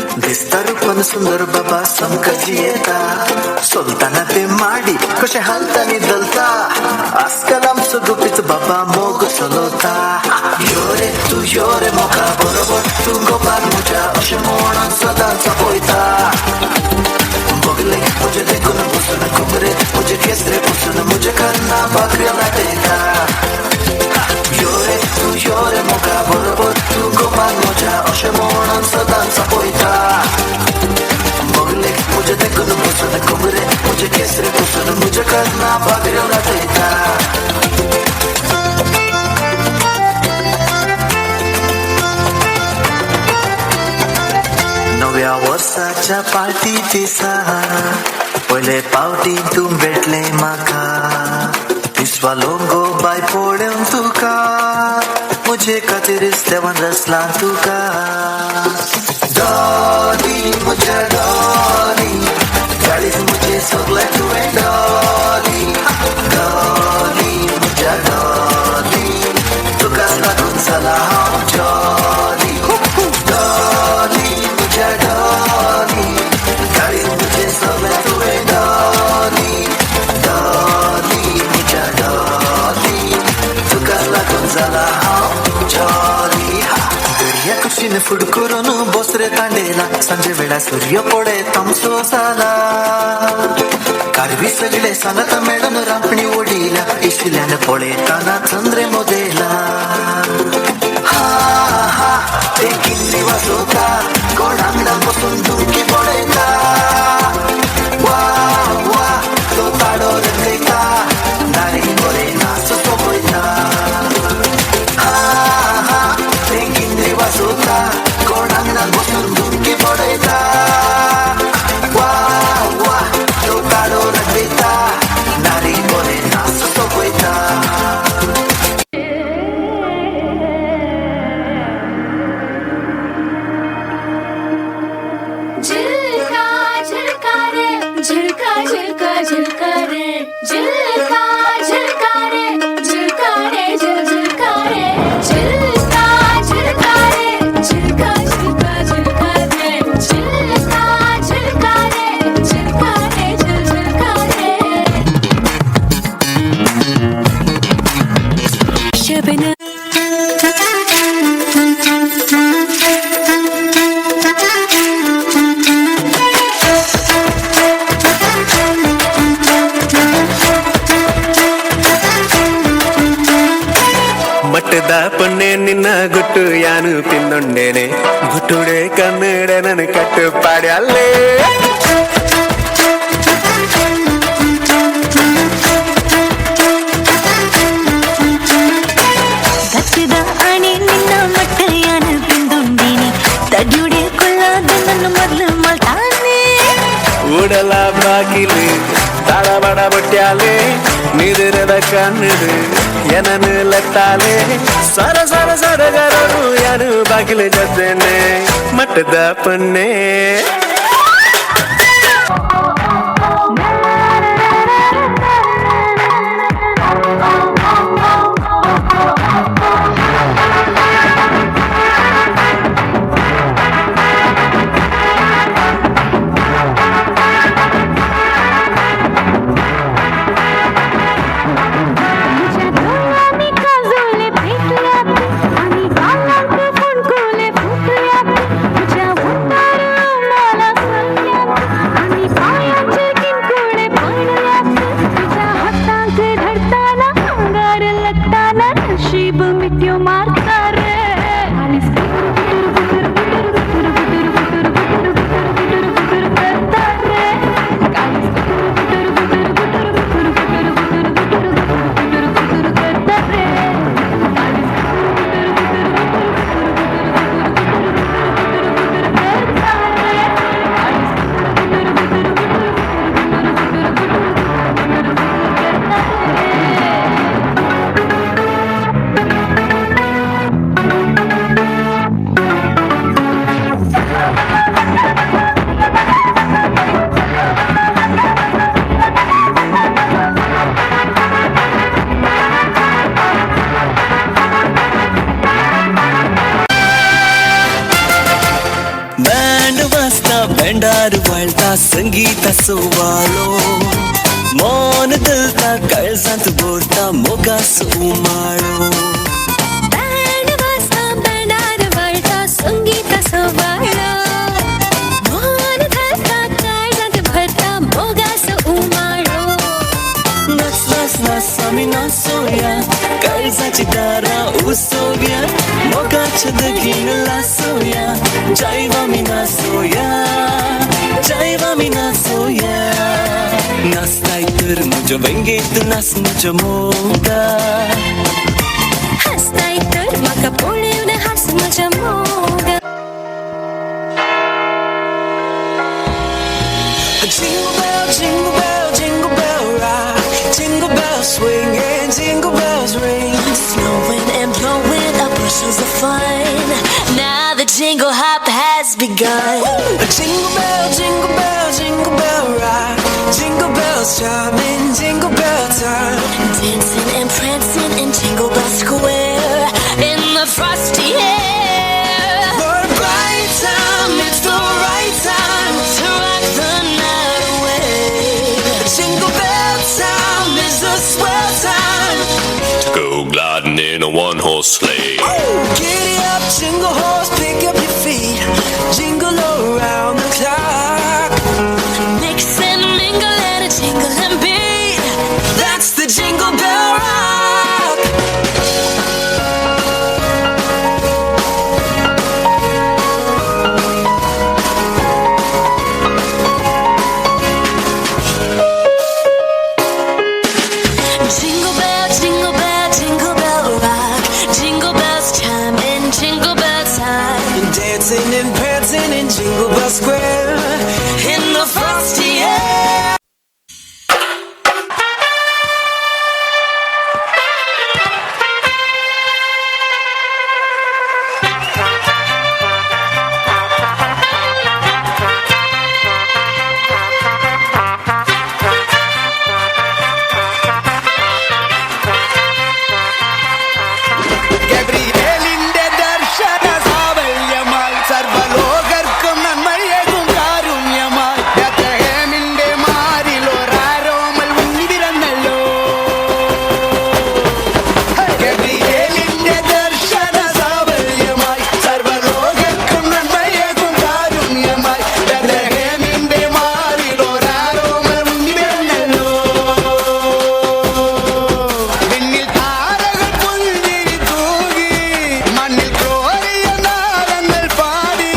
दिसता पण सुंदर बाबा समकजी येता सोलताना ते माडी कशे हालतानी दलता आजकाल आमचं गुपीच बाबा मोग चलवता यो रे तू यो रे मोका बरोबर तू गोपाल मुजा अशे म्हणून सदांच पळयता बगले मुझे देखून बसून कुमरे मुझे केसरे बसून मुझे कन्ना भाकऱ्या लाटयता यो रे तू यो रे मोका बरोबर तू गोपाल मुजा अशे म्हणून सदांच पळयता बगले मुझे देखून बसून कुमरे मुझे केसरे बसून मुझे कन्ना भाकऱ्या लाटयता नव्या वर्साच्या पार्टी दिसा पयले पावटी तूं भेटले म्हाका दिसवा लोंगो बाय पळोवन तुका मुझे खातीरच देवान रचला तुका डॉली म्हज्या डॉली गाडीच मुझे सगळे तुवें डॉली डॉली म्हज्या डॉली तुकाच लागून जाला हांव जॉली डॉली म्हज्या डॉली गाडीच मुझे सगळे तुवें डॉली डॉली म्हज्या डॉली तुकाच लागून जाला हांव जॉली दर्या कुशीन फुड करून बसरे तांडेला सांजे वेळा सूर्य पडे तमसो जाला कारवी सगळे सांगता मेळून रांपणी ओडिला इशिल्यान पळयताना चंद्रे मोदेला हा हा ते किल्ली वाजवता कोण आंगणात बसून धुमकी पळयता वा वा तो ताडो रंगयता नारी बरे नाच सोपयता हा हा ते किल्ली वाजवता कोण आंगणात बसून धुमकी पळयता वा वा तो ताडो रंगयता नारी बरे नाच सोपयता झिलका झिलका रे झिलका झिलका झिलका रे झिलका झिलका रे झिलका रे झिलका रे झिलका झिलका रे झिलका झिलका झिलका रे झिलका झिलका रे झिलका रे झिलका रे शबना ಮಟ್ಟದ ಪೊನ್ನೆ ನಿನ್ನ ಗುಟ್ಟು ಯಾನು ಪಿನ್ನೊಂಡೇನೆ ಗುಟ್ಟುಡೆ ಕನ್ನಡ ನನ್ನ ಕಟ್ಟು ಪಾಡ್ಯಲ್ಲೇ ಗಚ್ಚದ ಆಣೆ ನಿನ್ನ ಮಟ್ಟ ಯಾನು ಪಿಂದೊಂಡೇನೆ ತಡ್ಯುಡೆ ಕೊಲ್ಲಾದ ನನ್ನ ಮೊದಲು ಮಲ್ತಾನೆ ಊಡಲ ಬಾಗಿಲು ತಾಳಬಡ ಬಟ್ಟ್ಯಾಲೆ ನಿದಿರದ ಕಣ್ಣದು ಏನನು ಲತ್ತಾಲೆ ಸರ ಸರ ಸಡಗರರು ಯಾನು ಬಾಗಿಲು ಜದ್ದೇನೆ ಮಟ್ಟದ ಪೊನ್ನೆ मला बँड वाजता बँडार वळता संगीत सोवाळो मौन दलता काळजांत बोरता मोगास उमाळो बँड वाजता बँडार वळता संगीत सोवाळो मौन दलता काळजांत भरता मोगास उमाळो नाच नाच नाच आमी नाचोया काळजाची दारां उसोवया मोगाच्या दगीन लासोया जैव आमी नाचोया जैव आमी नाचोया नाचताय तर म्हज्या वेंगेत नाच म्हज्या मोगा हसताय तर म्हाका पळोवन हास म्हज्या Moga Jingle bell, jingle bell rock. Jingle bells swing and jingle bells ring. Snowing and blowing up bushels of fun. Now the jingle hop has begun. Jingle bell, jingle bell, jingle bell rock. Jingle bells chiming, jingle bell time. Dancing and prancing in Jingle Bell Square in the frosty air. For a bright time, it's the right time To rock the night away. Jingle bell time is a swell time to go gliding in a one-horse sleigh. Giddy up, jingle horse, pick up your feet. Jingle around the clock. Mix and mingle and a jingle and beat. That's the Jingle Bell Rock. Jingle bell, jingle bell, jingle bell rock. Jingle bells chime in Jingle Bell time. Dancing and prancing in Jingle Bell Square in the frosty air. ഗബ്രിയേലിന്റെ ദർശന സാവല്യമായി സർവ്വലോകർക്കും നന്മയേകും കാരുണ്യമായി ബേത്ലഹേമിന്റെ മാറിൽ ഒരാരോമൽ ഉണ്ണി പിറന്നല്ലോ. ഗബ്രിയേലിന്റെ ദർശന സാവല്യമായി സർവ്വലോകർക്കും നന്മയേകും കാരുണ്യമായി ബേത്ലഹേമിന്റെ മാറിൽ ഒരാരോമൽ ഉണ്ണി പിറന്നല്ലോ. വിണ്ണിൽ താരകൾ പുഞ്ചിരി തൂകി മണ്ണിൽ ക്രോറിയ നാളങ്ങൾ പാടി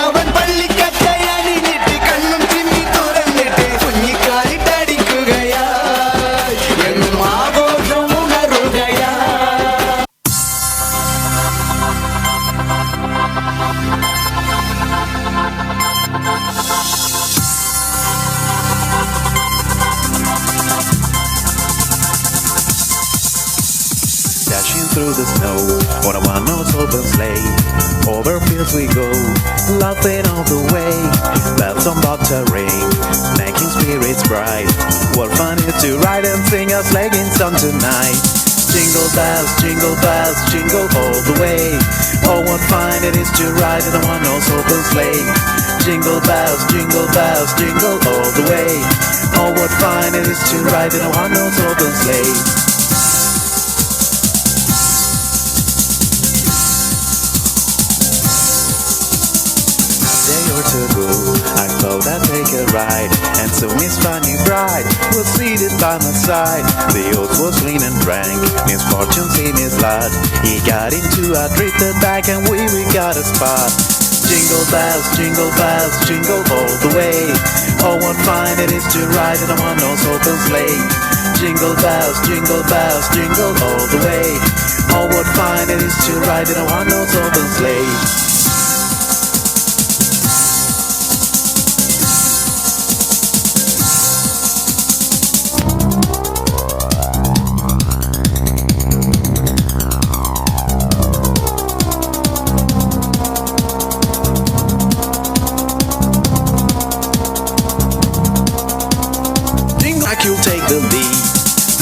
അവൻ പള്ളിക്കക്കൈ അണിഞ്ഞിട്ട് കണ്ണും ചിമ്മി തുറന്നിട്ട് കുഞ്ഞിക്കാലിട്ടടിക്കുകയായി എന്നും ആഘോഷം ഉണരുകയായി. Dashing through the snow on a one-horse open sleigh. Over fields we go, laughing all the way. Bells on bobtail ring, making spirits bright. What fun it is to ride and sing a sleighing song tonight. Jingle bells, jingle all the way. Oh, what fun it is to ride in a one-horse open sleigh. Jingle bells, jingle all the way. Oh, what fun it is to ride in a one-horse open sleigh. Day or two ago, I thought I'd take a ride, and so Miss Fanny Bride was seated by my side. The oath was clean and drank, misfortune seemed his lot. He got into a drifted back, and we got a spot. Jingle bells, jingle all the way. Oh, what fun it is to ride in a one-horse open sleigh. Jingle bells, jingle all the way. Oh, what fun it is to ride in a one-horse open sleigh. You take the lead.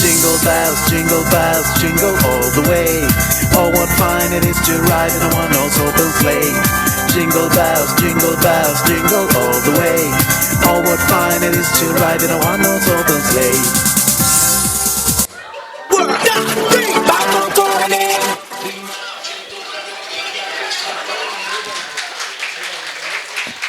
Jingle bells, jingle all the way. Oh, what fun it is to ride in a one-horse open sleigh. jingle bells, jingle all the way. Oh, what fun it is to ride in a one-horse open sleigh.